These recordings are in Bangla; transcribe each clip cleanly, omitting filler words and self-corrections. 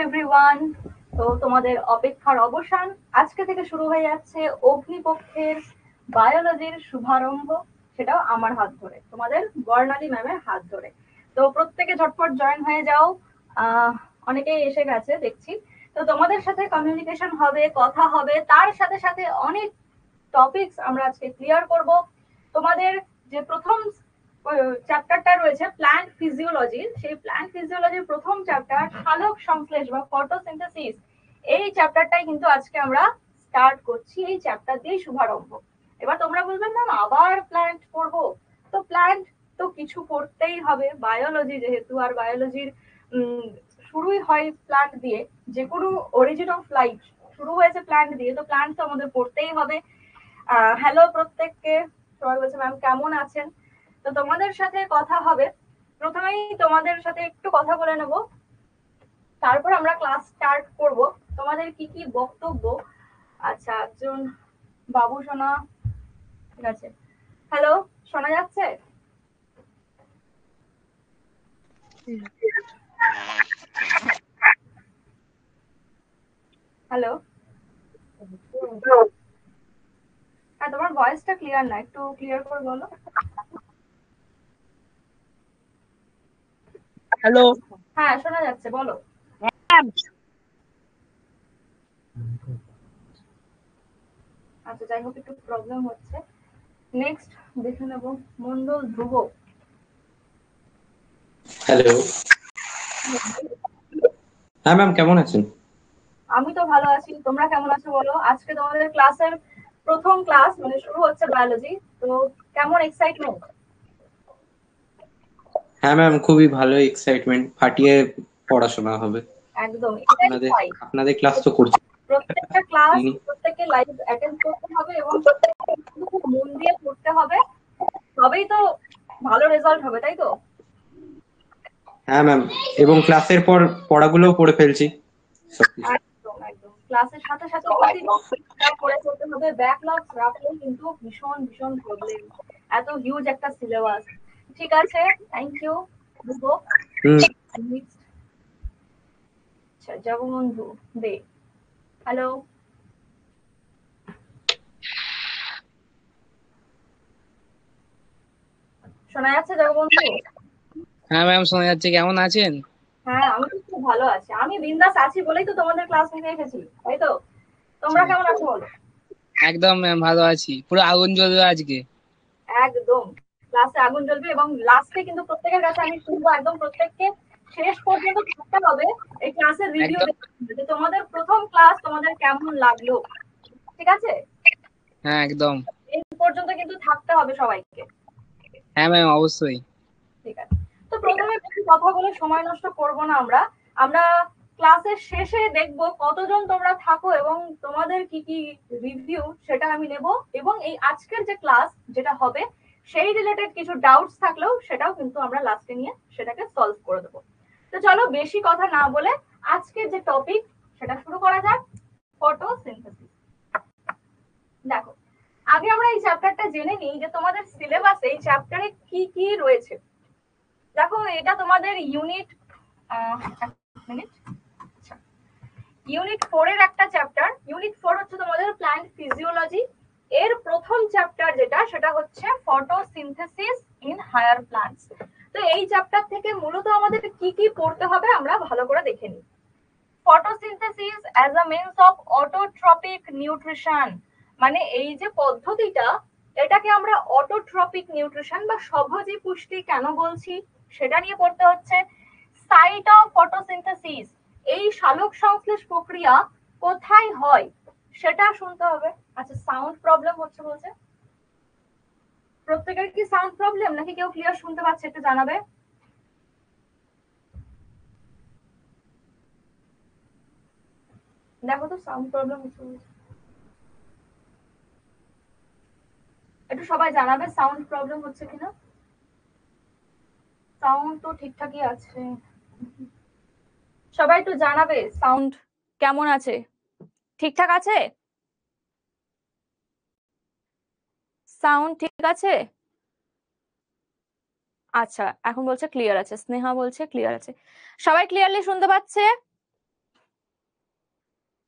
এভরিওয়ান, তো তোমাদের অপেক্ষার অবসান আজকে থেকে শুরু হয়ে যাচ্ছে অগ্নিপক্ষের বায়োলজির শুভারম্ভ, সেটাও আমার হাত ধরে, তোমাদের বর্ণালী ম্যামের হাত ধরে। তো প্রত্যেকে ঝটপট জয়েন হয়ে যাও। অনেকেই এসে গেছে দেখছি। তো তোমাদের সাথে কমিউনিকেশন হবে, কথা হবে, তার সাথে সাথে অনেক টপিকস আমরা আজকে ক্লিয়ার করব। তোমাদের যে প্রথম চ্যাপ্টারটা রয়েছে প্ল্যান্ট ফিজিওলজি, সেই প্ল্যান্ট ফিজিওলজির প্রথম চ্যাপ্টার সালোক সংশ্লেষ বা ফটোসিনথেসিস, এই চ্যাপ্টারটাই কিন্তু আজকে আমরা স্টার্ট করছি। এই চ্যাপ্টার দিয়েই শুভারম্ভ। এবার তোমরা বলবেন না আবার প্ল্যান্ট পড়বো, তো প্ল্যান্ট তো কিছু পড়তেই হবে, বায়োলজি যেহেতু, আর বায়োলজির শুরুই হয় প্ল্যান্ট দিয়ে। যে কোনো অরিজিন অফ লাইফ শুরু হয়েছে প্ল্যান্ট দিয়ে, তো প্ল্যান্ট তো আমাদের পড়তেই হবে। হ্যালো প্রত্যেককে, সবাই বলছে ম্যাম কেমন আছেন। তো তোমাদের সাথে কথা হবে, প্রথমেই তোমাদের সাথে একটু কথা বলে নেব, তারপর আমরা ক্লাস স্টার্ট করব। তোমাদের কি কি বক্তব্য? আচ্ছা, একজন বাবু সোনা, ঠিক আছে। হ্যালো, শোনা যাচ্ছে? হ্যালো, হ্যাঁ তোমার ভয়েসটা ক্লিয়ার না, একটু ক্লিয়ার করে বলো। হ্যালো, হ্যাঁ শোনা যাচ্ছে, বলো। আচ্ছা যাই হোক, একটু প্রবলেম হচ্ছে। নেক্সট দেখে নেব, মন্ডল ধ্রুব। হ্যালো। হ্যাঁ ম্যাম, কেমন আছেন? আমি তো ভালো আছি, তোমরা কেমন আছো বলো। আজকে তোমাদের ক্লাসের প্রথম ক্লাস, মানে শুরু হচ্ছে বায়োলজি, তো কেমন এক্সাইটমেন্ট? হ্যাঁ ম্যাম, খুবই ভালো এক্সাইটমেন্ট, ফাটিয়ে পড়াশোনা হবে। একদম এটাই আপনাদের চাই। আপনাদের ক্লাস তো করছি। প্রত্যেকটা ক্লাস প্রত্যেককে লাইভ অ্যাটেন্ড করতে হবে এবং খুব মন দিয়ে পড়তে হবে, তবেই তো ভালো রেজাল্ট হবে, তাই তো? হ্যাঁ ম্যাম, এবং ক্লাসের পর পড়াগুলোও পড়ে ফেলছি সবকিছু। একদম একদম, ক্লাসের সাথে সাথে করে চলতে হবে। ব্যাকলগস রাখলেই কিন্তু ভীষণ ভীষণ প্রবলেম, এত হিউজ একটা সিলেবাস। ঠিক আছে, থ্যাংক ইউ। আচ্ছা, জগবন্ধু দে। হ্যালো, শোনা যাচ্ছে জগবন্ধু? হ্যাঁ ম্যাম শোনা যাচ্ছে, কেমন আছেন? হ্যাঁ আমি তো খুব ভালো আছি, আমি বিন্দাস আছি বলেই তো তোমাদের ক্লাস নিতে এসেছি, তাই তো? তোমরা কেমন আছো বলো? একদম ম্যাম ভালো আছি, পুরো আগুন জ্বলবে আজকে। একদম, ক্লাসে আগুন জ্বলবে এবং লাস্টে কিন্তু প্রত্যেকের কাছে আমি শুনবো, একদম প্রত্যেককে শেষ পর্যন্ত থাকতে হবে এই ক্লাসের রিভিউ একদম। দেখতে, যে তোমাদের প্রথম ক্লাস তোমাদের কেমন লাগলো। ঠিক আছে, হ্যাঁ একদম। এই পর্যন্ত কিন্তু থাকতে হবে সবাইকে। হ্যাঁ ম্যাম অবশ্যই। ঠিক আছে, তো প্রথমে বেশি কথা বলে সময় নষ্ট করব না, আমরা আমরা ক্লাসের শেষে দেখব কতজন তোমরা থাকো এবং তোমাদের কি কি রিভিউ সেটা আমি নেব, এবং এই আজকের যে ক্লাস যেটা হবে সেই রিলেটেড কিছু ডাউটস থাকলেও সেটাও কিন্তু আমরা লাস্টে নিয়ে সেটাকে সলভ করে দেবো। তো চলো বেশি কথা না বলে আজকের যে টপিক সেটা শুরু করা যাক, ফটোসিনথেসিস। দেখো, আগে আমরা এই চ্যাপ্টারটা জেনে নিই যে তোমাদের সিলেবাসে এই চ্যাপ্টারে কি কি রয়েছে। দেখো, এটা তোমাদের ইউনিট ইউনিট 4 এর একটা চ্যাপ্টার। ইউনিট 4 হচ্ছে তোমাদের প্ল্যান্ট ফিজিওলজি। এর প্রথম চ্যাপ্টার যেটা, সেটা হচ্ছে ফটোসিনথেসিস ইন হায়ার প্ল্যান্টস। তো এই চ্যাপ্টার থেকে মূলত আমাদের কি কি পড়তে হবে আমরা ভালো করে দেখে নিই। Photosynthesis as a means of autotrophic nutrition, মানে এই যে পদ্ধতিটা, এটাকে আমরা অটোট্রপিক নিউট্রিশন বা স্বভোজী পুষ্টি কেন বলছি সেটা নিয়ে পড়তে হচ্ছে। সাইট অফ ফটোসিনথেসিস, এই সালোক সংশ্লেষ প্রক্রিয়া কোথায় হয় সেটা শুনতে হবে। আচ্ছা, সাউন্ড প্রবলেম হচ্ছে বলছে, প্রত্যেকের কি সাউন্ড প্রবলেম নাকি কেউ ক্লিয়ার শুনতে পাচ্ছে একটু জানাবে। দেখো তো সাউন্ড প্রবলেম হচ্ছে বলছে, একটু সবাই জানাবে সাউন্ড প্রবলেম হচ্ছে কিনা। সাউন্ড তো ঠিকঠাকই আছে, সবাই একটু জানাবে সাউন্ড কেমন আছে, ঠিকঠাক আছে? সাউন্ড ঠিক আছে? আচ্ছা, এখন বলছে ক্লিয়ার আছে, স্নেহা বলছে ক্লিয়ার আছে। সবাই ক্লিয়ারলি শুনতে পাচ্ছে?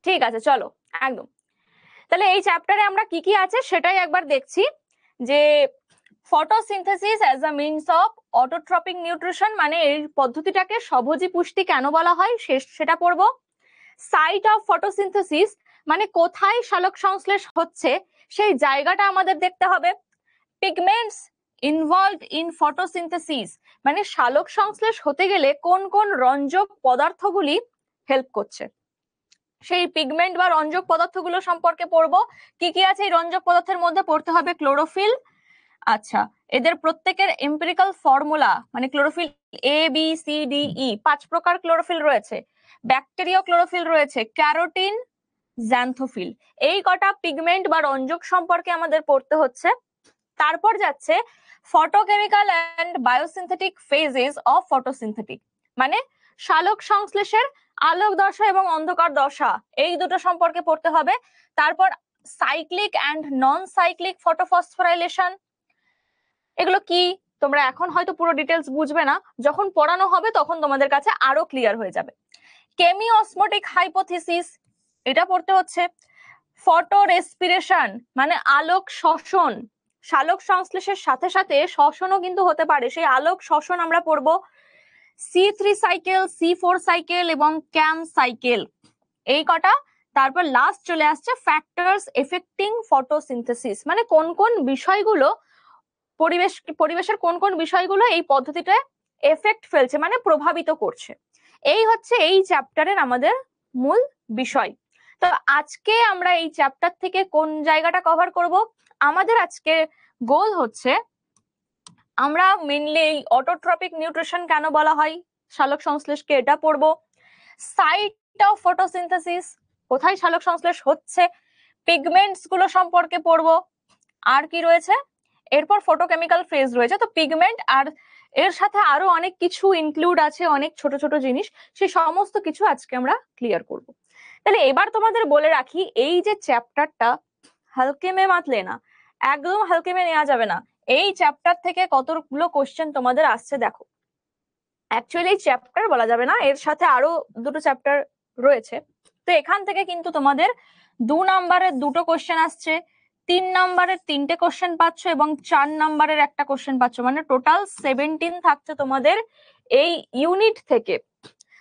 ঠিক আছে, চলো একদম। তাহলে এই চ্যাপ্টারে আমরা কি কি আছে সেটাই একবার দেখছি। যে photosynthesis as a means of autotrophic nutrition, মানে এই পদ্ধতিটাকে স্বভোজী পুষ্টি কেন বলা হয় সেটা পড়বো। সাইট অফ ফটোসিনথেসিস মানে কোথায় সালোক সংশ্লেষ হচ্ছে সেই জায়গাটা আমাদের দেখতে হবে। পিগমেন্টস ইনভলভড ইন ফটোসিনথেসিস মানে সালোক সংশ্লেষ হতে গেলে কোন কোন রঞ্জক পদার্থগুলি হেল্প করছে, সেই পিগমেন্ট বা রঞ্জক পদার্থগুলো সম্পর্কে পড়বো। কি কি আছে এই রঞ্জক পদার্থের মধ্যে? পড়তে হবে ক্লোরোফিল। আচ্ছা, এদের প্রত্যেকের এম্পিরিক্যাল ফর্মুলা, মানে chlorophyll A B C D E 5 প্রকার ক্লোরোফিল রয়েছে। ব্যাকটেরিয়া ক্লোরোফিল রয়েছে, ক্যারোটিন, জ্যান্থোফিল। এই কটা পিগমেন্ট বা রঞ্জক সম্পর্কে আমাদের পড়তে হচ্ছে। তারপর যাচ্ছে photochemical and biosynthetic phases of photosynthetic, মানে সালোক সংশ্লেষের আলোক দশা এবং অন্ধকার দশা, এই দুটো সম্পর্কে পড়তে হবে। তারপর cyclic and non cyclic photophosphorylation, এগুলো কি তোমরা এখন হয়তো পুরো ডিটেলস বুঝবে না, যখন পড়ানো হবে তখন তোমাদের কাছে আরো ক্লিয়ার হয়ে যাবে। কেমিওসমোটিক হাইপোথিসিস, এটা পড়তে হচ্ছে। ফটো রেসপিরেশন মানে আলোক শ্বসন, সালোক সংশ্লেষের সাথে সাথে শ্বসনও কিন্তু হতে পারে, সেই আলোক শ্বসন আমরা পড়বো। C3 সাইকেল, C4 সাইকেল এবং ক্যাম সাইকেল, এই কটা। তারপর লাস্ট চলে আসছে ফ্যাক্টরস এফেক্টিং ফটোসিনথেসিস, মানে কোন কোন বিষয়গুলো পরিবেশের কোন কোন বিষয়গুলো এই পদ্ধতিটায় এফেক্ট ফেলছে, মানে প্রভাবিত করছে। এই হচ্ছে এই চ্যাপ্টারের আমাদের মূল বিষয়। তো আজকে আমরা এই চ্যাপ্টার থেকে কোন জায়গাটা কভার করব? আমাদের আজকে গোল হচ্ছে আমরা মেইনলি এই অটোট্রপিক নিউট্রিশন কেন বলা হয় সালোক সংশ্লেষকে, এটা পড়বো। সাইট অফ ফটোসিনথেসিস, কোথায় সালোক সংশ্লেষ হচ্ছে, পিগমেন্টস গুলো সম্পর্কে পড়বো। আর কি রয়েছে? এরপর ফটোকেমিক্যাল ফেজ রয়েছে। তো পিগমেন্ট আর এর সাথে আরো অনেক কিছু ইনক্লুড আছে, অনেক ছোট ছোট জিনিস, সেই সমস্ত কিছু আজকে আমরা ক্লিয়ার করব। তাহলে এবার তোমাদের বলে রাখি, এই যে চ্যাপ্টারটা হালকে মে মাত লেনা, একদম হালকে মে নেওয়া যাবে না। এই চ্যাপ্টার থেকে কতগুলো কোশ্চেন তোমাদের আসছে দেখো। অ্যাকচুয়ালি চ্যাপ্টার বলা যাবে না, এর সাথে আরো দুটো চ্যাপ্টার রয়েছে। তো এখান থেকে কিন্তু তোমাদের 2 নাম্বারের 2টো কোশ্চেন আসছে, 3 নাম্বারের 3টে কোশ্চেন পাচ্ছ এবং 4 নাম্বারের একটা কোশ্চেন পাচ্ছ, মানে টোটাল 17 থাকছে তোমাদের এই ইউনিট থেকে।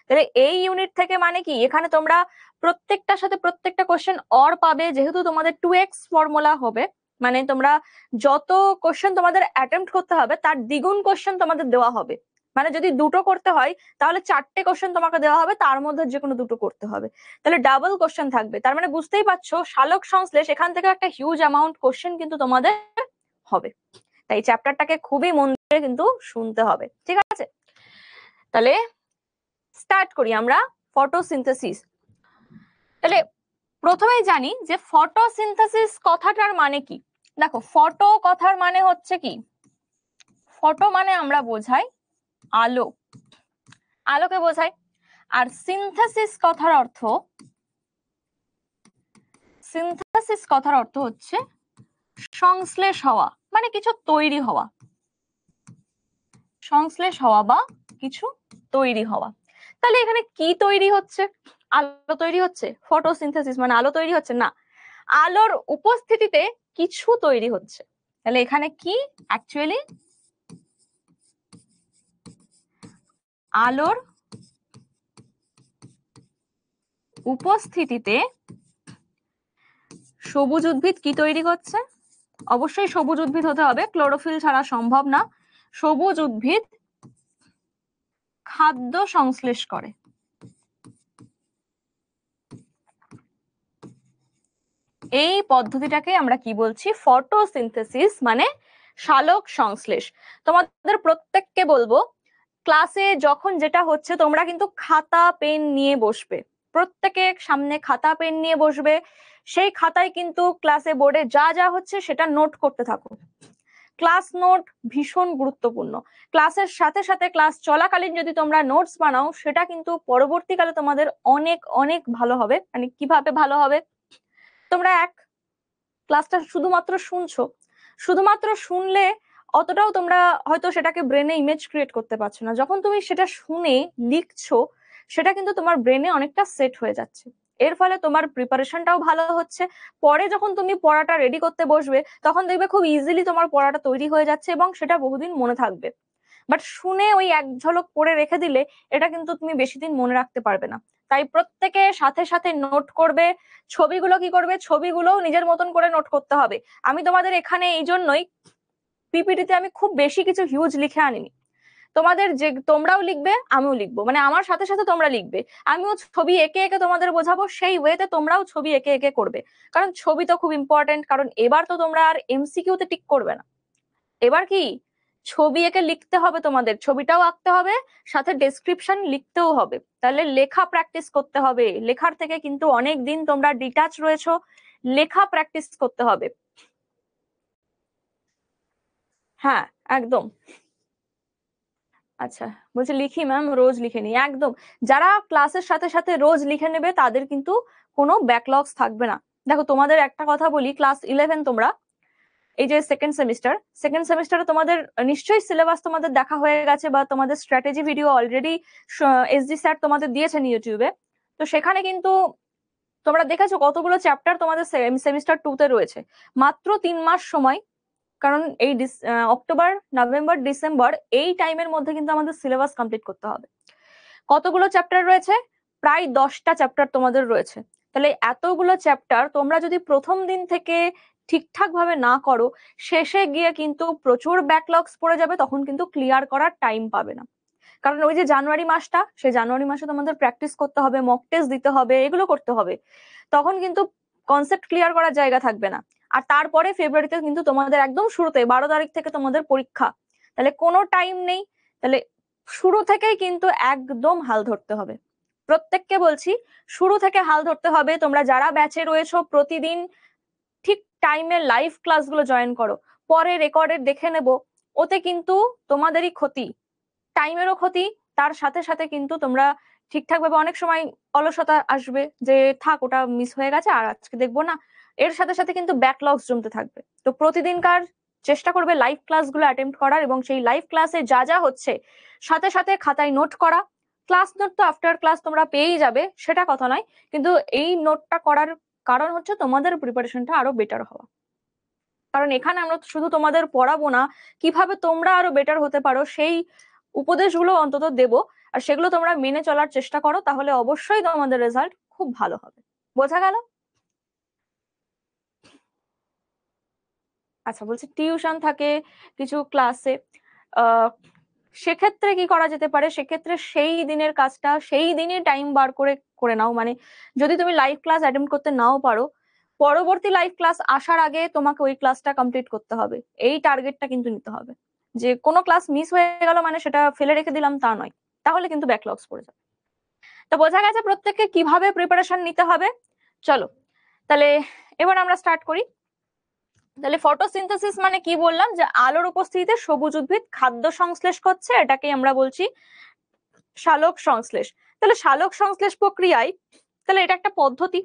তাহলে এই ইউনিট থেকে মানে কি, এখানে তোমরা প্রত্যেকটার সাথে প্রত্যেকটা কোশ্চেন অর পাবে, যেহেতু তোমাদের 2x ফর্মুলা হবে, মানে তোমরা যত কোশ্চেন তোমাদের অ্যাটেম্প্ট করতে হবে তার দ্বিগুণ কোশ্চেন তোমাদের দেওয়া হবে। মানে যদি 2টো করতে হয় তাহলে 4টে কোশ্চেন তোমাকে দেওয়া হবে, তার মধ্যে যে কোনো 2টো করতে হবে, তাহলে ডাবল কোশ্চেন থাকবে। তার মানে বুঝতেই পারছো সালোক সংশ্লেষ, এখান থেকে একটা হিউজ অ্যামাউন্ট কোশ্চেন কিন্তু তোমাদের হবে। তাই চ্যাপ্টারটাকে খুবই মন দিয়ে কিন্তু শুনতে হবে, ঠিক আছে? তাহলে স্টার্ট করি আমরা ফটোসিনথেসিস। তাহলে প্রথমেই জানি যে ফটোসিনথেসিস কথাটার মানে কি। দেখো, ফটো কথার মানে হচ্ছে কি, ফটো মানে আমরা বোঝাই আলো, আলোকে বোঝাই। আর সিনথেসিস কথার অর্থ, সিনথেসিস কথার অর্থ হচ্ছে সংশ্লেষ হওয়া, মানে কিছু তৈরি হওয়া, সংশ্লেষ হওয়া বা কিছু তৈরি হওয়া। তাহলে এখানে কি তৈরি হচ্ছে? আলো তৈরি হচ্ছে? ফটোসিনথেসিস মানে আলো তৈরি হচ্ছে? না, আলোর উপস্থিতিতে কিছু তৈরি হচ্ছে। তাহলে এখানে কি অ্যাকচুয়ালি আলোর উপস্থিতিতে সবুজ উদ্ভিদ কি তৈরি করছে? অবশ্যই সবুজ উদ্ভিদ হতে হবে, ক্লোরোফিল ছাড়া সম্ভব না। সবুজ উদ্ভিদ খাদ্য সংশ্লেষ করে। এই পদ্ধতিটাকে আমরা কি বলছি? ফটোসিনথেসিস মানে সালোক সংশ্লেষ। তোমাদের প্রত্যেককে বলবো, ক্লাসে যখন যেটা হচ্ছে তোমরা কিন্তু খাতা পেন নিয়ে বসবে, প্রত্যেকের সামনে খাতা পেন নিয়ে বসবে। সেই খাতায় কিন্তু ক্লাসে বোর্ডে যা যা হচ্ছে সেটা নোট করতে থাকো। ক্লাস নোট ভীষণ গুরুত্বপূর্ণ। ক্লাসের সাথে সাথে ক্লাস চলাকালীন যদি তোমরা নোটস বানাও, সেটা কিন্তু পরবর্তীকালে তোমাদের অনেক অনেক ভালো হবে। মানে কিভাবে ভালো হবে? তোমরা ক্লাসটা শুধুমাত্র শুনছো, শুধুমাত্র শুনলে অতটাও তোমরা হয়তো সেটাকে ব্রেনে ইমেজ ক্রিয়েট করতে পারছো না। যখন তুমি সেটা শুনে লিখছো, সেটা কিন্তু তোমার ব্রেনে অনেকটা সেট হয়ে যাচ্ছে। এর ফলে তোমার প্রিপারেশনটাও ভালো হচ্ছে। পরে যখন তুমি পড়াটা রেডি করতে বসবে তখন দেখবে খুব ইজিলি তোমার পড়াটা তৈরি হয়ে যাচ্ছে এবং সেটা বহুদিন মনে থাকবে। বাট শুনে ওই এক ঝলক পড়ে রেখে দিলে এটা কিন্তু তুমি বেশি দিন মনে রাখতে পারবে না। তাই প্রত্যেকে সাথে সাথে নোট করবে। ছবিগুলো কি করবে, ছবিগুলোও নিজের মতন করে নোট করতে হবে। আমি তোমাদের এখানে এই জন্যই পিপিটিতে আমি খুব বেশি কিছু হিউজ লিখে আনিনি। তোমাদের যে তোমরাও লিখবে আমিও লিখবো, মানে আমার সাথে সাথে তোমরা লিখবে, আমিও ছবি এঁকে এঁকে তোমাদের বোঝাবো, সেই ওয়েতে তোমরাও ছবি এঁকে এঁকে করবে। কারণ ছবি তো খুব ইম্পর্টেন্ট, কারণ এবার তো তোমরা আর এমসিকিউতে টিক করবে না, এবার কি ছবি এঁকে লিখতে হবে, তোমাদের ছবিটাও আঁকতে হবে, সাথে ডেসক্রিপশন লিখতেও হবে। তাহলে লেখা প্র্যাকটিস করতে হবে। লেখার থেকে কিন্তু অনেক দিন তোমরা ডিটাচ রয়েছো, লেখা প্র্যাকটিস করতে হবে। হ্যাঁ একদম। আচ্ছা বলছে লিখি ম্যাম, রোজ লিখে নি। একদম, যারা ক্লাসের সাথে সাথে রোজ লিখে নেবে তাদের কিন্তু কোনো ব্যাকলগস থাকবে না। দেখো তোমাদের একটা কথা বলি, ক্লাস 11 তোমরা এই যে সেকেন্ড সেমিস্টারে তোমাদের নিশ্চয়ই সিলেবাস তোমাদের দেখা হয়ে গেছে, বা তোমাদের strategy video already SD sir তোমাদের দিয়েছেন ইউটিউবে। তো সেখানে কিন্তু তোমরা দেখেছো কতগুলো চ্যাপ্টার তোমাদের সেমিস্টার 2 তে রয়েছে। মাত্র 3 মাস সময়, কারণ এই অক্টোবর নভেম্বর ডিসেম্বর এই টাইমের মধ্যে কিন্তু আমাদের সিলেবাস কমপ্লিট করতে হবে। কতগুলো চ্যাপ্টার রয়েছে? প্রায় 10টা চ্যাপ্টার তোমাদের রয়েছে। তাহলে এতগুলো চ্যাপ্টার তোমরা যদি প্রথম দিন থেকে ঠিকঠাক ভাবে না করো, শেষে গিয়ে কিন্তু প্রচুর ব্যাকলগস পড়ে যাবে, তখন কিন্তু ক্লিয়ার করার টাইম পাবে না। কারণ ওই যে জানুয়ারি মাসটা, সেই জানুয়ারি মাসে তোমাদের প্র্যাকটিস করতে হবে, মক টেস্ট দিতে হবে, এগুলো করতে হবে, তখন কিন্তু কনসেপ্ট ক্লিয়ার করার জায়গা থাকবে না। আর তারপরে ফেব্রুয়ারিতে কিন্তু তোমাদের একদম শুরুতে 12 তারিখ থেকে তোমাদের পরীক্ষা, তাহলে কোনো টাইম নেই। তাহলে শুরু থেকেই কিন্তু একদম হাল ধরতে হবে। প্রত্যেককে বলছি শুরু থেকে হাল ধরতে হবে। তোমরা যারা ব্যাচে রয়েছো প্রতিদিন ঠিক টাইমে লাইভ ক্লাসগুলো জয়েন করো, পরে রেকর্ডেড দেখে নেব, ওতে কিন্তু তোমাদেরই ক্ষতি, টাইমেরও ক্ষতি, তার সাথে সাথে কিন্তু তোমরা ঠিকঠাক ভাবে অনেক সময় অলসতা আসবে যে থাক ওটা মিস হয়ে গেছে আর আজকে দেখবো না, এর সাথে সাথে কিন্তু ব্যাকলগস জমতে থাকবে। তো প্রতিদিনকার চেষ্টা করবে লাইভ ক্লাসগুলো অ্যাটেম্প করার, এবং সেই লাইভ ক্লাসে যা যা হচ্ছে সাথে সাথে খাতায় নোট করা। ক্লাস নোট তো আফটার ক্লাস তোমরা পেয়েই যাবে, সেটা কথা নয়, কিন্তু এই নোটটা করার কারণ হচ্ছে তোমাদের প্রিপারেশনটা আরো বেটার হওয়া। কারণ এখানে আমরা শুধু তোমাদের পড়াবো না, কিভাবে তোমরা আরো বেটার হতে পারো সেই উপদেশগুলো অন্তত দেব, আর সেগুলো তোমরা মেনে চলার চেষ্টা করো, তাহলে অবশ্যই তোমাদের রেজাল্ট খুব ভালো হবে। বোঝা গেল? আচ্ছা বলছে টিউশন থাকে কিছু ক্লাসে, সেক্ষেত্রে কি করা যেতে পারে? সেক্ষেত্রে সেই দিনের কাজটা সেই দিনই টাইম বার করে করে নাও। মানে যদি তুমি লাইভ ক্লাস অ্যাটেন্ড করতে নাও পারো, পরবর্তী লাইভ ক্লাস আসার আগে তোমাকে ওই ক্লাসটা কমপ্লিট করতে হবে, এই টার্গেটটা কিন্তু নিতে হবে। যে কোনো ক্লাস মিস হয়ে গেল মানে সেটা ফেলে রেখে দিলাম তা নয়, তাহলে কিন্তু ব্যাকলগস পড়ে যাবে। তো বোঝা গেছে প্রত্যেককে কিভাবে প্রিপারেশন নিতে হবে। চলো তাহলে এবার আমরা স্টার্ট করি। তাহলে ফটোসিনথেসিস মানে কি বললাম, যে আলোর উপস্থিতিতে সবুজ উদ্ভিদ খাদ্য সংশ্লেষ করছে, এটাকে আমরা বলছি সালোক সংশ্লেষ। তাহলে সালোক সংশ্লেষ প্রক্রিয়ায়, তাহলে এটা একটা পদ্ধতি,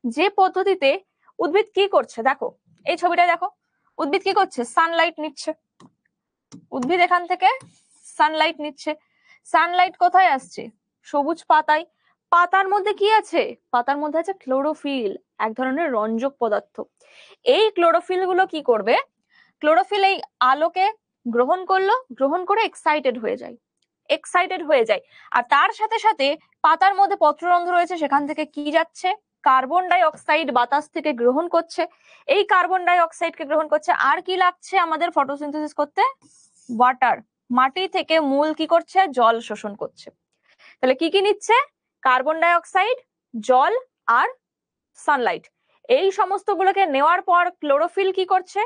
যে পদ্ধতিতে উদ্ভিদ কি করছে, দেখো এই ছবিটা দেখো, উদ্ভিদ কি করছে, সানলাইট নিচ্ছে। উদ্ভিদ এখান থেকে সানলাইট নিচ্ছে। সানলাইট কোথায় আসছে, সবুজ পাতায়। পাতার মধ্যে কি আছে, পাতার মধ্যে আছে ক্লোরোফিল, এক ধরনের রঞ্জক পদার্থ। এই ক্লোরোফিল গুলো কি করবে, ক্লোরোফিল এই আলোকে গ্রহণ করলো, গ্রহণ করে এক্সাইটেড হয়ে যায়। আর তার সাথে সাথে পাতার মধ্যে পত্ররন্ধ্র রয়েছে, সেখান থেকে কি যাচ্ছে, কার্বন ডাই অক্সাইড বাতাস থেকে গ্রহণ করছে। এই কার্বন ডাই অক্সাইডকে গ্রহণ করছে, আর কি লাগছে আমাদের ফটোসিনথেসিস করতে, ওয়াটার। মাটি থেকে মূল কি করছে, জল শোষণ করছে। তাহলে কি কি নিচ্ছে, কার্বন ডাই অক্সাইড, জল আর সানলাইট। এই সমস্ত গুলোকে নেওয়ার পর ক্লোরোফিল কি করছে,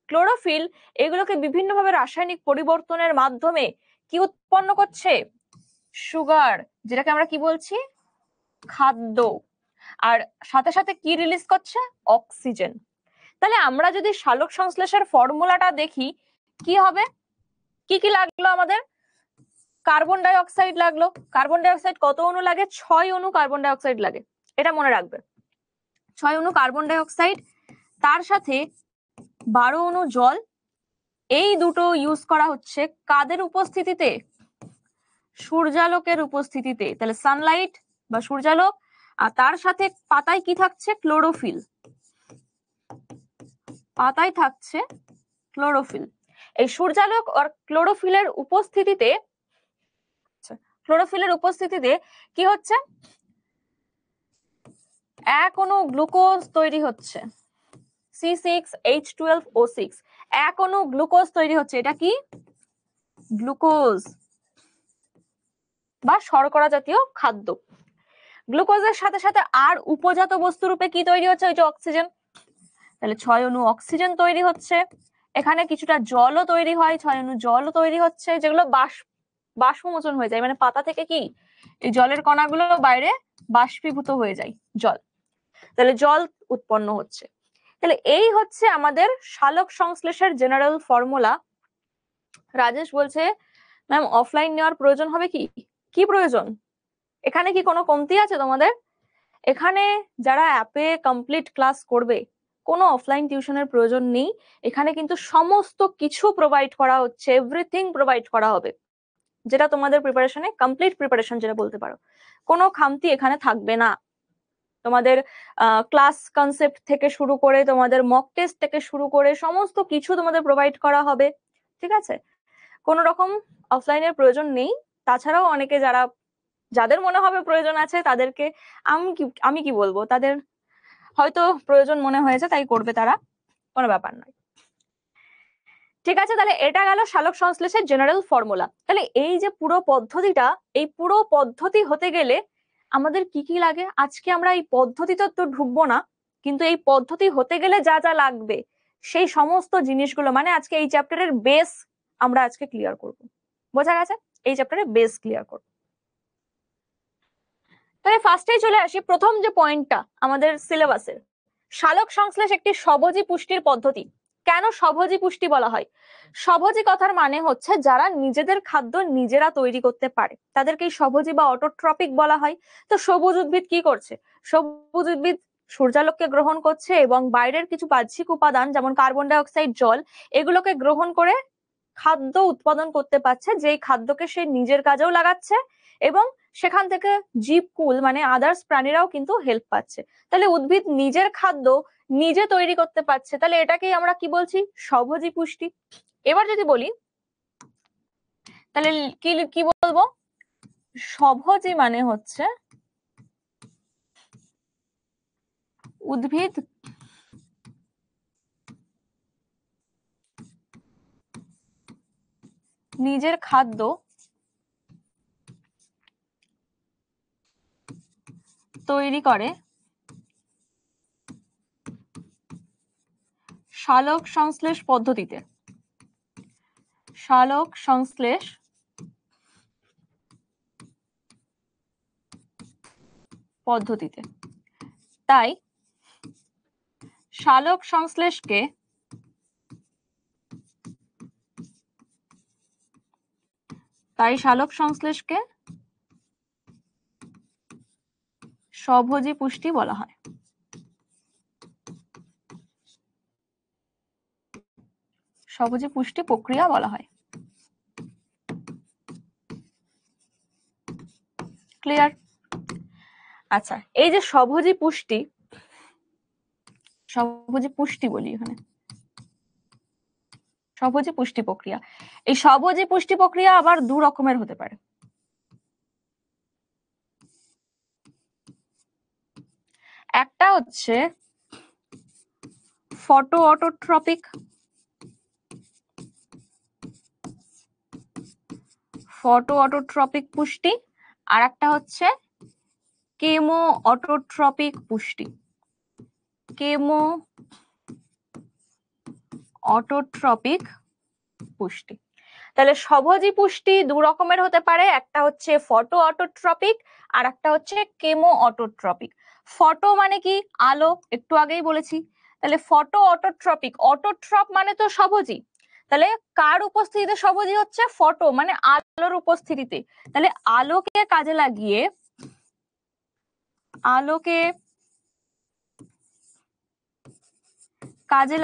ক্লোরোফিল এগুলোকে বিভিন্নভাবে রাসায়নিক পরিবর্তনের মাধ্যমে কি উৎপন্ন করছে, সুগার, যেটাকে আমরা কি বলছি, খাদ্য। আর সাথে সাথে কি রিলিজ করছে, অক্সিজেন। তাহলে আমরা যদি সালোক সংশ্লেষের ফর্মুলাটা দেখি, কি হবে, কি কি লাগলো আমাদের, কার্বন ডাই অক্সাইড লাগলো। কার্বন ডাই অক্সাইড কত অণু লাগে, 6 অণু কার্বন ডাই অক্সাইড লাগে, এটা মনে রাখবে, 6 অণু কার্বন ডাই অক্সাইড, তার সাথে 12 অণু জল। এই দুটো ইউজ করা হচ্ছে কাদের উপস্থিতিতে, সূর্যালোকের উপস্থিতিতে। তাহলে সানলাইট বা সূর্যালোক আর তার সাথে পাতায় কি থাকছে? ক্লোরোফিল। পাতায় থাকছে ক্লোরোফিল। এই সূর্যালোক আর ক্লোরোফিলের উপস্থিতিতে কি হচ্ছে? এক অণু গ্লুকোজ তৈরি হচ্ছে, C6H12O6। এক অণু গ্লুকোজ তৈরি হচ্ছে, এটা কি? গ্লুকোজ বা শর্করা জাতীয় খাদ্য। গ্লুকোজের সাথে সাথে আর উপজাত বস্তু রূপে কি তৈরি হচ্ছে? ওই যে অক্সিজেন। তাহলে 6 অণু অক্সিজেন তৈরি হচ্ছে, এখানে কিছুটা জলও তৈরি হয়, 6 অণু জলও তৈরি হচ্ছে, যেগুলো বাষ্পমোচন হয়ে যায়, মানে পাতা থেকে কি এই জলের কণাগুলো বাইরে বাষ্পীভূত হয়ে যায় জল, তাহলে জল উৎপন্ন হচ্ছে। তাহলে এই হচ্ছে আমাদের সালোক সংশ্লেষের জেনারেল ফর্মুলা। রাজেশ বলছে ম্যাম অফলাইন নেওয়ার প্রয়োজন হবে কি? কি প্রয়োজন? এখানে কি কোনো কমতি আছে তোমাদের? এখানে যারা অ্যাপে কমপ্লিট ক্লাস করবে কোনো অফলাইন টিউশনের প্রয়োজন নেই। এখানে কিন্তু সমস্ত কিছু প্রোভাইড করা হচ্ছে, এভরিথিং প্রোভাইড করা হবে, যেটা তোমাদের প্রিপারেশনে কমপ্লিট প্রিপারেশন যেটা বলতে পারো। কোনো খামতি এখানে থাকবে না। তোমাদের ক্লাস কনসেপ্ট থেকে শুরু করে তোমাদের মক টেস্ট থেকে শুরু করে সমস্ত কিছু তোমাদের প্রোভাইড করা হবে, ঠিক আছে? কোনো রকম অফলাইনের প্রয়োজন নেই। তাছাড়াও অনেকে যাদের মনে হবে প্রয়োজন আছে তাদেরকে আমি কি বলবো, তাদের হয়তো প্রয়োজন মনে হয়েছে তাই করবে, তারা, কোনো ব্যাপার নয়। ঠিক আছে, তাহলে এটা গেল সালোক সংশ্লেষের জেনারেল ফর্মুলা। তাহলে এই যে পুরো পদ্ধতিটা, এই পুরো পদ্ধতি হতে গেলে আমাদের কি কি লাগে? আজকে আমরা এই পদ্ধতিতে তো ঢুকবো না, কিন্তু এই পদ্ধতি হতে গেলে যা যা লাগবে সেই সমস্ত জিনিসগুলো, মানে আজকে এই চ্যাপ্টারের বেস আমরা আজকে ক্লিয়ার করব। বোঝা গেছে? এই চ্যাপ্টারের বেস ক্লিয়ার করব। তাহলে ফার্স্টেই চলে আসি প্রথম যে পয়েন্টটা আমাদের সিলেবাসের, সালোক সংশ্লেষ একটি স্বভোজী পুষ্টির পদ্ধতি। কেন স্বভোজী পুষ্টি বলা হয়? স্বভোজী কথার মানে হচ্ছে যারা নিজেদের খাদ্য নিজেরা তৈরি করতে পারে তাদেরকে স্বভোজী বা অটোট্রপিক বলা হয়। তো সবুজ উদ্ভিদ কি করছে? সবুজ উদ্ভিদ সূর্যালোককে গ্রহণ করছে এবং বাইরের কিছু বাহ্যিক উপাদান যেমন কার্বন ডাই অক্সাইড, জল, এগুলোকে গ্রহণ করে খাদ্য উৎপাদন করতে পারছে, যেই খাদ্যকে সে নিজের কাজেও লাগাচ্ছে এবং সেখান থেকে জীবকুল মানে আদার্স প্রাণীরাও কিন্তু হেল্প পাচ্ছে। তাহলে উদ্ভিদ নিজের খাদ্য নিজে তৈরি করতে পারছে, তাহলে এটাকেই আমরা কি বলছি? স্বভোজী পুষ্টি। এবার যদি বলি তাহলে কি বলবো? স্বভোজী মানে হচ্ছে উদ্ভিদ নিজের খাদ্য তৈরি করে সালোক সংশ্লেষ পদ্ধতিতে। সালোক সংশ্লেষ পদ্ধতিতে। তাই সালোক সংশ্লেষকে স্বভোজী পুষ্টি বলা হয়। স্বভোজী পুষ্টি প্রক্রিয়া বলা হয়। ক্লিয়ার? আচ্ছা, এই যে স্বভোজী পুষ্টি বলি এখানে, স্বভোজী পুষ্টি প্রক্রিয়া, এই স্বভোজী পুষ্টি প্রক্রিয়া আবার দু রকমের হতে পারে। একটা হচ্ছে ফটো অটোট্রপিক, পুষ্টি, আর একটা হচ্ছে কেমো অটোট্রপিক পুষ্টি। কেমো অটোট্রপিক পুষ্টি। তাহলে স্বভোজী পুষ্টি দু রকমের হতে পারে, একটা হচ্ছে ফটো অটোট্রপিক আর একটা হচ্ছে কেমো অটোট্রপিক। ফটো মানে কি? আলো, একটু আগেই বলেছি। তাহলে ফটো অটোট্রপিক, অটোট্রপ মানে তো স্বভোজী, তাহলে কার উপস্থিতিতে স্বভোজী হচ্ছে? ফটো মানে আলোর উপস্থিতিতে। তাহলে আলোকে কাজে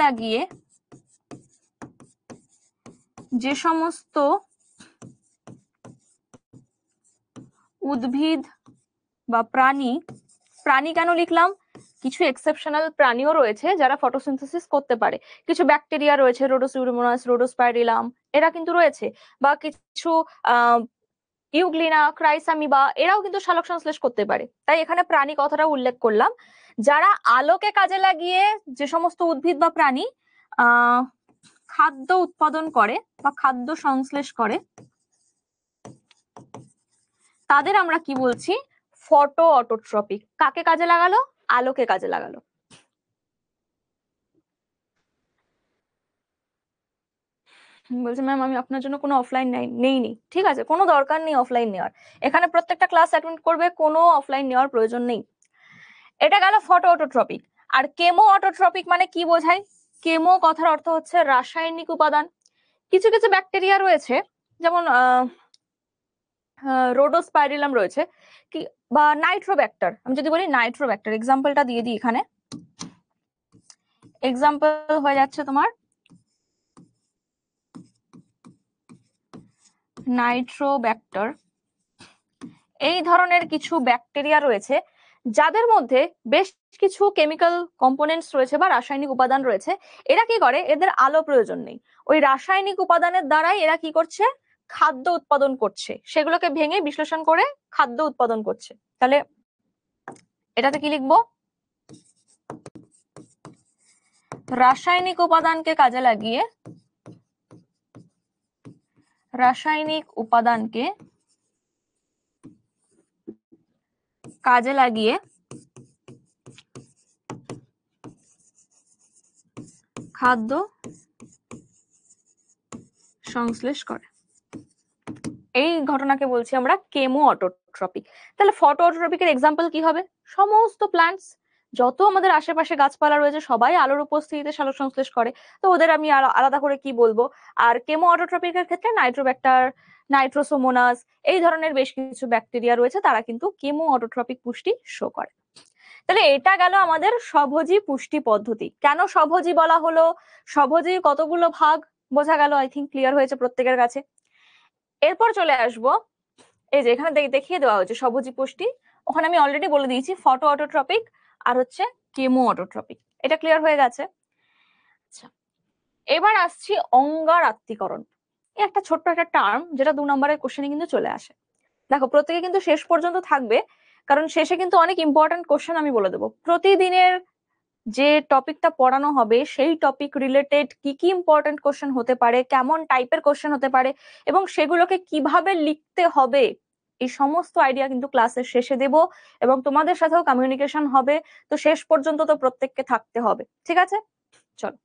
লাগিয়ে যে সমস্ত উদ্ভিদ বা প্রাণী কেন লিখলাম? কিছু এক্সেপশনাল প্রাণীও রয়েছে যারা ফটোসিনথেসিস করতে পারে। কিছু ব্যাকটেরিয়া রয়েছে, রোডোসিউডোমোনাস, রোডোস্পাইরিলাম, এরা কিন্তু রয়েছে, বা কিছু ইউগ্লিনা, ক্রাইসামিবা, এরাও কিন্তু সালোক সংশ্লেষ করতে পারে। তাই এখানে প্রাণী কথাটা উল্লেখ করলাম। যারা আলোকে কাজে লাগিয়ে যে সমস্ত উদ্ভিদ বা প্রাণী খাদ্য উৎপাদন করে বা খাদ্য সংশ্লেষ করে, তাদের আমরা কি বলছি? Photo autotrophic. কাকে কাজে লাগালো? আলোকে কাজে লাগালো। বলছে ম্যাম আমি আপনার জন্য কোনো অফলাইন নেইনি। ঠিক আছে, কোনো দরকার নেই অফলাইন নেওয়ার। এখানে প্রত্যেকটা ক্লাস অ্যাটেন্ড করবে, কোনো অফলাইন নেওয়ার প্রয়োজন নেই। এটা গেল ফটো অটোট্রপিক। আর কেমো অটোট্রপিক মানে কি বোঝায়? কেমো কথার অর্থ হচ্ছে রাসায়নিক উপাদান। কিছু কিছু ব্যাকটেরিয়া রয়েছে, যেমন রোডোস্পাইরিলাম রয়েছে, কি বা নাইট্রোব্যাক্টার। আমি যদি বলি নাইট্রোব্যাক্টার, এক্সাম্পলটা দিয়ে দিই এখানে। এক্সাম্পল হয়ে যাচ্ছে তোমার নাইট্রোব্যাক্টার। এই ধরনের কিছু ব্যাকটেরিয়া রয়েছে যাদের মধ্যে বেশ কিছু কেমিক্যাল কম্পোনেন্টস রয়েছে বা রাসায়নিক উপাদান রয়েছে। এরা কি করে? এদের আলো প্রয়োজন নেই, ওই রাসায়নিক উপাদানের দ্বারাই এরা কি করছে? খাদ্য উৎপাদন করছে, সেগুলোকে ভেঙে বিশ্লেষণ করে খাদ্য উৎপাদন করছে। তাহলে এটাতে কি লিখবো? রাসায়নিক উপাদানকে কাজে লাগিয়ে, রাসায়নিক উপাদানকে কাজে লাগিয়ে খাদ্য সংশ্লেষ করে। এই ঘটনাকে বলছি আমরা কেমো অটোট্রপিক। তাহলে ফটো অটোট্রপিকের এক্সাম্পল কি হবে? সমস্ত প্ল্যান্টস, যত আমাদের আশেপাশে গাছপালা রয়েছে সবাই আলোর উপস্থিতিতে সালোক সংশ্লেষ করে। তো ওদের আমি আলাদা করে কি বলবো? আর কেমো অটোট্রপিকের ক্ষেত্রে নাইট্রোব্যাক্টার, নাইট্রোসোমোনাস, এই ধরনের বেশ কিছু ব্যাকটেরিয়া রয়েছে, তারা কিন্তু কেমো অটোট্রপিক পুষ্টি শো করে। তাহলে এটা গেল আমাদের স্বভোজী পুষ্টি পদ্ধতি। কেন স্বভোজী বলা হলো? স্বভোজীর কতগুলো ভাগ বোঝা গেল, আই থিঙ্ক ক্লিয়ার হয়েছে প্রত্যেকের কাছে। এরপর চলে আসবো, এই যে এখানে দেখিয়ে দেওয়া হয়েছে স্বভোজী পুষ্টি, ওখানে আমি অলরেডি বলে দিয়েছি ফটো অটোট্রপিক আর হচ্ছে কেমো অটোট্রপিক। এটা ক্লিয়ার হয়ে গেছে। আচ্ছা, এবার আসছি অঙ্গার আত্তীকরণ। একটা ছোট্ট একটা টার্ম যেটা 2 নম্বরের কোশ্চেনে কিন্তু চলে আসে। দেখো প্রত্যেকে কিন্তু শেষ পর্যন্ত থাকবে, কারণ শেষে কিন্তু অনেক ইম্পর্টেন্ট কোশ্চেন আমি বলে দেবো। প্রতিদিনের যে টপিকটা পড়ানো হবে সেই টপিক রিলেটেড কি কি ইম্পর্টেন্ট কোশ্চেন হতে পারে, কেমন টাইপের কোশ্চেন হতে পারে, এবং সেগুলোকে কিভাবে লিখতে হবে, এই সমস্ত আইডিয়া কিন্তু ক্লাসের শেষে দেব, এবং তোমাদের সাথেও কমিউনিকেশন হবে। তো শেষ পর্যন্ত তো প্রত্যেককে থাকতে হবে, ঠিক আছে? চলো,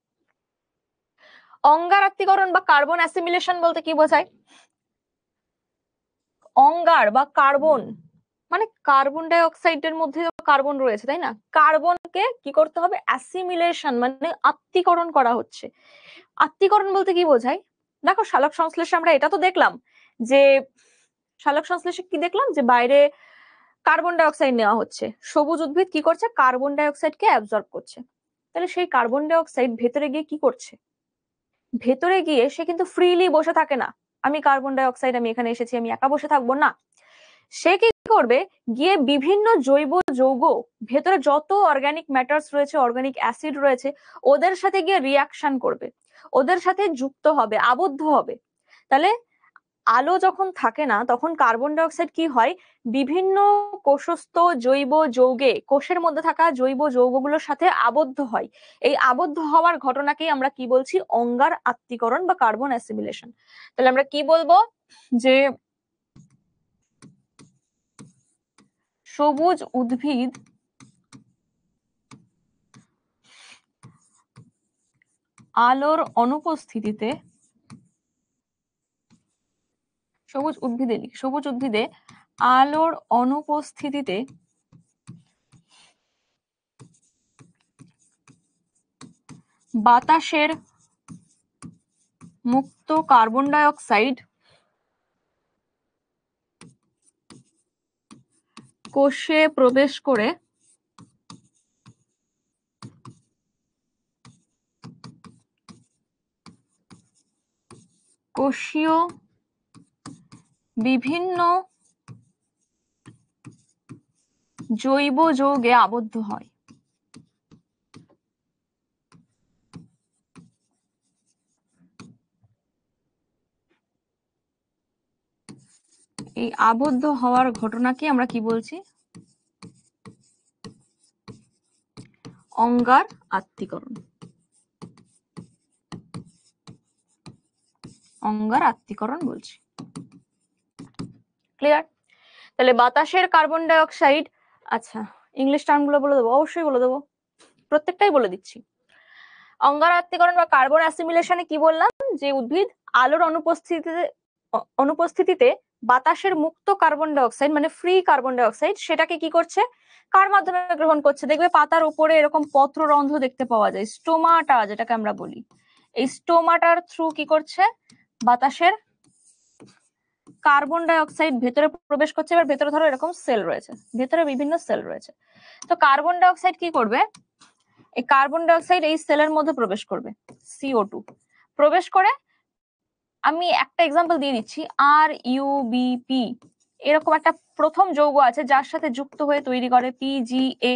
অঙ্গার আত্তীকরণ বা কার্বন অ্যাসিমিলেশন বলতে কি বোঝায়? অঙ্গার বা কার্বন মানে কার্বন ডাই অক্সাইডের মধ্যে কার্বন রয়েছে, তাই না? কার্বনকে কি করতে হবে? অ্যাসিমিলেশন মানে আত্তীকরণ করা হচ্ছে। আত্তীকরণ বলতে কি বোঝায়? দেখো সালোক সংশ্লেষে আমরা এটা তো দেখলাম যে, সালোক সংশ্লেষে কি দেখলাম? যে বাইরে কার্বন ডাই অক্সাইড নেওয়া হচ্ছে, সবুজ উদ্ভিদ কি করছে? কার্বন ডাই অক্সাইডকে অ্যাবজর্ব করছে। তাহলে সেই কার্বন ডাই অক্সাইড ভেতরে গিয়ে কি করছে? ভেতরে গিয়ে সে কিন্তু ফ্রিলি বসে থাকে না, আমি কার্বন ডাই অক্সাইড, আমি এখানে এসেছি, আমি একা বসে থাকবো না। সে কি করবে? গিয়ে বিভিন্ন জৈব যৌগ, ভেতরে যত অর্গানিক ম্যাটার্স রয়েছে, অর্গানিক অ্যাসিড রয়েছে, ওদের সাথে গিয়ে রিয়াকশন করবে, ওদের সাথে যুক্ত হবে, আবদ্ধ হবে। তাহলে আলো যখন থাকে না তখন কার্বন ডাই অক্সাইড কি হয়? বিভিন্ন কোষস্থ জৈব যৌগে, কোষের মধ্যে থাকা জৈব যৌগগুলোর সাথে আবদ্ধ হয়। এই আবদ্ধ হওয়ার ঘটনাকেই আমরা কি বলছি? অঙ্গার আত্তীকরণ বা কার্বন অ্যাসিমিলেশন। তাহলে আমরা কি বলবো? যে সবুজ উদ্ভিদ আলোর অনুপস্থিতিতে, সবুজ উদ্ভিদে আলোর অনুপস্থিতিতে বাতাসের মুক্ত কার্বন ডাই অক্সাইড কোষে প্রবেশ করে কোষীয় বিভিন্ন জৈব যৌগে আবদ্ধ হয়। এই আবদ্ধ হওয়ার ঘটনাকে আমরা কি বলছি? অঙ্গার আত্তীকরণ। অঙ্গার আত্তীকরণ বলছি। ক্লিয়ার? তাহলে বাতাসের কার্বন ডাই অক্সাইড, আচ্ছা ইংলিশ টার্মগুলো বলে দেবো, অবশ্যই বলে দেবো, প্রত্যেকটাই বলে দিচ্ছি। অঙ্গার আত্তীকরণ বা কার্বন অ্যাসিমিলেশনে কি বললাম, যে উদ্ভিদ আলোর অনুপস্থিতিতে বাতাসের মুক্ত কার্বন ডাই অক্সাইড মানে ফ্রি কার্বন ডাই অক্সাইড সেটাকে কি করছে, কার মাধ্যমে গ্রহণ করছে? দেখবে পাতার উপরে এরকম পত্ররন্ধ্র দেখতে পাওয়া যায়, স্টোমাটা যেটাকে আমরা বলি। এই স্টোমাটার থ্রু কি করছে, বাতাসের কার্বন ডাই অক্সাইড ভেতরে প্রবেশ করছে। এবার ভেতরে ধরো এরকম সেল রয়েছে, ভেতরে বিভিন্ন সেল রয়েছে, তো কার্বন ডাই অক্সাইড কি করবে, এই কার্বন ডাই অক্সাইড এই সেলের মধ্যে প্রবেশ করবে, CO2 প্রবেশ করে, আমি একটা এক্সাম্পল দিয়ে দিচ্ছি, RUBP এরকম একটা প্রথম যৌগ আছে যার সাথে যুক্ত হয়ে তৈরি করে PGA।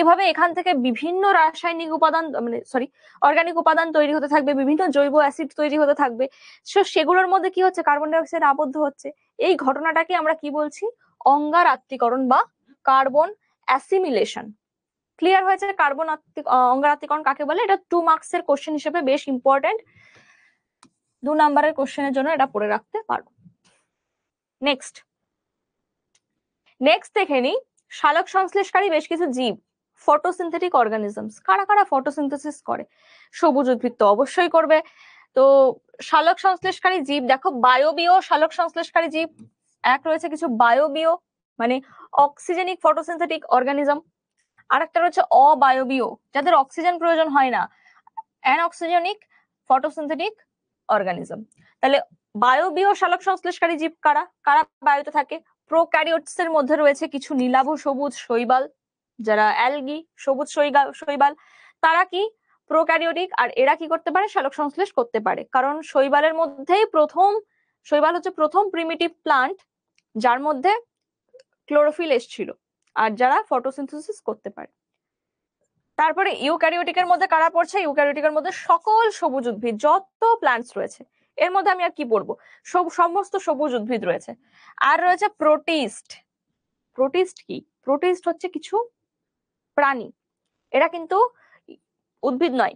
এভাবে এখান থেকে বিভিন্ন রাসায়নিক উপাদান মানে সরি অর্গানিক উপাদান তৈরি হতে থাকবে, বিভিন্ন জৈব অ্যাসিড তৈরি হতে থাকবে, সেগুলোর মধ্যে কি হচ্ছে, কার্বন ডাই অক্সাইড আবদ্ধ হচ্ছে। এই ঘটনাটাকে আমরা কি বলছি, অঙ্গার আত্তীকরণ বা কার্বন অ্যাসিমিলেশন। ক্লিয়ার হয়েছে? কার্বন অঙ্গার আত্তীকরণ কাকে বলে? এটা 2 মার্কসের কোশ্চেন হিসেবে বেশ ইম্পর্টেন্ট, 2 নাম্বারের কোশ্চেনের জন্য এটা পড়ে রাখতে পারো। নেক্সট দেখে নিই, সালোক সংশ্লেষকারী বেশ কিছু জীব, ফটোসিনথেটিক অর্গানিজমস। কারা কারা ফটোসিনথেসিস করে? সবুজ উদ্ভিদ তো অবশ্যই করবে। তো সালোক সংশ্লেষকারী জীব দেখো, বায়োবিও সালোক সংশ্লেষকারী জীব এক রয়েছে, কিছু বায়োবিও মানে অক্সিজেনিক ফটোসিনথেটিক অর্গানিজম, আর একটা রয়েছে অবায়োবিও যাদের অক্সিজেন প্রয়োজন হয় না, অ্যানঅক্সিজেনিক ফটোসিনথেটিক অর্গানিজম। তাহলে বায়োবিও সালোক সংশ্লেষকারী জীব কারা কারা বায়ুতে থাকে? প্রোক্যারিওটস এর মধ্যে রয়েছে কিছু নীলাভ সবুজ শৈবাল, যারা অ্যালগি, সবুজ শৈবাল, তারা কি প্রোক্যারিওটিক, আর এরা কি করতে পারে, সালোক সংশ্লেষ করতে পারে। কারণ শৈবালের মধ্যেই শৈবাল হচ্ছে প্রথম প্রিমিটিভ প্লান্ট যার মধ্যে ক্লোরোফিল এসেছিল আর যারা ফটোসিনথেসিস করতে পারে। তারপরে ইউক্যারিওটিকের মধ্যে কারা পড়ছে? ইউক্যারিওটিকের মধ্যে সকল সবুজ উদ্ভিদ, যত প্ল্যান্টস রয়েছে এর মধ্যে আমি আর কি পড়বো, সমস্ত সবুজ উদ্ভিদ রয়েছে। আর রয়েছে প্রোটিস্ট। প্রোটিস্ট কি? প্রোটিস্ট হচ্ছে কিছু প্রাণী, এরা কিন্তু উদ্ভিদ নয়।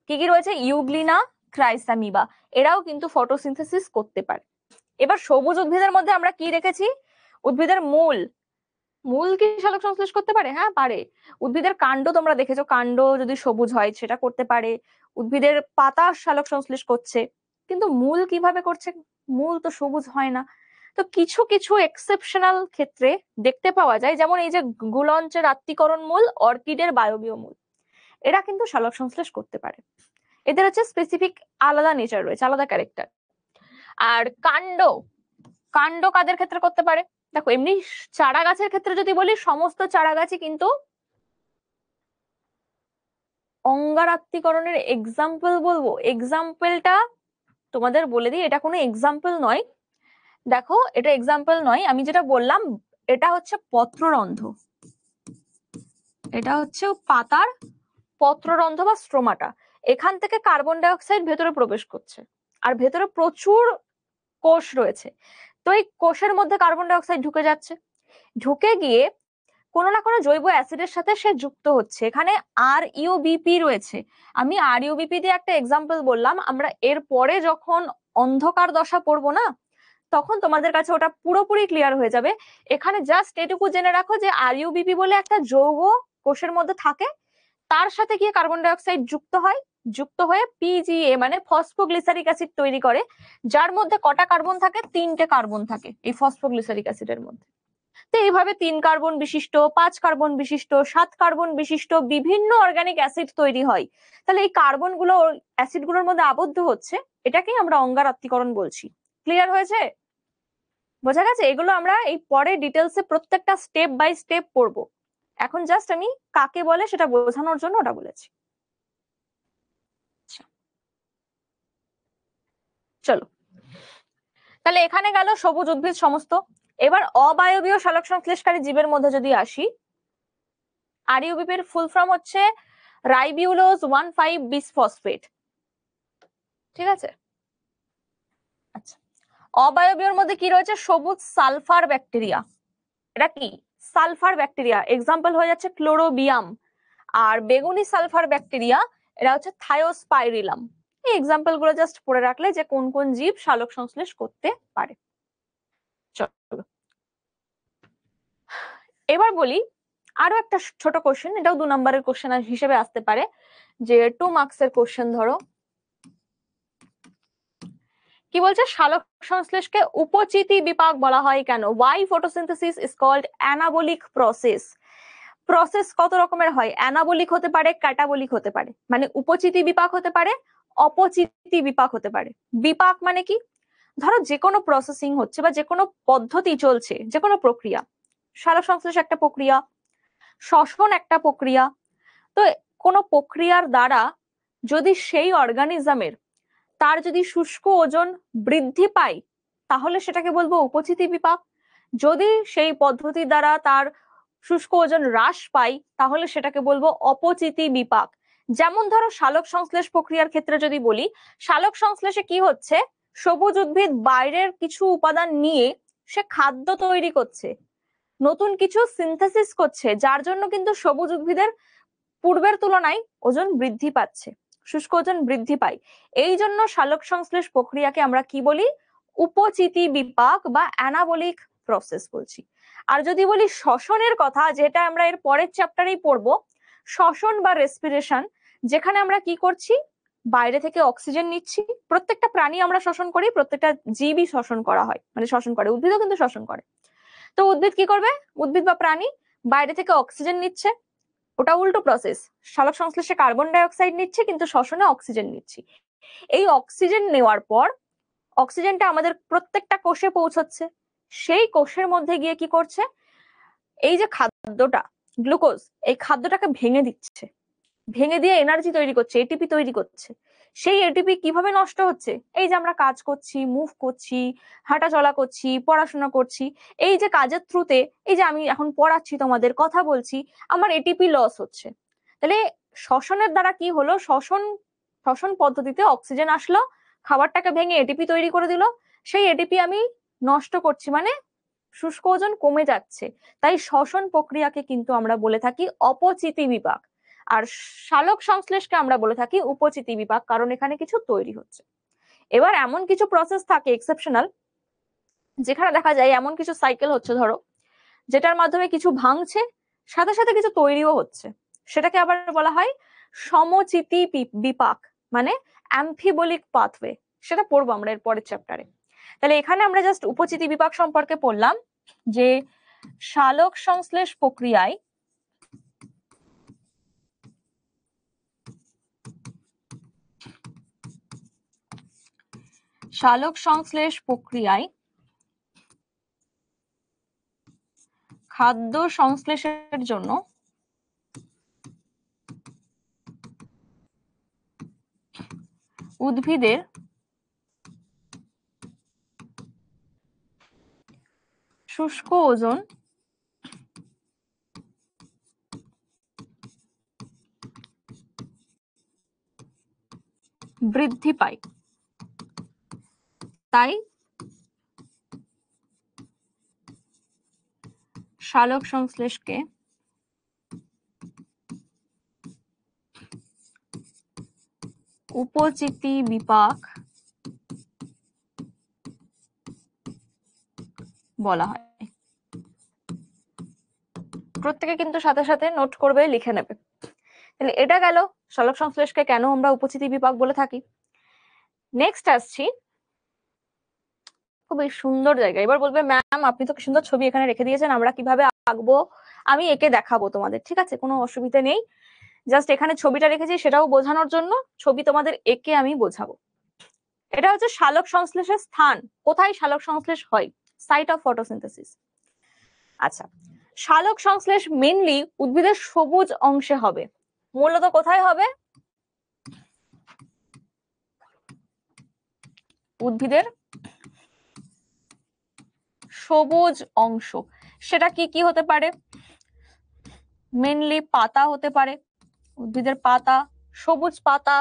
কি কি রয়েছে? ইউগ্লিনা, ক্রাইসামিবা, এরাও কিন্তু ফটোসিনথেসিস করতে পারে। এবার সবুজ উদ্ভিদের মধ্যে আমরা কি রেখেছি? উদ্ভিদের মূল কি সালোক সংশ্লেষ করতে পারে? হ্যাঁ পারে। উদ্ভিদের কাণ্ড তোমরা দেখেছো, কাণ্ড যদি সবুজ হয় সেটা করতে পারে। উদ্ভিদের পাতা সালোক সংশ্লেষ করছে, কিন্তু মূল কিভাবে করছে? মূল তো সবুজ হয় না। তো কিছু কিছু এক্সেপশনাল ক্ষেত্রে দেখতে পাওয়া যায়, যেমন এই যে গুলঞ্চের আত্তীকরণ মূল, অর্কিডের বায়বীয় মূল, এরা কিন্তু সালোক সংশ্লেষ করতে পারে। এদের হচ্ছে স্পেসিফিক আলাদা নেচার রয়েছে, আলাদা ক্যারেক্টার। আর কাণ্ড কাদের ক্ষেত্রে করতে পারে? দেখো এমনি চারা গাছের ক্ষেত্রে যদি বলি, সমস্ত চারা গাছই কিন্তু অঙ্গার আত্তীকরণের এক্সাম্পল বলবো। এক্সাম্পলটা তোমাদের বলে দিই, এটা কোনো এক্সাম্পল নয়। দেখো এটা এক্সাম্পল নয়, আমি যেটা বললাম এটা হচ্ছে পত্ররন্ধ্র, এটা হচ্ছে পাতার পত্ররন্ধ্র বা স্ট্রোমাটা। এখান থেকে কার্বন ডাই অক্সাইড ভেতরে প্রবেশ করছে, আর ভেতরে প্রচুর কোষ রয়েছে। তো এই কোষের মধ্যে কার্বন ডাই অক্সাইড ঢুকে যাচ্ছে, ঢুকে গিয়ে কোনো না কোনো জৈব অ্যাসিডের সাথে সে যুক্ত হচ্ছে। এখানে RUBP রয়েছে। আমি RUBP দিয়ে একটা এক্সাম্পল বললাম, আমরা এর পরে যখন অন্ধকার দশা পড়বো না, তখন তোমাদের কাছে ওটা পুরোপুরি ক্লিয়ার হয়ে যাবে। এখানে জাস্ট এটুকু জেনে রাখো যে RUBP বলে একটা যৌগ কোষের মধ্যে থাকে, তার সাথে গিয়ে কার্বন ডাই অক্সাইড যুক্ত হয়ে PGA মানে ফসফোগ্লিসারিক অ্যাসিড তৈরি করে, যার মধ্যে কটা কার্বন থাকে? 3টে কার্বন থাকে এই ফসফোগ্লিসারিক অ্যাসিডের মধ্যে। তো এইভাবে 3 কার্বন বিশিষ্ট, 5 কার্বন বিশিষ্ট, 7 কার্বন বিশিষ্ট বিভিন্ন অর্গানিক অ্যাসিড তৈরি হয়। তাহলে এই কার্বন গুলো অ্যাসিড গুলোর মধ্যে আবদ্ধ হচ্ছে, এটাকেই আমরা অঙ্গার আত্তীকরণ বলছি। ক্লিয়ার হয়েছে? বোঝা গেছে? এগুলো আমরা এই পরে ডিটেলসে প্রত্যেকটা স্টেপ বাই স্টেপ পড়বো। এখন জাস্ট আমি কাকে বলে সেটা বোঝানোর জন্য ওটা বলেছি। চলো, তাহলে এখানে গেল সবুজ উদ্ভিদ সমস্ত। এবার অবায়বীয় সালোক সংশ্লেষকারী জীবের মধ্যে যদি আসি, আরইউবিপি এর ফুল ফর্ম হচ্ছে রাইবিউলোজ 1,5 বিসফসফেট, ঠিক আছে। আচ্ছা, অবায়বীয়র মধ্যে কি রয়েছে? সবুজ সালফার ব্যাকটেরিয়া। এটা কি? সালফার ব্যাকটেরিয়া, এক্সাম্পল হয়ে যাচ্ছে ক্লোরোবিয়াম। আর বেগুনি সালফার ব্যাকটেরিয়া, এটা হচ্ছে থায়োস্পাইরিলাম। এই এক্সাম্পল গুলো জাস্ট পড়ে রাখলে যে কোন কোন জীব সালোক সংশ্লেষ করতে পারে। চলো এবার বলি আরো একটা ছোট কোশ্চেন, এটাও 2 নম্বরের কোশ্চেন হিসেবে আসতে পারে, যে 2 মার্কসের কোশ্চেন। ধরো কি বলছে, সালোক সংশ্লেষকে উপচিতি বিপাক বলা হয় কেন? Why photosynthesis is called anabolic process. Process কত রকমের হয়? অ্যানাবলিক হতে পারে, ক্যাটাবলিক হতে পারে, মানে উপচিতি বিপাক হতে পারে, অপচিতি বিপাক হতে পারে। বিপাক মানে কি? ধরো যে কোনো প্রসেসিং হচ্ছে বা যে কোনো পদ্ধতি চলছে, যে কোনো প্রক্রিয়া, সালোক সংশ্লেষ একটা প্রক্রিয়া, শ্বসন একটা প্রক্রিয়া। তো কোনো প্রক্রিয়ার দ্বারা যদি সেই অর্গানিজমের তার যদি শুষ্ক ওজন বৃদ্ধি পায়, তাহলে সেটাকে বলবো উপচিতি বিপাক। যদি সেই পদ্ধতি দ্বারা তার শুষ্ক ওজন হ্রাস পায়, তাহলে সেটাকে বলবো অপচিতি বিপাক। যেমন ধরো সালোক সংশ্লেষ প্রক্রিয়ার ক্ষেত্রে যদি বলি, সালোক সংশ্লেষে কি হচ্ছে, সবুজ উদ্ভিদ বাইরের কিছু উপাদান নিয়ে সে খাদ্য তৈরি করছে, নতুন কিছু সিনথেসিস করছে, যার জন্য কিন্তু সবুজ উদ্ভিদের পূর্বের তুলনায় ওজন বৃদ্ধি পাচ্ছে, শুষ্ক ওজন বৃদ্ধি পায়। এই জন্য সালোক সংশ্লেষ প্রক্রিয়াকে আমরা কি বলি? উপচিতি বিপাক বা অ্যানাবলিক প্রসেস বলছি। আর যদি বলি শ্বসনের কথা, যেটা আমরা এর পরের চ্যাপ্টারেই পড়বো, শ্বসন বা রেসপিরেশন, যেখানে আমরা কি করছি, বাইরে থেকে অক্সিজেন নিচ্ছি। প্রত্যেকটা প্রাণী আমরা শ্বসন করি, প্রত্যেকটা জীবই শ্বসন করা হয়, মানে শ্বসন করে, উদ্ভিদও কিন্তু শ্বসন করে। তো উদ্ভিদ কি করবে? উদ্ভিদ বা প্রাণী বাইরে থেকে অক্সিজেন নিচ্ছে, ওটা উল্টো প্রসেস। সালোক সংশ্লেষে কার্বন ডাই অক্সাইড নিচ্ছে, কিন্তু শ্বসনে অক্সিজেন নিচ্ছি। এই অক্সিজেন নেওয়ার পর অক্সিজেনটা আমাদের প্রত্যেকটা কোষে পৌঁছচ্ছে। সেই কোষের মধ্যে গিয়ে কি করছে, এই যে খাদ্যটা গ্লুকোজ, এই খাদ্যটাকে ভেঙে দিচ্ছে, ভেঙে দিয়ে এনার্জি তৈরি করছে, এটিপি তৈরি করছে। সেই এটিপি কিভাবে নষ্ট হচ্ছে? এই যে আমরা কাজ করছি, মুভ করছি, হাঁটা চলা করছি, পড়াশোনা করছি, এই যে কাজের থ্রুতে, এই যে আমি এখন পড়াচ্ছি, তোমাদের কথা বলছি, আমার এটিপি লস হচ্ছে। তাহলে শ্বসনের দ্বারা কি হলো? শ্বসন পদ্ধতিতে অক্সিজেন আসলো, খাবারটাকে ভেঙে এটিপি তৈরি করে দিল, সেই এটিপি আমি নষ্ট করছি, মানে শুষ্ক ওজন কমে যাচ্ছে। তাই শ্বসন প্রক্রিয়াকে কিন্তু আমরা বলে থাকি অপচিতি বিপাক, আর সালোক সংশ্লেষকে আমরা বলে থাকি উপচিতি বিপাক, কারণ এখানে কিছু তৈরি হচ্ছে। এবার এমন কিছু প্রসেস থাকে এক্সেপশনাল, যেখানে দেখা যায় এমন কিছু সাইকেল হচ্ছে, ধরো যেটার মাধ্যমে কিছু ভাঙছে, সাথে সাথে কিছু তৈরিও হচ্ছে, সেটাকে আবার বলা হয় সমচিতি বিপাক, মানে অ্যাম্ফিবলিক পাথওয়ে। সেটা পড়বো আমরা এর পরের চ্যাপ্টারে। তাহলে এখানে আমরা জাস্ট উপচিতি বিপাক সম্পর্কে পড়লাম, যে সালোক সংশ্লেষ প্রক্রিয়ায় খাদ্য সংশ্লেষের জন্য উদ্ভিদের শুষ্ক ওজন বৃদ্ধি পায়। তাই সালোক সংশ্লেষকে উপচিতি বিপাক বলা হয়। প্রত্যেকে কিন্তু সাথে সাথে নোট করবে, লিখে নেবে। তাহলে এটা গেল সালোক সংশ্লেষকে কেন আমরা উপচিতি বিপাক বলে থাকি। নেক্সট আসছি খুবই সুন্দর জায়গা। এবার বলবে ম্যাম আপনি তো কি সুন্দর ছবি এখানে রেখে দিয়েছেন, আমরা কিভাবে আঁকবো? আমি এঁকে দেখাবো তোমাদের, ঠিক আছে, কোনো অসুবিধা নেই। জাস্ট এখানে ছবিটা রেখেছি সেটাও বোঝানোর জন্য, ছবি তোমাদের এঁকে আমি বোঝাবো। এটা হচ্ছে সালোক সংশ্লেষের স্থান। কোথায় সালোক সংশ্লেষ হয়? Site of photosynthesis. আচ্ছা, সালোক সংশ্লেষ মেইনলি উদ্ভিদের সবুজ অংশে হবে। মূলত কোথায় হবে? উদ্ভিদের সবুজ অংশ, সেটা কি কি হতে পারে? মেনলি পাতা হতে পারে, উদ্ভিদের পাতা, সবুজ পাতা।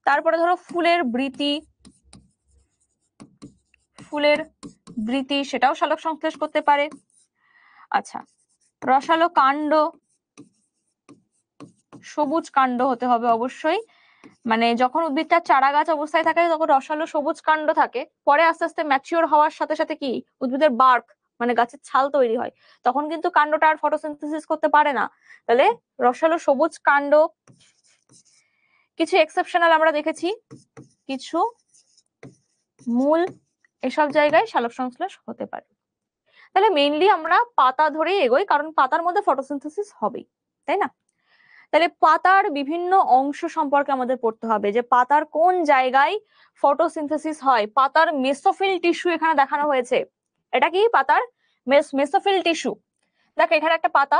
তারপরে ধরো ফুলের বৃতি, সেটাও সালোক সংশ্লেষ করতে পারে। আচ্ছা, রসালো কাণ্ড, সবুজ কাণ্ড হতে হবে অবশ্যই। মানে যখন উদ্ভিদটা চারা গাছ অবস্থায় থাকে তখন রসালো সবুজ কাণ্ড থাকে, পরে আস্তে আস্তে ম্যাচিওর হওয়ার সাথে সাথে কি উদ্ভিদের বার্ক মানে গাছের ছাল তৈরি হয়, তখন কিন্তু কাণ্ডটা আর ফটোসিনথেসিস করতে পারে না। তাহলে রসালো সবুজ কাণ্ড। কিছু এক্সেপশনাল আমরা দেখেছি, কিছু মূল, এসব জায়গায় সালোক সংশ্লেষ হতে পারে। তাহলে মেইনলি আমরা পাতা ধরেই এগোই, কারণ পাতার মধ্যে ফটোসিনথেসিস হবেই, তাই না? তাহলে পাতার বিভিন্ন অংশ সম্পর্কে আমাদের পড়তে হবে, যে পাতার কোন জায়গায় ফটোসিনথেসিস হয়। পাতার মেসোফিল টিস্যু এখানে দেখানো হয়েছে। এটা কি পাতার মেসোফিল টিস্যু? দেখো এখানে একটা পাতা,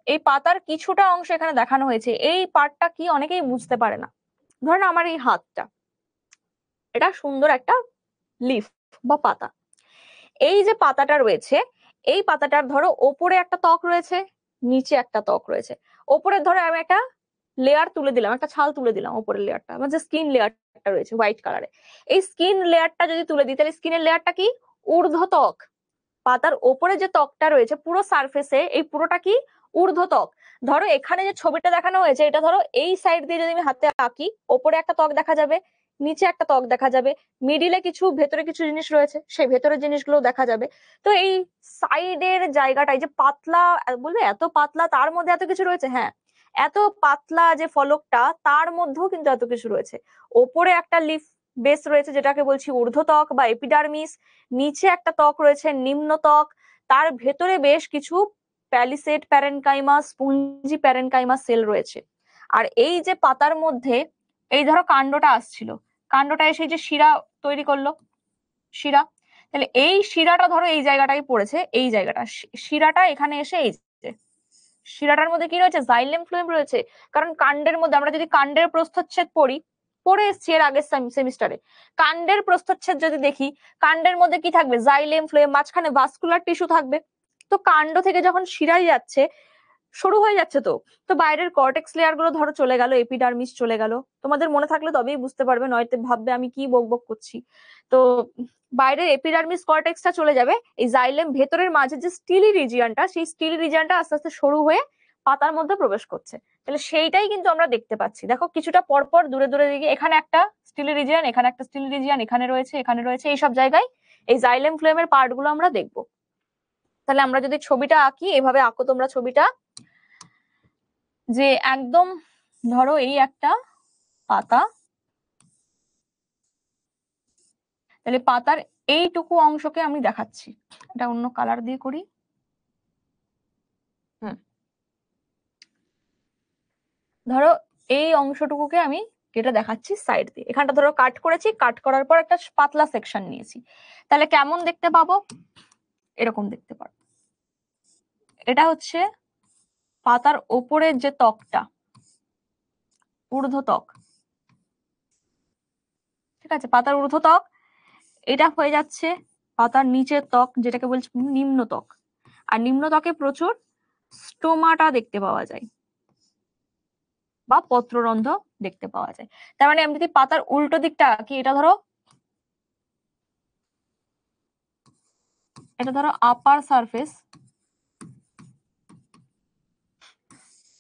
এই পাতার কিছুটা অংশ এখানে দেখানো হয়েছে। এই পার্টটা কি অনেকেই বুঝতে পারে না। ধরেন আমার এই হাতটা, এটা সুন্দর একটা লিফ বা পাতা। এই যে পাতাটা রয়েছে, এই পাতাটার ধরো ওপরে একটা ত্বক রয়েছে, নিচে একটা ত্বক রয়েছে। ওপরে ধরো আমি একটা লেয়ার তুলে দিলাম, একটা ছাল তুলে দিলাম, ওপরের লেয়ারটা আমার যে স্কিন লেয়ারটা রয়েছে হোয়াইট কালারে, এই স্কিন লেয়ারটা যদি তুলে দিই তাহলে স্কিনের লেয়ারটা কি ঊর্ধ্বত্বক। পাতার ওপরে যে ত্বকটা রয়েছে পুরো সারফেসে, এই পুরোটা কি ঊর্ধ্বত্বক। ধরো এখানে যে ছবিটা দেখানো হয়েছে, এটা ধরো এই সাইড দিয়ে যদি আমি হাতে আঁকি, ওপরে একটা ত্বক দেখা যাবে, নিচে একটা ত্বক দেখা যাবে, মিডিলে কিছু, ভেতরে কিছু জিনিস রয়েছে, সেই ভেতরের জিনিসগুলো দেখা যাবে। তো এই সাইডের জায়গাটাই যে পাতলা, বলবে এত পাতলা তার মধ্যে এত কিছু রয়েছে, হ্যাঁ এত পাতলা যে ফলকটা তার মধ্যেও কিন্তু এত কিছু রয়েছে। ওপরে একটা লিফ বেস রয়েছে যেটাকে বলছি ঊর্ধ্বত্বক বা এপিডার্মিস, নিচে একটা ত্বক রয়েছে নিম্ন ত্বক, তার ভেতরে বেশ কিছু palisade parenchyma, spongy parenchyma cell রয়েছে। আর এই যে পাতার মধ্যে, এই ধরো কাণ্ডটা আসছিল, কাণ্ডটা এসে যে শিরা তৈরি করলো, শিরা, তাহলে এই শিরাটা ধরো এই জায়গাটাই পড়েছে, এই জায়গাটা শিরাটা এখানে এসে এই যে শিরাটার মধ্যে কি রয়েছে, জাইলেম ফ্লোয়েম রয়েছে। কারণ কাণ্ডের মধ্যে আমরা যদি কাণ্ডের প্রস্থচ্ছেদ পড়ে এসছি এর আগের সেমিস্টারে, কাণ্ডের প্রস্থচ্ছেদ যদি দেখি, কাণ্ডের মধ্যে কি থাকবে, জাইলেম ফ্লোয়েম, মাঝখানে ভাস্কুলার টিস্যু থাকবে। তো কাণ্ড থেকে যখন শিরায় যাচ্ছে, শুরু হয়ে যাচ্ছে, তো তো বাইরের কর্টেক্স লেয়ার গুলো ধরো চলে গেল, এপিডার্মিস চলে গেল, তোমাদের মনে থাকলে তবেই বুঝতে পারবে, নয়তো ভাববে আমি কি বকবক করছি। তো বাইরের এপিডার্মিস কর্টেক্সটা চলে যাবে, এই জাইলেম ভেতরের মাঝে যে স্টিলি রিজিয়নটা, সেই স্টিলি রিজিয়নটা আস্তে আস্তে সরু হয়ে পাতার মধ্যে প্রবেশ করছে। তাহলে সেইটাই কিন্তু আমরা দেখতে পাচ্ছি। দেখো কিছুটা পরপর দূরে দূরে দিকে এখানে একটা স্টিলি রিজিয়ন, এখানে একটা স্টিলি রিজিয়ন, এখানে রয়েছে, এখানে রয়েছে, এইসব জায়গায় এই জাইলেম ফ্লোয়েমের পার্ট গুলো আমরা দেখবো। তাহলে আমরা যদি ছবিটা আঁকি, এভাবে আঁকো তোমরা ছবিটা, যে একদম ধরো এই একটা পাতা, তাহলে পাতার এইটুকু অংশকে আমি দেখাচ্ছি, এটা অন্য কালার দিয়ে করি। ধরো এই অংশটুকুকে আমি কেটে দেখাচ্ছি সাইড দিয়ে, এখানটা ধরো কাট করেছি, কাট করার পর একটা পাতলা সেকশন নিয়েছি, তাহলে কেমন দেখতে পাবো, এরকম দেখতে পারবো। এটা হচ্ছে পাতার ওপরের যে ত্বকটা, ঊর্ধ্বত্বক, ঠিক আছে, পাতার ঊর্ধ্বত্বক। এটা হয়ে যাচ্ছে পাতার নিচের ত্বক, যেটাকে বলছি নিম্ন ত্বক। আর নিম্ন ত্বকে প্রচুর স্টোমাটা দেখতে পাওয়া যায় বা পত্ররন্ধ্র দেখতে পাওয়া যায়। তার মানে আমি যদি পাতার উল্টো দিকটা কি, এটা ধরো আপার সারফেস,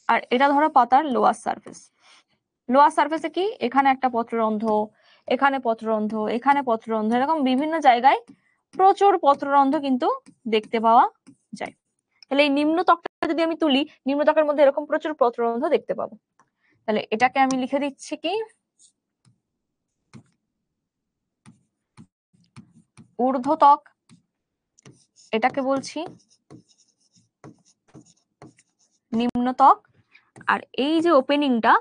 আর এটা ধরো পাতার লোয়ার সারফেস। লোয়ার সারফেসে কি, এখানে একটা পত্ররন্ধ্র, এখানে পত্ররন্ধ্র, এখানে পত্ররন্ধ্র, এরকম বিভিন্ন জায়গায় প্রচুর পত্ররন্ধ্র কিন্তু দেখতে পাওয়া যায়। তাহলে এই নিম্ন ত্বকটা যদি আমি তুলি, নিম্ন ত্বকের মধ্যে এরকম প্রচুর পত্ররন্ধ্র দেখতে পাবো। তাহলে এটাকে আমি লিখে দিচ্ছি কি, ঊর্ধ্বত্বক, এটাকে বলছি নিম্নত্বক, আর এই যে ওপেনিংটা,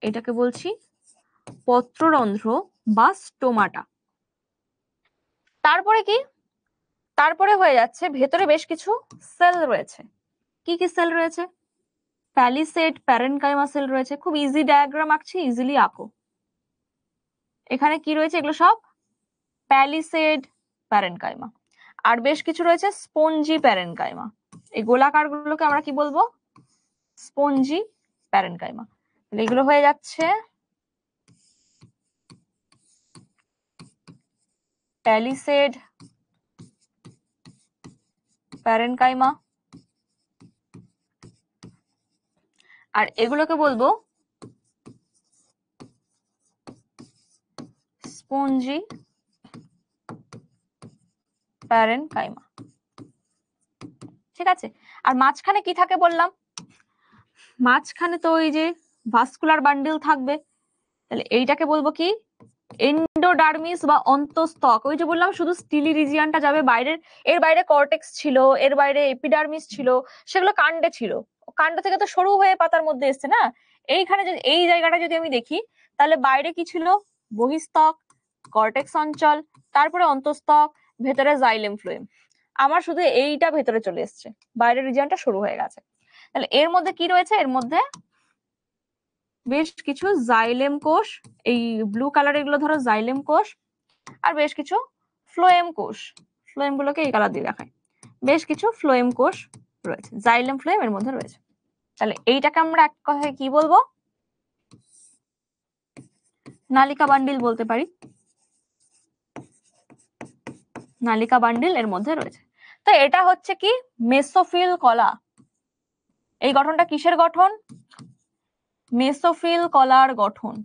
এটাকে বলছি পত্ররন্ধ্র বা স্টোমাটা। তারপরে কি, তারপরে হয়ে যাচ্ছে ভেতরে বেশ কিছু সেল রয়েছে। কি কি সেল রয়েছে, প্যালিসেড প্যারেনকাইমা সেল রয়েছে। খুব ইজি ডায়াগ্রাম আঁকছি, ইজিলি আঁকো। এখানে কি রয়েছে, এগুলো সব প্যালিসেড প্যারেনকাইমা। আর বেশ কিছু রয়েছে স্পঞ্জি প্যারেনকাইমা। এই গোলাকার গুলোকে আমরা কি বলবো? Spongy parenchyma. এগুলো হয়ে যাচ্ছে প্যালিসেড প্যারেনকাইমা, আর এগুলোকে বলবো স্পঞ্জি প্যারেনকাইমা। ঠিক আছে, আর মাঝখানে কি থাকে বললাম? মাঝখানে তো ওই যে ভাস্কুলার বান্ডিল থাকবে, তাহলে এইটাকে বলবো কি? এন্ডোডার্মিস বা অন্তস্তক। ওই যে বললাম শুধু স্টিলি রিজিয়নটা যাবে বাইরের, এর বাইরে কর্টেক্স ছিল, এর বাইরে এপিডার্মিস ছিল, সেগুলো কাণ্ডে ছিল। কাণ্ড থেকে তো সরু হয়ে পাতার মধ্যে এসছে না। এইখানে যদি এই জায়গাটা যদি আমি দেখি, তাহলে বাইরে কি ছিল? বহিস্তক, কর্টেক্স অঞ্চল, তারপরে অন্তস্তক, ভেতরে জাইলেম ফ্লোয়েম। আমার শুধু এইটা ভেতরে চলে এসছে, বাইরের রিজিয়নটা শুরু হয়ে গেছে। তাহলে এর মধ্যে কি রয়েছে? এর মধ্যে বেশ কিছু জাইলেম কোষ, এই ব্লু কালার এগুলো ধরো জাইলেম কোষ, আর বেশ কিছু ফ্লোয়েম কোষ। ফ্লোয়েম গুলোকে এই কালার দিয়ে দেখায়। বেশ কিছু ফ্লোয়েম কোষ রয়েছে, জাইলেম ফ্লোয়েম এর মধ্যে রয়েছে। তাহলে এইটাকে আমরা এক কথায় কি বলবো? নালিকা বান্ডিল বলতে পারি। নালিকা বান্ডিল এর মধ্যে রয়েছে। তো এটা হচ্ছে কি? মেসোফিল কলা। এই গঠনটা কিসের গঠন? মেসোফিল কলার গঠন।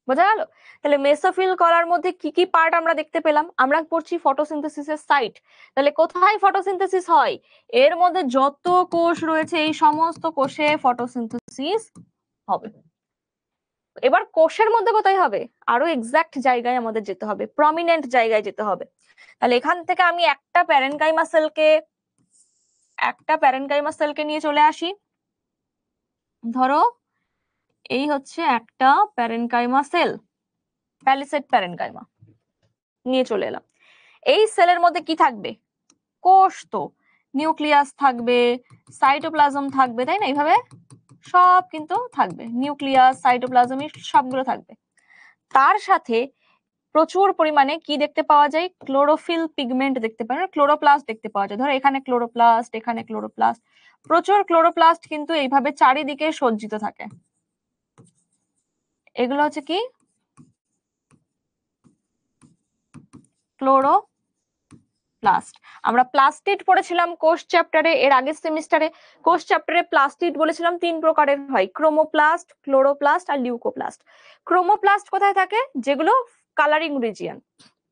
বোঝা গেল? তাহলে মেসোফিল কলার মধ্যে কি কি পার্ট আমরা দেখতে পেলাম? আমরা পড়ছি ফটোসিনথেসিসের সাইট। তাহলে কোথায় ফটোসিনথেসিস হয়? এর মধ্যে যত কোষ রয়েছে এই সমস্ত কোষে ফটোসিনথেসিস হবে। এবার কোষের মধ্যে কোথায় হবে? আরো এক্সাক্ট জায়গায় আমাদের যেতে হবে, প্রমিনেন্ট জায়গায় যেতে হবে। তাহলে এখান থেকে আমি একটা প্যারেনকাইমা সেলকে নিয়ে চলে আসি। ধরো এই হচ্ছে একটা প্যারেনকাইমা সেল, প্যালিসেড প্যারেনকাইমা নিয়ে চলে এলাম। এই সেলের মধ্যে কি থাকবে? কোষ তো, নিউক্লিয়াস থাকবে, সাইটোপ্লাজম থাকবে, তাই না? এইভাবে সব কিন্তু থাকবে, নিউক্লিয়াস, সাইটোপ্লাজম সবগুলো থাকবে। তার সাথে প্রচুর পরিমাণে কি দেখতে পাওয়া যায়? ক্লোরোফিল পিগমেন্ট দেখতে পাওয়া যায়, ক্লোরোপ্লাস্ট দেখতে পাওয়া যায়। ধরো এখানে ক্লোরোপ্লাস্ট, এখানে ক্লোরোপ্লাস্ট, প্রচুর ক্লোরোপ্লাস্ট কিন্তু এইভাবে চারিদিকে সজ্জিত থাকে। এগুলো হচ্ছে কি? ক্লোরোপ্লাস্ট। আমরা প্লাস্টিড পড়েছিলাম কোষ চ্যাপ্টারে, এর আগের সেমিস্টারে। কোষ চ্যাপ্টারে প্লাস্টিড বলেছিলাম 3 প্রকারের হয়, ক্রোমোপ্লাস্ট, ক্লোরোপ্লাস্ট আর লিউকোপ্লাস্ট। ক্রোমোপ্লাস্ট কোথায় থাকে? যেগুলো কালারিং রিজিয়ন,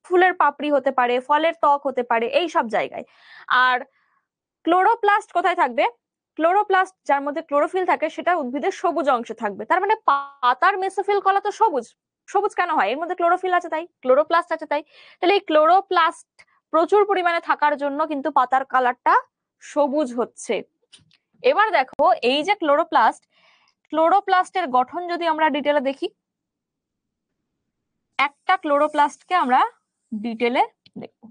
ফুলের পাপড়ি হতে পারে, ফলের ত্বক হতে পারে, এই সব জায়গায়। আর ক্লোরোপ্লাস্ট কোথায় থাকবে? ক্লোরোপ্লাস্ট যার মধ্যে ক্লোরোফিল থাকে সেটা উদ্ভিদের সবুজ অংশে থাকবে। তার মানে পাতার মেসোফিল কলা তো সবুজ। সবুজ কেন হয়? এর মধ্যে ক্লোরোফিল আছে তাই, ক্লোরোপ্লাস্ট আছে তাই। তাহলে এই ক্লোরোপ্লাস্ট প্রচুর পরিমাণে থাকার জন্য কিন্তু পাতার কালারটা সবুজ হচ্ছে। এবার দেখো এই যে ক্লোরোপ্লাস্টের গঠন যদি আমরা ডিটেলে দেখি, একটা ক্লোরোপ্লাস্টকে আমরা ডিটেলে দেখব।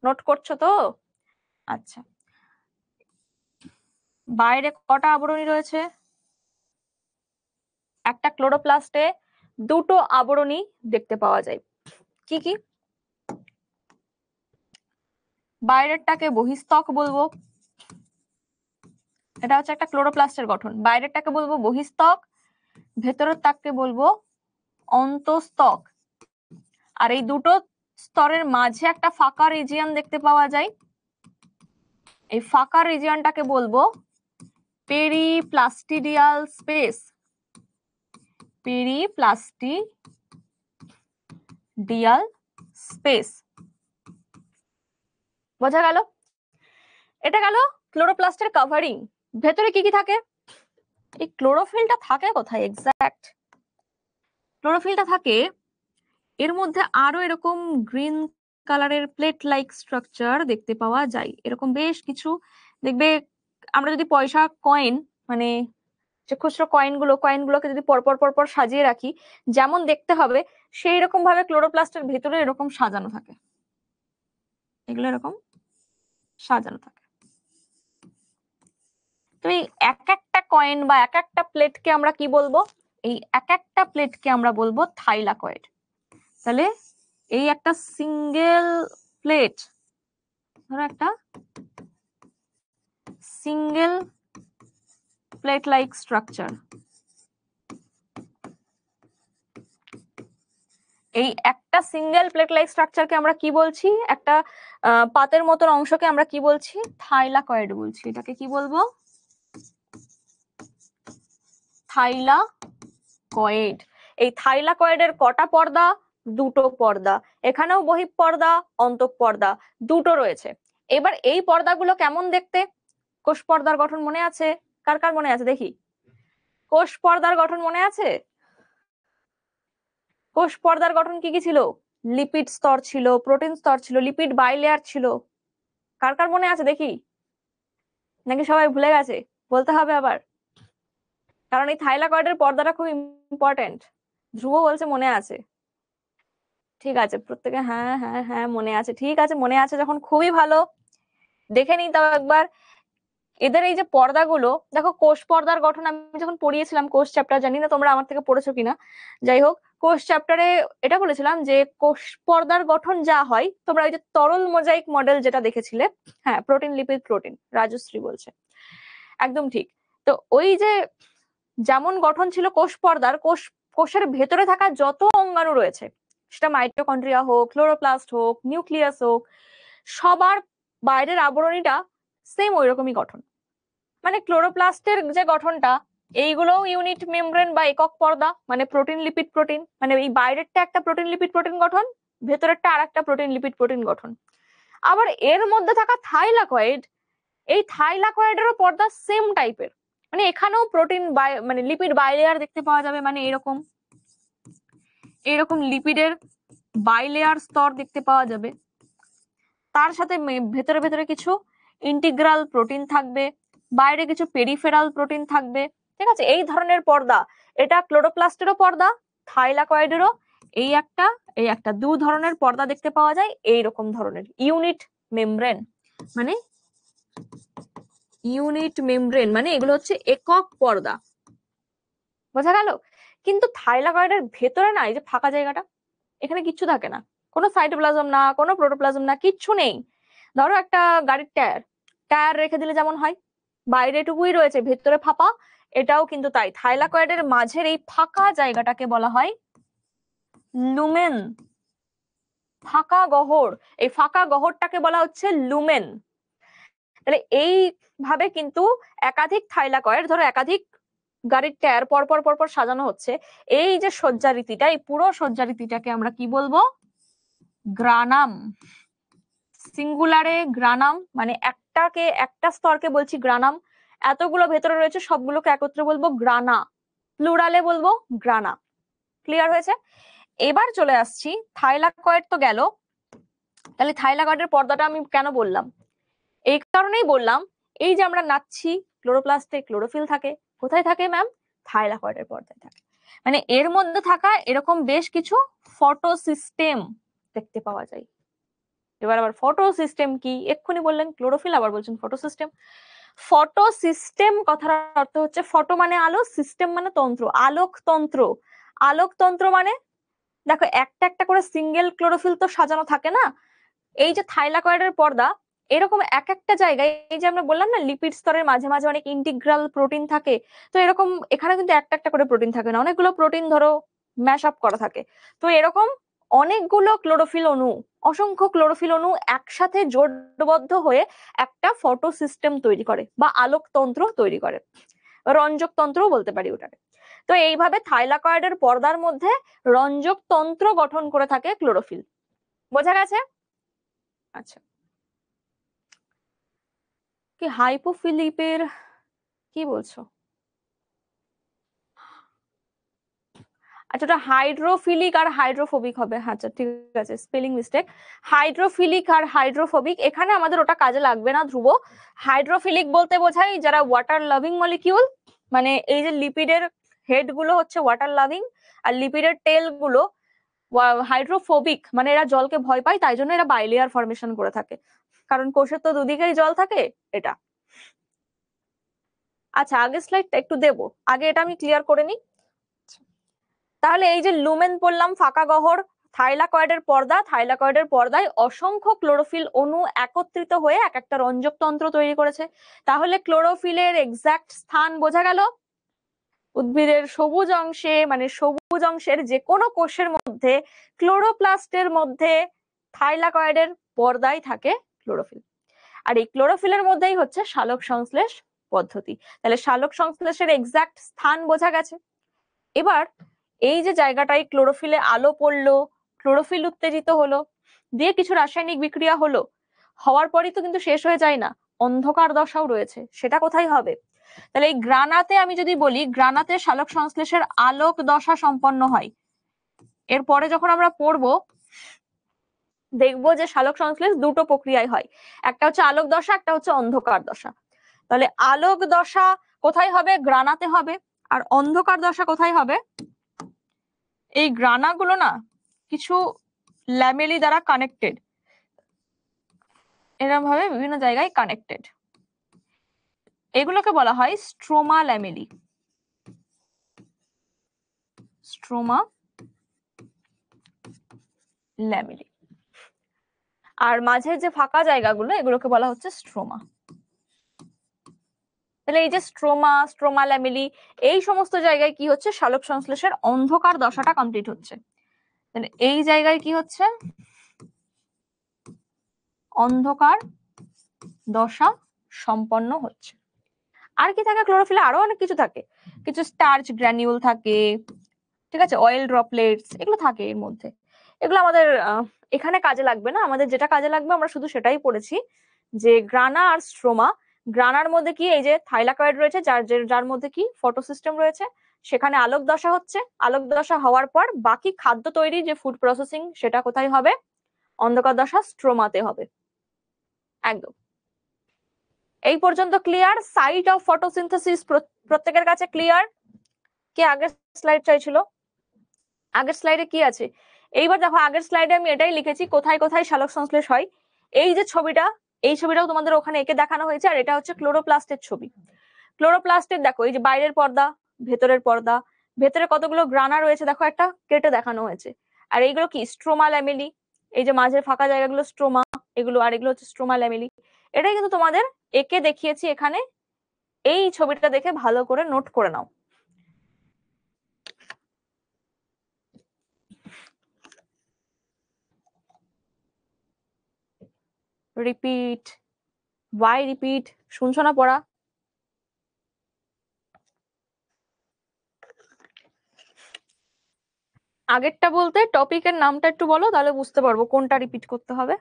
নোট করছো তো? আচ্ছা, বাইরে কটা আবরণী রয়েছে? একটা ক্লোরোপ্লাস্টে দুটো আবরণী দেখতে পাওয়া যায়। কি কি? বাইরেরটাকে বহিস্তক বলবো, এটা হচ্ছে একটা ক্লোরোপ্লাস্টের গঠন। বাইরেরটাকে বলবো বহিস্তক, ভেতরের তাককে বলবো অন্তস্তক। আর এই দুটো স্তরের মাঝে একটা ফাঁকা রিজিয়ন দেখতে পাওয়া যায়। এই ফাঁকা রিজিয়নটাকে বলবো পেরিপ্লাস্টিডিয়াল স্পেস। পেরিপ্লাস্টিডিয়াল স্পেস। বোঝা গেল? এটা গেল ক্লোরোপ্লাস্টের কভারিং। ভেতরে কি কি থাকে? এই ক্লোরোফিলটা থাকে কোথায় এক্সাক্ট? ক্লোরোফিলটা থাকে এর মধ্যে আরো এরকম গ্রিন কালারের প্লেট লাইক স্ট্রাকচার দেখতে পাওয়া যায়। এরকম বেশ কিছু দেখবে, আমরা যদি পয়সা কয়েন মানে যে খুচরো কয়েনগুলোকে যদি পরপর পরপর সাজিয়ে রাখি, যেমন দেখতে হবে সেই রকম ভাবে ক্লোরোপ্লাস্টের ভেতরে এরকম সাজানো থাকে। এগুলো এরকম সাজানো থাকে। তো এই এক একটা কয়েন বা এক একটা প্লেটকে আমরা কি বলবো? এই এক একটা প্লেটকে আমরা বলবো থাইলাকয়েড। তাহলে এই একটা সিঙ্গেল প্লেট, ধরো একটা সিঙ্গেল প্লেট লাইক স্ট্রাকচার, এই একটা সিঙ্গেল প্লেট লাইক স্ট্রাকচারকে আমরা কি বলছি, একটা পাতের মতন অংশকে আমরা কি বলছি, থাইলাকয়েড বলছি। এটাকে কি বলবো, থাইলাকয়েড। এই থাইলাকয়েডের কটা পর্দা, দুটো পর্দা, এখানেও বহিঃপর্দা অন্তঃপর্দা দুটো রয়েছে। এবার এই পর্দাগুলো কেমন দেখতে, কোষ পর্দার গঠন মনে আছে, কার কার মনে আছে দেখি, কোষ পর্দার গঠন মনে আছে, কোষ পর্দার গঠন কি কি ছিল, লিপিড স্তর ছিল, প্রোটিন স্তর ছিল, লিপিড বাইলেয়ার ছিল, কার কার মনে আছে দেখি, নাকি সবাই ভুলে গেছে, বলতে হবে আবার, কারণ এই থাইলাকয়েডের পর্দাটা খুব ইম্পর্টেন্ট। ধ্রুব বলছে মনে আছে, ঠিক আছে প্রত্যেকে হ্যাঁ হ্যাঁ হ্যাঁ মনে আছে, ঠিক আছে মনে আছে যখন খুবই ভালো। দেখে নিই তাও একবার এদের এই যে পর্দাগুলো, দেখো কোষ পর্দার গঠন আমি যখন পড়িয়েছিলাম কোষ চ্যাপ্টার, জানি না তোমরা আমার থেকে পড়েছো কিনা, যাই হোক কোষ চ্যাপ্টারে এটা বলেছিলাম যে কোষ পর্দার গঠন যা হয়, তোমরা ওই যে তরল মোজাইক মডেল যেটা দেখেছিলে, হ্যাঁ প্রোটিন লিপিড প্রোটিন, রাজশ্রী বলছে একদম ঠিক। তো ওই যে যেমন গঠন ছিল কোষ পর্দার, কোষের ভেতরে থাকা যত অঙ্গাণু রয়েছে, সেটা মাইটোকন্ড্রিয়া হোক, ক্লোরোপ্লাস্ট হোক, নিউক্লিয়াস হোক, সবার বাইরের আবরণীটা সেম ওই রকমই গঠন। মানে ক্লোরোপ্লাস্টের যে গঠনটা, এইগুলোও ইউনিট মেমব্রেন বা একক পর্দা, মানে প্রোটিন লিপিড প্রোটিন, মানে এই বাইরেরটা একটা প্রোটিন লিপিড প্রোটিন গঠন, ভেতরেরটা আর একটা প্রোটিন লিপিড প্রোটিন গঠন। আবার এর মধ্যে থাকা থাইলাকয়েড, এই থাইলাকয়েডেরও পর্দা সেম টাইপের, মানে এখানেও প্রোটিন মানে লিপিড বাইলেয়ার দেখতে পাওয়া যাবে, মানে এরকম এরকম লিপিডের বাইলেয়ার স্তর দেখতে পাওয়া যাবে, তার সাথে ভেতরে ভেতরে কিছু ইন্টিগ্রাল প্রোটিন থাকবে, বাইরে কিছু পেরিফেরাল প্রোটিন থাকবে, ঠিক আছে, এই ধরনের পর্দা। এটা ক্লোরোপ্লাস্টেরও পর্দা, থাইলাকয়েডেরও এই একটা দু ধরনের পর্দা দেখতে পাওয়া যায়, এই রকম ধরনের ইউনিট মেমব্রেন, মানে ইউনিট মেমব্রেন মানে এগুলো হচ্ছে একক পর্দা, বোঝা গেল। কিন্তু থাইলাকয়েডের ভেতরে না, এই যে ফাঁকা জায়গাটা, এখানে কিচ্ছু থাকে না, কোনো সাইটোপ্লাজম না, কোনো প্রোটোপ্লাজম না, কিচ্ছু নেই। ধরো একটা গাড়ির টায়ার রেখে দিলে যেমন হয়, বাইরে টুকুই রয়েছে ভেতরে ফাঁপা, এটাও কিন্তু তাই। থাইলাকয়েডের মাঝের এই ফাঁকা জায়গাটাকে বলা হয় লুমেন, ফাঁকা গহ্বর, এই ফাঁকা গহ্বরটাকে বলা হচ্ছে লুমেন। তাহলে এইভাবে কিন্তু একাধিক থাইলাকয়েড, ধরো একাধিক গাড়ির টায়ার পরপর পরপর সাজানো হচ্ছে, এই যে সজ্জারীতিটা, এই পুরো সজ্জারীতিটাকে আমরা কি বলবো, গ্রানাম, সিঙ্গুলারে গ্রানাম, মানে একটা স্তরকে বলছি গ্রানাম, এতগুলো ভেতরে রয়েছে সবগুলোকে একত্রে বলবো গ্রানা, প্লুরালে বলবো গ্রানা। ক্লিয়ার হয়েছে? এবার চলে আসছি, থাইলাকয়েড তো গেল, তাহলে থাইলাকয়েডের পর্দাটা আমি কেন বললাম, এই কারণেই বললাম, এই যে আমরা নাচ্ছি, ক্লোরোপ্লাস্টে ক্লোরোফিল থাকে, কোথায় থাকে ম্যাম, থাইলাকয়েডের পর্দায় থাকে। মানে এর মধ্যে থাকা এরকম বেশ কিছু ফটো সিস্টেম দেখতে পাওয়া যায়। এবার আবার ফটো সিস্টেম কি, এক্ষুনি বললেন ক্লোরোফিল, আবার বলছেন ফটো সিস্টেম। ফটো সিস্টেম কথার অর্থ হচ্ছে, ফটো মানে আলো, সিস্টেম মানে তন্ত্র, আলোকতন্ত্র। আলোকতন্ত্র মানে দেখো একটা একটা করে সিঙ্গেল ক্লোরোফিল তো সাজানো থাকে না, এই যে থাইলাকয়েডের পর্দা, এরকম এক একটা জায়গায়, এই যে আমরা বললাম না লিপিড স্তরের মাঝে মাঝে অনেক ইন্টিগ্রাল প্রোটিন থাকে, তো এরকম এখানে কিন্তু একটা একটা করে প্রোটিন থাকে না, অনেকগুলো প্রোটিন ধরো ম্যাশ আপ করা থাকে। তো এরকম অনেকগুলো ক্লোরোফিল অণু, অসংখ্য ক্লোরোফিল অণু একসাথে জোটবদ্ধ হয়ে একটা ফটো সিস্টেম তৈরি করে বা আলোকতন্ত্র তৈরি করে, রঞ্জক তন্ত্রও বলতে পারি ওটাকে। তো এইভাবে থাইলাকয়েডের পর্দার মধ্যে রঞ্জক তন্ত্র গঠন করে থাকে ক্লোরোফিল। বোঝা গেছে? আচ্ছা, কি হাইপোফিলিপের কি বলছো? আচ্ছা, ওটা হাইড্রোফিলিক আর হাইড্রোফোবিক হবে, আচ্ছা ঠিক আছে, স্পেলিং মিস্টেক। হাইড্রোফিলিক আর হাইড্রোফোবিক, এখানে আমাদের ওটা কাজে লাগবে না ধ্রুব। হাইড্রোফিলিক বলতে বোঝাই যারা ওয়াটার লাভিং মলিকিউল, মানে এই যে লিপিডের হেড গুলো হচ্ছে ওয়াটার লাভিং, আর লিপিডের টেল গুলো হাইড্রোফোবিক, মানে এরা জলকে ভয় পায়, তাই জন্য এরা বাইলেয়ার ফর্মেশন করে থাকে, কারণ কোষের তো দুদিকেই জল থাকে। এটা আচ্ছা, আগের স্লাইডটা একটু দেবো, আগে এটা আমি ক্লিয়ার করে নিই। তাহলে এই যে লুমেন পড়লাম, ফাঁকা গহ্বর, থাইলাকয়েডের পর্দায় অসংখ্য ক্লোরোফিল অণু একত্রিত হয়ে এক একটা রঞ্জক তন্ত্র তৈরি করেছে। তাহলে ক্লোরোফিলের এক্সাক্ট স্থান বোঝা গেল। উদ্ভিদের সবুজ অংশে মানে সবুজ অংশের যে কোনো কোষের মধ্যে ক্লোরোপ্লাস্টের মধ্যে থাইলাকয়েডের পর্দায় থাকে ক্লোরোফিল। আর এই ক্লোরোফিলের মধ্যেই হচ্ছে সালোক সংশ্লেষ পদ্ধতি। তাহলে সালোক সংশ্লেষের এক্সাক্ট স্থান বোঝা গেছে। এবার এই যে জায়গাটায় ক্লোরোফিলে আলো পড়লো, ক্লোরোফিল উত্তেজিত হলো, দিয়ে কিছু রাসায়নিক বিক্রিয়া হলো, হওয়ার পরই তো কিন্তু শেষ হয়ে যায় না, অন্ধকার দশাও রয়েছে। সেটা কোথায় হবে? তাহলে এই গ্রানাতে আমি যদি বলি, গ্রানাতে সালোক সংশ্লেষের আলোক দশা সম্পন্ন হয়। এরপরে যখন আমরা পড়বো দেখবো যে সালোক সংশ্লেষ দুটো প্রক্রিয়ায় হয়, একটা হচ্ছে আলোক দশা, একটা হচ্ছে অন্ধকার দশা। তাহলে আলোক দশা কোথায় হবে? গ্রানাতে হবে। আর অন্ধকার দশা কোথায় হবে? এই গ্রানাগুলো না কিছু ল্যামেলি দ্বারা কানেক্টেড, এরকম ভাবে বিভিন্ন জায়গায় কানেক্টেড। এগুলোকে বলা হয় স্ট্রোমা ল্যামেলি। Stroma lamellae. আর মাঝের যে ফাঁকা জায়গাগুলো এগুলোকে বলা হচ্ছে স্ট্রোমা। তাহলে এই যে স্ট্রোমা ল্যামেলি, এই সমস্ত জায়গায় কি হচ্ছে? সালোক সংশ্লেষের অন্ধকার দশাটা কমপ্লিট হচ্ছে। তাহলে এই জায়গায় কি হচ্ছে? অন্ধকার দশা সম্পন্ন হচ্ছে। আর কি থাকে ক্লোরোফিলে? আরো অনেক কিছু থাকে, কিছু স্টার্চ গ্র্যানিউল থাকে, ঠিক আছে, অয়েল ড্রপলেটস, এগুলো থাকে এর মধ্যে। এগুলো আমাদের এখানে কাজে লাগবে না, আমাদের যেটা কাজে লাগবে আমরা শুধু সেটাই পড়েছি, যে গ্রানা আর স্ট্রোমা। গ্রানার মধ্যে কি এই যে থাইলাকয়েড রয়েছে, যার মধ্যে কি ফটোসিস্টেম রয়েছে, সেখানে আলোক দশা হচ্ছে। আলোক দশা হওয়ার পর বাকি খাদ্য তৈরি যে ফুড প্রসেসিং, সেটা কোথায় হবে? অন্ধকার দশা স্ট্রোমাতে হবে। একদম এই পর্যন্ত ক্লিয়ার? সাইট অফ ফটোসিনথেসিস প্রত্যেকের কাছে ক্লিয়ার? কে আগের স্লাইড চাইছিল? আগের স্লাইডে কি আছে? এইবার দেখো, আগের স্লাইডে আমি এটাই লিখেছি কোথায় কোথায় সালোক সংশ্লেষ হয়। এই যে ছবিটা, এই ছবিটাও তোমাদের ওখানে এঁকে দেখানো হয়েছে, আর এটা হচ্ছে ক্লোরোপ্লাস্টের ছবি। ক্লোরোপ্লাস্টের দেখো এই যে বাইরের পর্দা, ভেতরের পর্দা, ভেতরে কতগুলো গ্রানা রয়েছে দেখো, একটা কেটে দেখানো হয়েছে। আর এইগুলো কি? Stroma lamellae. এই যে মাঝের ফাঁকা জায়গাগুলো স্ট্রোমা, এগুলো, আর এগুলো হচ্ছে স্ট্রোমা ল্যামেলি। এটাই কিন্তু তোমাদের এঁকে দেখিয়েছি এখানে। এই ছবিটা দেখে ভালো করে নোট করে নাও। Repeat, Y repeat? শুনছো না পড়া? আগেরটা বলতে টপিকের নামটা একটু বলো, তাহলে বুঝতে পারবো কোনটা রিপিট করতে হবে।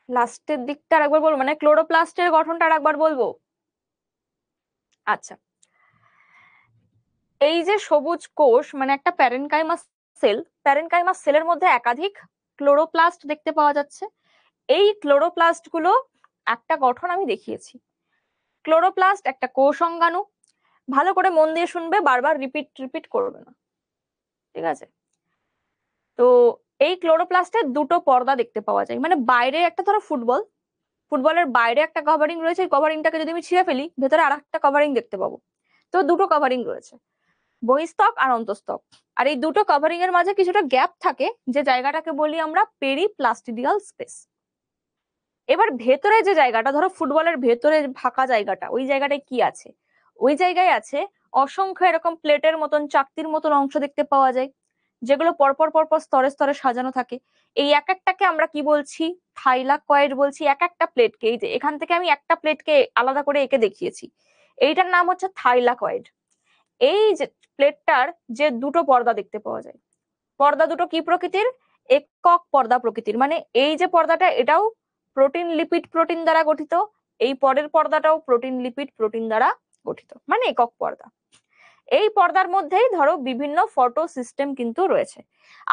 লাস্টের দিকটা একবার বলবো, মানে ক্লোরোপ্লাস্টের গঠনটা একবার বলবো। আচ্ছা, এই যে সবুজ কোষ মানে একটা প্যারেনকাইমাস সেল, প্যারেনকাইমাস সেলের মধ্যে একাধিক ক্লোরোপ্লাস্ট দেখতে পাওয়া যাচ্ছে। এই ক্লোরোপ্লাস্ট গুলো একটা গঠন আমি দেখিয়েছি। ক্লোরোপ্লাস্ট একটা কোষ অঙ্গাণু। ভালো করে মন দিয়ে শুনবে, বারবার রিপিট করবে না, ঠিক আছে? তো এই ক্লোরোপ্লাস্টের দুটো পর্দা দেখতে পাওয়া যায়। মানে বাইরে একটা, ধরো ফুটবলের বাইরে একটা কভারিং রয়েছে, এই কভারিংটাকে যদি আমি ছিঁড়ে ফেলি, ভেতরে আর একটা কভারিং দেখতে পাবো। তো দুটো কভারিং রয়েছে, বহিস্তক আর অন্তস্তক। আর এই দুটো কভারিং এর মাঝে কিছুটা গ্যাপ থাকে, যে জায়গাটাকে বলি আমরা পেরিপ্লাস্টিডিয়াল স্পেস। এবার ভেতরে যে জায়গাটা, ধরো ফুটবলের ভেতরে ফাঁকা জায়গাটা, ওই জায়গাটায় কি আছে? ওই জায়গায় আছে অসংখ্য এরকম প্লেটের মতন, চাকতির মতন অংশ দেখতে পাওয়া যায়, যেগুলো পরপর পরপর স্তরে স্তরে সাজানো থাকে। এই এক একটাকে আমরা কি বলছি? থাইলাকয়েড বলছি। এক একটা প্লেটকে, এই যে এখান থেকে আমি একটা প্লেটকে আলাদা করে এঁকে দেখিয়েছি, এইটার নাম হচ্ছে থাইলাকয়েড। এই যে প্লেটটার যে দুটো পর্দা দেখতে পাওয়া যায়, পর্দা দুটো কি প্রকৃতির? একক পর্দা প্রকৃতির। মানে এই যে পর্দাটা, এটাও প্রোটিন লিপিড প্রোটিন দ্বারা গঠিত, এই পরের পর্দাটাও প্রোটিন লিপিড প্রোটিন দ্বারা গঠিত, মানে একক পর্দা। এই পর্দার মধ্যেই ধরো বিভিন্ন ফটো সিস্টেম কিন্তু রয়েছে।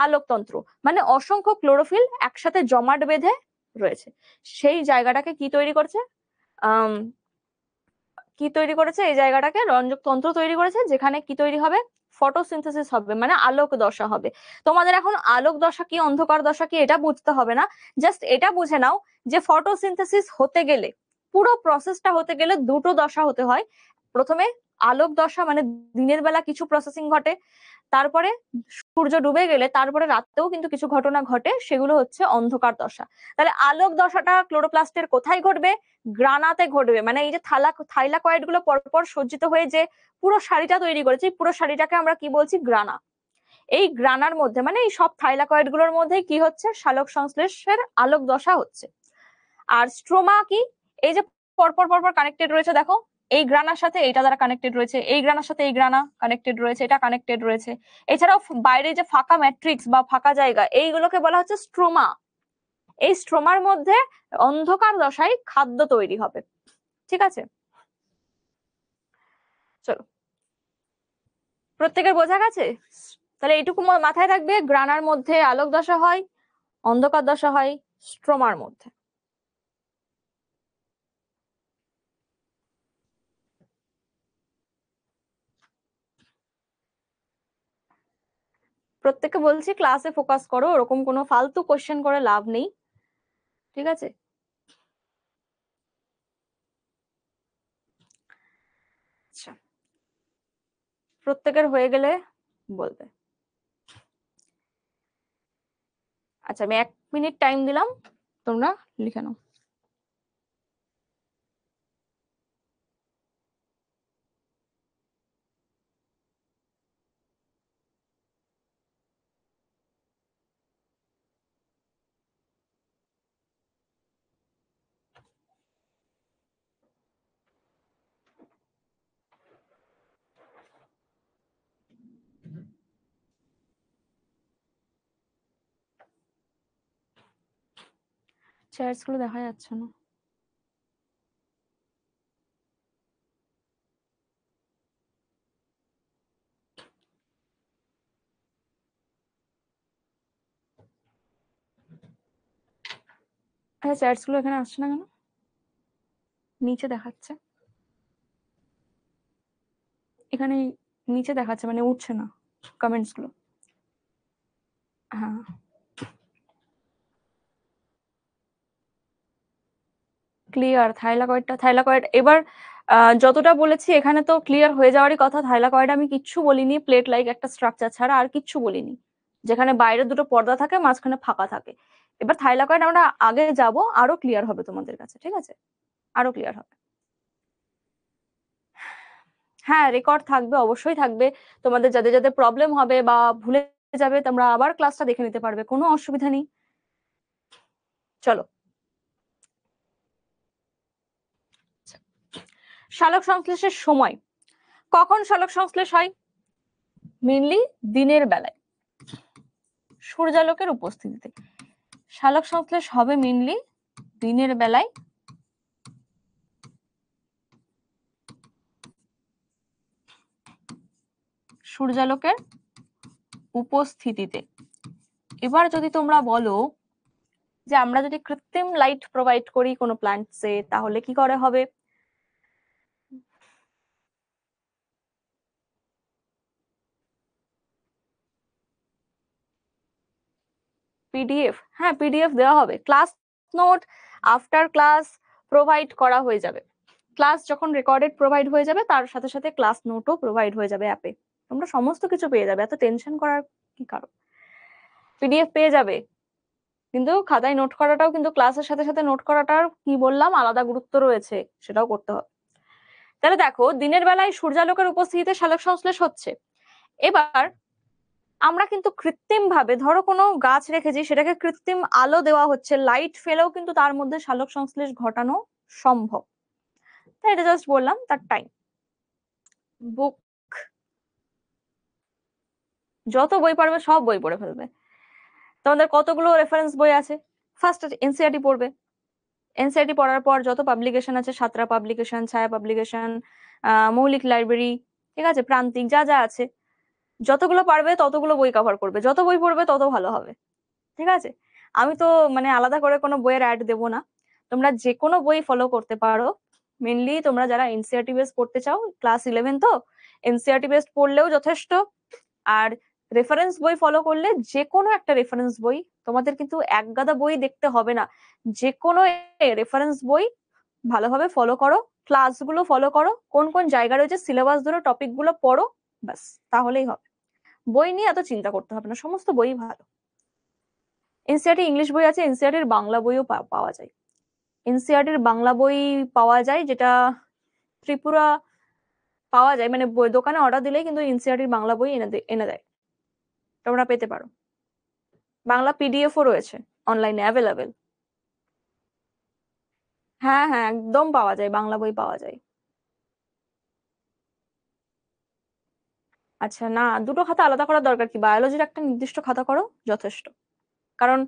আলোকতন্ত্র মানে অসংখ্য ক্লোরোফিল একসাথে জমাট বেঁধে রয়েছে, সেই জায়গাটাকে কি তৈরি করেছে? এই জায়গাটাকে রঞ্জক তন্ত্র তৈরি করেছে, যেখানে কি তৈরি হবে? ফটোসিনথেসিস হবে, মানে আলোক দশা হবে। তোমাদের এখন আলোক দশা কি অন্ধকার দশা কি এটা বুঝতে হবে না, জাস্ট এটা বুঝে নাও যে ফটোসিনথেসিস হতে গেলে, পুরো প্রসেসটা হতে গেলে দুটো দশা হতে হয়। প্রথমে আলোক দশা মানে দিনের বেলা কিছু প্রসেসিং ঘটে, তারপরে সূর্য ডুবে গেলে তারপরে রাতেও কিন্তু কিছু ঘটনা ঘটে, সেগুলো হচ্ছে অন্ধকার দশা। তাহলে আলোক দশাটা ক্লোরোপ্লাস্টের কোথায় ঘটবে? গ্রানাতে ঘটবে। মানে এই যে থাইলাকয়েড গুলো পরপর সজ্জিত হয়ে যে পুরো শাড়িটা তৈরি করেছে, পুরো শাড়িটাকে আমরা কি বলছি? গ্রানা। এই গ্রানার মধ্যে মানে এই সব থাইলাকয়েড গুলোর মধ্যে কি হচ্ছে? সালোক সংশ্লেষের আলোক দশা হচ্ছে। আর স্ট্রোমা কি? এই যে পরপর পরপর কানেক্টেড রয়েছে, দেখো এই গ্রানার সাথে এইটা দ্বারা কানেক্টেড রয়েছে, এই গ্রানার সাথে এই গ্রানা কানেক্টেড রয়েছে, এটা কানেক্টেড রয়েছে। এছাড়াও বাইরে যে ফাঁকা ম্যাট্রিক্স বা ফাঁকা জায়গা, এইগুলোকে বলা হচ্ছে স্ট্রোমা। এই স্ট্রোমার মধ্যে অন্ধকার দশায় খাদ্য তৈরি হবে। ঠিক আছে, চলো প্রত্যেকের বোঝা গেছে? তাহলে এইটুকু মাথায় রাখবে, গ্রানার মধ্যে আলোক দশা হয়, অন্ধকার দশা হয় স্ট্রোমার মধ্যে। প্রত্যেককে বলছি ক্লাসে ফোকাস করো, ওরকম কোনো ফালতু কোশ্চেন করে লাভ নেই। ঠিক আছে, আচ্ছা প্রত্যেকের হয়ে গেলে বলবে। আচ্ছা আমি 1 মিনিট টাইম দিলাম, তোমরা লিখে নাও। চেয়ার্স গুলো দেখা যাচ্ছে না। আচ্ছা চেয়ার্স গুলো এখানে আসছে না কেন? নিচে দেখাচ্ছে, এখানে নিচে দেখাচ্ছে, মানে উঠছে না কমেন্টস গুলো। হ্যাঁ ক্লিয়ার। থাইলাকয়েড এবার যতটা বলেছি এখানে তো ক্লিয়ার হয়ে যাওয়ারই কথা। থাইলাকয়েড আমি কিচ্ছু বলিনি, প্লেট লাইক একটা স্ট্রাকচার ছাড়া আর কিচ্ছু বলিনি, যেখানে বাইরে দুটো পর্দা থাকে, মাঝখানে ফাঁকা থাকে। এবার থাইলাকয়েড আমরা আগে যাব, আরো ক্লিয়ার হবে তোমাদের কাছে। ঠিক আছে, আরো ক্লিয়ার হবে। হ্যাঁ রেকর্ড থাকবে, অবশ্যই থাকবে। তোমাদের যাদের যাদের প্রবলেম হবে বা ভুলে যাবে, তোমরা আবার ক্লাসটা দেখে নিতে পারবে, কোনো অসুবিধা নেই। চলো, সালোক সংশ্লেষের সময়। কখন সালোক সংশ্লেষ হয়? মেইনলি দিনের বেলায়, সূর্যালোকের উপস্থিতিতে। সালোক সংশ্লেষ হবে মেইনলি দিনের বেলায়, সূর্যালোকের উপস্থিতিতে। এবার যদি তোমরা বলো যে আমরা যদি কৃত্রিম লাইট প্রোভাইড করি কোনো প্ল্যান্টসে, তাহলে কি করে হবে? পিডিএফ, হ্যাঁ পিডিএফ দেওয়া হবে। Class note after class provide করা হয়ে যাবে। ক্লাস যখন রেকর্ডেড প্রোভাইড হয়ে যাবে, তার সাথে সাথে ক্লাস নোটও প্রোভাইড হয়ে যাবে অ্যাপে। তোমরা সমস্ত কিছু পেয়ে যাবে, এত টেনশন করার কি কারণ। পিডিএফ পেয়ে যাবে, কিন্তু খাতায় নোট করাটাও, কিন্তু ক্লাসের সাথে সাথে নোট করাটার কি বললাম আলাদা গুরুত্ব রয়েছে, সেটাও করতে হবে। তাহলে দেখো দিনের বেলায় সূর্যালোকের উপস্থিতিতে সালোক সংশ্লেষ হচ্ছে। এবার আমরা কিন্তু কৃত্রিম ভাবে, ধরো কোনো গাছ রেখেছি, সেটাকে কৃত্রিম আলো দেওয়া হচ্ছে, লাইট ফেলেও কিন্তু তার মধ্যে সালোক সংশ্লেষ ঘটানো সম্ভব। তাই এটা জাস্ট বললাম তার টাইম। বুক, যত বই পড়বে সব বই পড়ে ফেলবে। তোমাদের কতগুলো রেফারেন্স বই আছে? ফার্স্ট এনসিইআরটি পড়বে। এনসিইআরটি পড়ার পর যত পাবলিকেশন আছে, সাতরা পাবলিকেশন, ছায়া পাবলিকেশন, মৌলিক লাইব্রেরি, ঠিক আছে, প্রান্তিক, যা যা আছে, যতগুলো পারবে ততগুলো বই কভার করবে। যত বই পড়বে তত ভালো হবে। ঠিক আছে, আমি তো মানে আলাদা করে কোনো বইয়ের অ্যাড দেবো না, তোমরা যে কোনো বই ফলো করতে পারো। মেনলি তোমরা যারা এনসিইআরটি বেস পড়তে চাও, ক্লাস 11 তো এনসিইআরটি বেস পড়লেও যথেষ্ট। আর রেফারেন্স বই ফলো করলে যে কোনো একটা রেফারেন্স বই, তোমাদের কিন্তু একগাদা বই দেখতে হবে না, যে কোনো রেফারেন্স বই ভালোভাবে ফলো করো, ক্লাসগুলো ফলো করো, কোন কোন জায়গা রয়েছে সিলেবাস ধরো, টপিক গুলো পড়ো, ব্যাস তাহলেই হবে। বই নিয়ে এত চিন্তা করতে হবে না, সমস্ত বই ভালো। এনসিইআরটি ইংলিশ বই আছে, এনসিইআরটির বাংলা বইও পাওয়া যায়। এনসিইআরটির বাংলা বই পাওয়া যায়, যেটা ত্রিপুরা পাওয়া যায়, মানে দোকানে অর্ডার দিলেই কিন্তু এনসিইআরটির বাংলা বই এনে দেয়, তোমরা পেতে পারো। বাংলা পিডিএফও রয়েছে অনলাইনে অ্যাভেলেবেল। হ্যাঁ হ্যাঁ, একদম পাওয়া যায়, বাংলা বই পাওয়া যায়। আচ্ছা, না দুটো খাতা আলাদা করার দরকার কি, বায়োলজির একটা নির্দিষ্ট খাতা করো যথেষ্ট। কারণ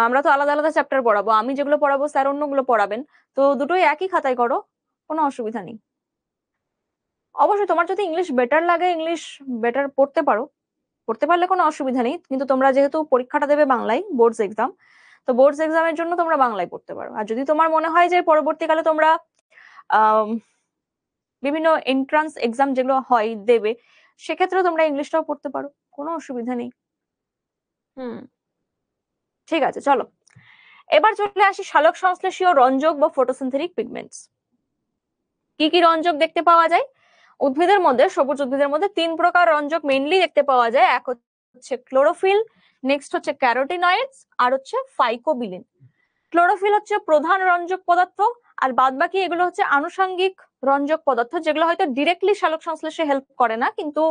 আমরা তো আলাদা আলাদা চ্যাপ্টার পড়াবো, আমি যেগুলো পড়াবো স্যার অন্যগুলো পড়াবেন, তো দুটোই একই খাতায় করো, কোনো অসুবিধা নেই। অবশ্যই তোমার যদি ইংলিশ বেটার লাগে, ইংলিশ বেটার পড়তে পারো, পড়তে পারলে কোনো অসুবিধা নেই, কিন্তু তোমরা যেহেতু পরীক্ষাটা দেবে বাংলায়, বোর্ডস এক্সাম, তো বোর্ডস এক্সামের জন্য তোমরা বাংলায় পড়তে পারো। আর যদি তোমার মনে হয় যে পরবর্তীকালে তোমরা বিভিন্ন এন্ট্রান্স এক্সাম যেগুলো হয় দেবে, সেক্ষেত্রে তোমরা ইংলিশটাও পড়তে পারো, কোনো অসুবিধা নেই। ঠিক আছে, চলো এবার চলে আসি সালোক সংশ্লেষীয় রঞ্জক বা ফটোসিনথেটিক পিগমেন্টস। কি কি রঞ্জক দেখতে পাওয়া যায় উদ্ভিদের মধ্যে? সবুজ উদ্ভিদের মধ্যে 3 প্রকার রঞ্জক মেইনলি দেখতে পাওয়া যায়। এক হচ্ছে ক্লোরোফিল, নেক্সট হচ্ছে ক্যারোটিনয়েডস, আর হচ্ছে ফাইকোবিলিন। ক্লোরোফিল হচ্ছে প্রধান রঞ্জক পদার্থ, আর বাদ বাকি এগুলো হচ্ছে আনুষঙ্গিক রঞ্জক পদার্থ, যেগুলো হয়তো ডিরেক্টলি সালোক সংশ্লেষে হেল্প করে না, কিন্তু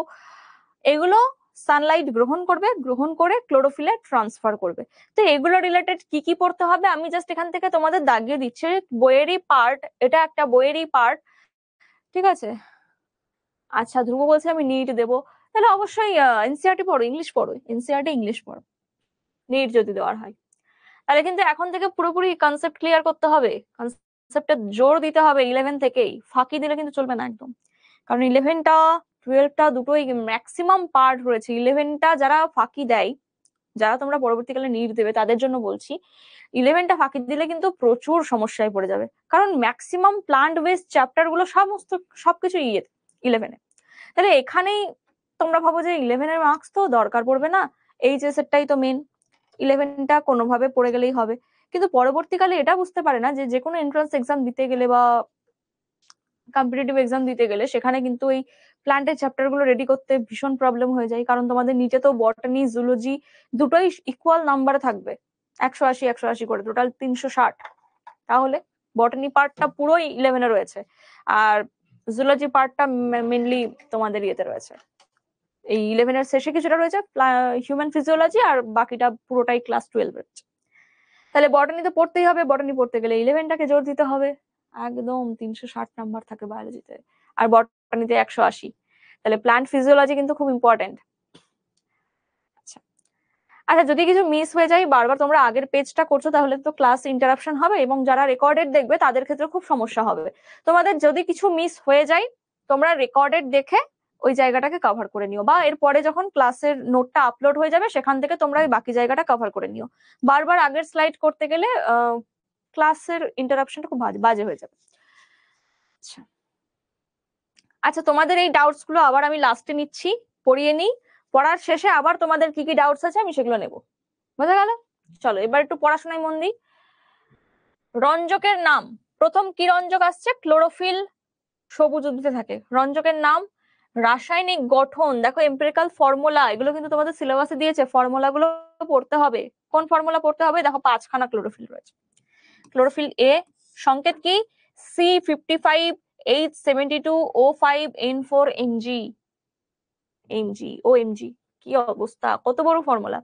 এগুলো সানলাইট গ্রহণ করবে, গ্রহণ করে ক্লোরোফিলে ট্রান্সফার করবে। তো এগুলো রিলেটেড কি কি পড়তে হবে আমি জাস্ট এখান থেকে তোমাদের দাগিয়ে দিচ্ছি, বইয়েরই পার্ট, এটা একটা বইয়েরই পার্ট, ঠিক আছে? আচ্ছা, ধ্রুব বলছে আমি নিট দেবো, তাহলে অবশ্যই এনসিইআরটি পড়ো, ইংলিশ পড়ো, এনসিইআরটি ইংলিশ পড়ো, নিট যদি দেওয়ার হয়। তাহলে কিন্তু এখন থেকে পুরোপুরি কনসেপ্ট ক্লিয়ার করতে হবে, কনসেপ্টে জোর দিতে হবে 11 থেকেই, ফাঁকি দিলে কিন্তু চলবে না একদম। কারণ 11টা 12টা দুটোই ম্যাক্সিমাম পার্ট রয়েছে। 11টা যারা ফাঁকি দেয়, যারা তোমরা পরবর্তীকালে নিট দেবে তাদের জন্য বলছি, 11টা ফাঁকি দিলে কিন্তু প্রচুর সমস্যায় পড়ে যাবে, কারণ ম্যাক্সিমাম প্লান্ট বেসড চ্যাপ্টার গুলো সমস্ত সবকিছু 11-এ। তাহলে এখানেই তোমরা ভাবো যে 11-এর মার্কস তো দরকার পড়বে না, এইচএস এরটাই তো মেন, 11টা কোনোভাবে পড়ে গেলেই হবে। কিন্তু পরবর্তীকালে এটা বুঝতে পারে না যে কোনো এন্ট্রান্স এক্সাম দিতে গেলে বা কম্পিটিটিভ এক্সাম দিতে গেলে সেখানে কিন্তু এই প্ল্যান্টের চ্যাপ্টার গুলো রেডি করতে ভীষণ প্রবলেম হয়ে যায়, কারণ তোমাদের নিচে তো বটানি জুলজি দুটোই ইকুয়াল নাম্বারে থাকবে, 180 করে, টোটাল 360। তাহলে বটানি পার্টটা পুরোই 11-এ রয়েছে, আর জুলজি পার্টটা মেনলি তোমাদের ইয়েতে রয়েছে, এই 11-এর শেষে কিছুটা রয়েছে হিউম্যান ফিজিওলজি, আর বাকিটা পুরোটাই ক্লাস 12 রয়েছে। তাহলে বটানি তো পড়তেই হবে, বটানি পড়তে গেলে 11টাকে জোর দিতে হবে, একদম 360 নাম্বার থাকে বায়োলজিতে, আর বটানিতে 180। তাহলে প্ল্যান্ট ফিজিওলজি কিন্তু খুব ইম্পর্টেন্ট। আচ্ছা আচ্ছা, যদি কিছু মিস হয়ে যায়, বারবার তোমরা আগের পেজটা করছো, তাহলে তো ক্লাস ইন্টারাপশন হবে, এবং যারা রেকর্ডেড দেখবে তাদের ক্ষেত্রে খুব সমস্যা হবে। তোমাদের যদি কিছু মিস হয়ে যায়, তোমরা রেকর্ডেড দেখে ওই জায়গাটাকে কভার করে নিও, বা এরপরে যখন ক্লাসের নোটটা আপলোড হয়ে যাবে সেখান থেকে তোমরা ওই বাকি জায়গাটা কভার করে নিও। বারবার আগের স্লাইড করতে গেলে ক্লাসের ইন্টারাপশনটা খুব বাজে হয়ে যাবে। আচ্ছা আচ্ছা, তোমাদের এই ডাউটস গুলো আবার আমি লাস্টে নিচ্ছি, পড়িয়ে নিই, পড়ার শেষে আবার তোমাদের কি কি ডাউটস আছে আমি সেগুলো নেব, বোঝা গেল? চলো এবার একটু পড়াশোনায় মন দিই। রঞ্জকের নাম, প্রথম কি রঞ্জক আসছে? ক্লোরোফিল সবুজ উদ্ভিদে থাকে। রঞ্জকের নাম, রাসায়নিক গঠন, দেখো এম্পিরিক্যাল ফর্মুলা, এগুলো কিন্তু তোমাদের সিলেবাসে দিয়েছে, ফর্মুলা গুলো পড়তে হবে। কোন ফর্মুলা পড়তে হবে? দেখো 5খানা ক্লোরোফিল রয়েছে। ক্লোরোফিল এ সংকেত কি? C55H72O5N4 Mg, কি অবস্থা, কত বড় ফর্মুলা।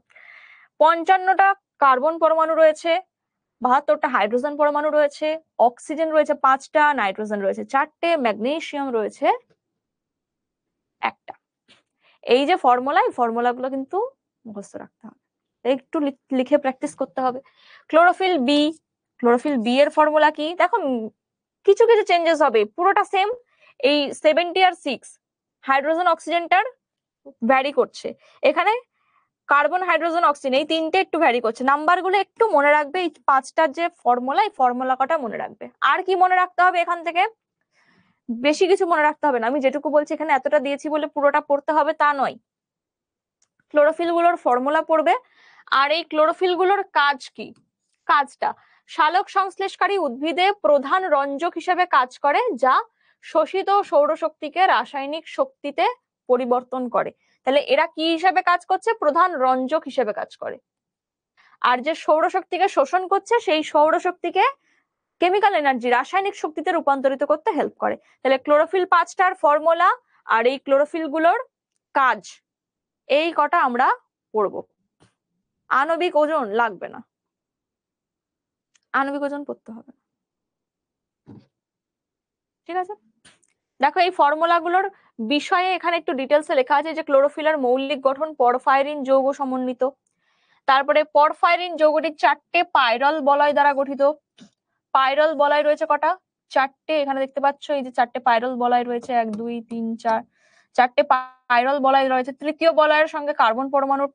55টা কার্বন পরমাণু রয়েছে, 72টা হাইড্রোজেন পরমাণু রয়েছে, অক্সিজেন রয়েছে 5টা, নাইট্রোজেন রয়েছে 4টে, ম্যাগনেসিয়াম রয়েছে 1টা। এই যে ফর্মুলা, এই ফর্মুলা গুলো কিন্তু মুখস্থ রাখতে হবে, একটু লিখে প্র্যাকটিস করতে হবে। ক্লোরোফিল বি, ক্লোরোফিল বি এর ফর্মুলা কি? দেখো কিছু কিছু চেঞ্জেস হবে, পুরোটা সেম, এই 70 আর 6 হাইড্রোজেন অক্সিজেনটার ভ্যারি করছে, এখানে কার্বন হাইড্রোজেন অক্সিজেন এই তিনটে একটু ভ্যারি করছে, নাম্বার গুলো একটু মনে রাখবে, এই 5টার যে ফর্মুলা, এই ফর্মুলা কটা মনে রাখবে। আর কি মনে রাখতে হবে এখান থেকে? বেশি কিছু মনে রাখতে হবে না, আমি যেটুকু বলছি এখানে এতটা দিয়েছি বলে পুরোটা পড়তে হবে তা নয়। ক্লোরোফিল গুলোর ফর্মুলা পড়বে, আর এই ক্লোরোফিল গুলোর কাজ কি, কাজটা সালোক সংশ্লেষকারী উদ্ভিদে প্রধান রঞ্জক হিসেবে কাজ করে, যা শোষিত সৌরশক্তিকে রাসায়নিক শক্তিতে পরিবর্তন করে। তাহলে এরা কি হিসেবে কাজ করছে? প্রধান রঞ্জক হিসেবে কাজ করে। আর যে সৌরশক্তিকে শোষণ করছে সেই সৌরশক্তিকে কেমিক্যাল এনার্জি, রাসায়নিক শক্তিতে রূপান্তরিত করতে হেল্প করে। তাহলে ক্লোরোফিল 5টার ফর্মুলা আর এই ক্লোরোফিল গুলোর কাজ, এই কটা আমরা পড়বো। আণবিক ওজন লাগবে না, আণবিক ওজন পড়তে হবে না, ঠিক আছে। দেখো এই ফর্মুলা গুলোর বিষয়ে এখানে একটু ডিটেলসে লেখা আছে যে ক্লোরোফিলের মৌলিক গঠন পরফাইরিন যৌগ সমন্বিত। তারপরে পরফাইরিন যৌগটি 4টে পাইরল বলয় দ্বারা গঠিত। পাইরল বলয় রয়েছে কটা? 4টে। এখানে দেখতে পাচ্ছ এই যে 4টে পাইরল বলয় রয়েছে, 1 2 3 4, 4টে পাইরল বলয় রয়েছে। তৃতীয় বলয়ের সঙ্গে কার্বন পরমাণুর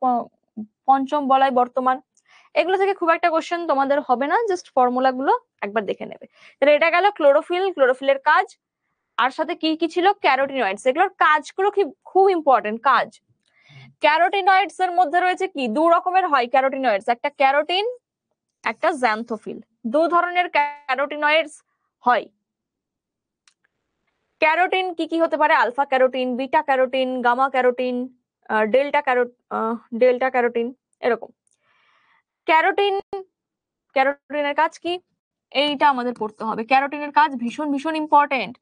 পঞ্চম বলয় বর্তমান। এগুলো থেকে খুব একটা কোশ্চেন তোমাদের হবে না, জাস্ট ফর্মুলা গুলো একবার দেখে নেবে। তাহলে এটা গেল ক্লোরোফিল, ক্লোরোফিলের কাজ। আর সাথে কি কি ছিল? ক্যারোটিনয়েডস। এগুলোর কাজগুলো খুব ইম্পর্টেন্ট কাজ। ক্যারোটিনয়েডস এর মধ্যে রয়েছে কি? 2 রকমের হয় ক্যারোটিনয়েডস, একটা ক্যারোটিন, একটা জ্যান্থোফিল। 2 ধরনের ক্যারোটিনয়েডস হয়। ক্যারোটিন কি কি হতে পারে? Alpha carotene, beta carotene, gamma carotene, delta carotene, এরকম। ক্যারোটিনের কাজ কি? এইটা আমাদের পড়তে হবে। ক্যারোটিনের কাজ ভীষণ ভীষণ ইম্পর্টেন্ট।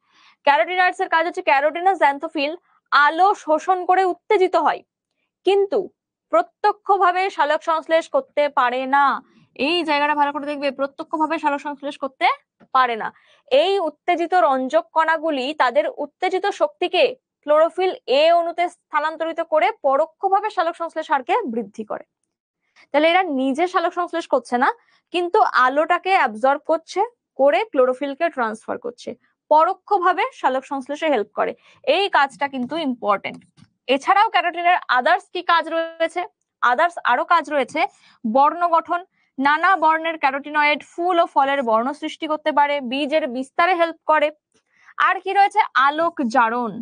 ক্যারোটিনয়েডস এর কাজ হচ্ছে ক্যারোটিন আর জ্যান্থোফিল আলো শোষণ করে উত্তেজিত হয়, কিন্তু প্রত্যক্ষভাবে সালোক সংশ্লেষ করতে পারে না। এই জায়গাটা ভালো করে দেখবে, প্রত্যক্ষভাবে সালোক সংশ্লেষ করতে পারে না। এই উত্তেজিত রঞ্জক কণাগুলি তাদের উত্তেজিত শক্তিকে ক্লোরোফিল এ অণুতে স্থানান্তরিত করে পরোক্ষভাবে সালোক সংশ্লেষ হারকে বৃদ্ধি করে। তাহলে এরা নিজে সালোক সংশ্লেষ করছে না, কিন্তু আলোটাকে অ্যাবজর্ব করছে, করে ক্লোরোফিলকে ট্রান্সফার করছে, পরোক্ষভাবে সালোক সংশ্লেষে হেল্প করে। এই কাজটা কিন্তু ইম্পর্টেন্ট। এছাড়াও ক্যারোটিনের আদার্স কি কাজ রয়েছে? আদার্স আরো কাজ রয়েছে। বর্ণ গঠন, নানা বর্ণের ক্যারোটিনয়েড ফুল ও ফলের বর্ণ সৃষ্টি করতে পারে, বীজের বিস্তারে হেল্প করে। আর কি রয়েছে? আলোক জারণ।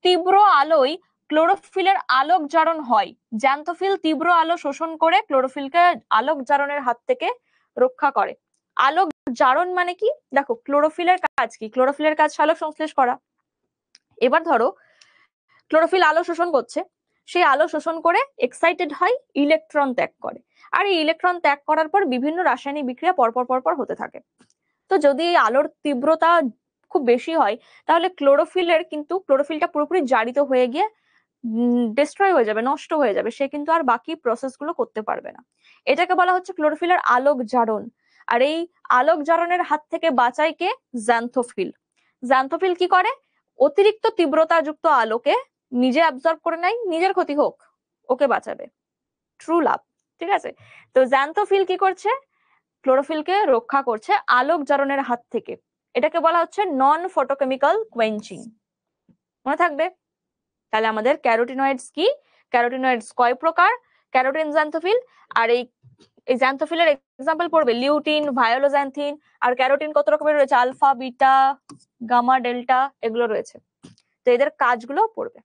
তীব্র আলোয় ক্লোরোফিলের আলোক জারণ হয়। জ্যান্থোফিল তীব্র আলো শোষণ করে ক্লোরোফিলকে আলোক জারণের হাত থেকে রক্ষা করে। আলোক জারণ মানে কি? দেখো ক্লোরোফিলের কাজ কি? ক্লোরোফিলের কাজ সালোক সংশ্লেষ করা। এবার ধরো ক্লোরোফিল আলো শোষণ করছে, সেই আলো শোষণ করে এক্সাইটেড হয়, ইলেকট্রন ত্যাগ করে। আর এই ইলেকট্রন ত্যাগ করার পর বিভিন্ন রাসায়নিক বিক্রিয়া পরপর হতে থাকে। তো যদি এই আলোর তীব্রতা খুব বেশি হয়, তাহলে ক্লোরোফিলটা পুরোপুরি জারিত হয়ে গিয়ে ডিস্ট্রয় হয়ে যাবে, নষ্ট হয়ে যাবে। সে কিন্তু আর বাকি প্রসেস গুলো করতে পারবে না। এটাকে বলা হচ্ছে ক্লোরোফিলের আলোক জারণ। আর এই আলোক জারণের হাত থেকে বাঁচায় কে? জ্যান্থোফিল। জ্যান্থোফিল কি করে? অতিরিক্ত তীব্রতা যুক্ত আলোকে নিজে অ্যাবজর্ব করে নেয়, নিজের ক্ষতি হোক, ওকে বাঁচাবে। ট্রু লাভ, ঠিক আছে। তো জ্যান্থোফিল কি করছে? ক্লোরোফিলকে রক্ষা করছে আলোক জারণের হাত থেকে। এটাকে বলা হচ্ছে নন ফটোকেমিক্যাল কোয়েঞ্চিং। মনে থাকবে। তাহলে আমাদের ক্যারোটিনয়েডস কি? ক্যারোটিনয়েডস কয় প্রকার? Carotene, xanthophyll. আর এই জ্যান্থোফিলের এক্সাম্পল পড়বে লিউটিন, ভায়োলোজ্যান্থিন। আর ক্যারোটিন কত রকমের রয়েছে? আলফা, বিটা, গামা, ডেল্টা, এগুলো রয়েছে। তো এদের কাজগুলো পড়বে।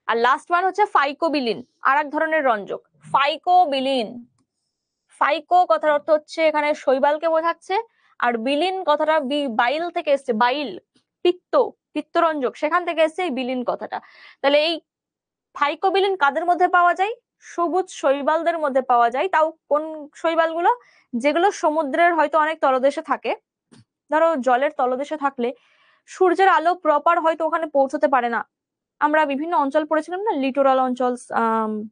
আর লাস্ট ওয়ান হচ্ছে ফাইকোবিলিন, আর এক ধরনের রঞ্জক। ফাইকোবিলিন, ফাইকো কথার অর্থ হচ্ছে এখানে শৈবালকে বোঝাচ্ছে, আর বিলিন কথাটা বাইল থেকে এসছে, বাইল, পিত্তরঞ্জক, সেখান থেকে এসছে এই বিলিন কথাটা। তাহলে এই ফাইকোবিলিন কাদের মধ্যে পাওয়া যায়? সবুজ শৈবালদের মধ্যে পাওয়া যায়। তাও কোন শৈবালগুলো? যেগুলো সমুদ্রের হয়তো অনেক তলদেশে থাকে। ধরো জলের তলদেশে থাকলে সূর্যের আলো প্রপার হয়তো ওখানে পৌঁছতে পারে না। আমরা বিভিন্ন অঞ্চল পড়েছিলাম না, লিটোরাল অঞ্চল,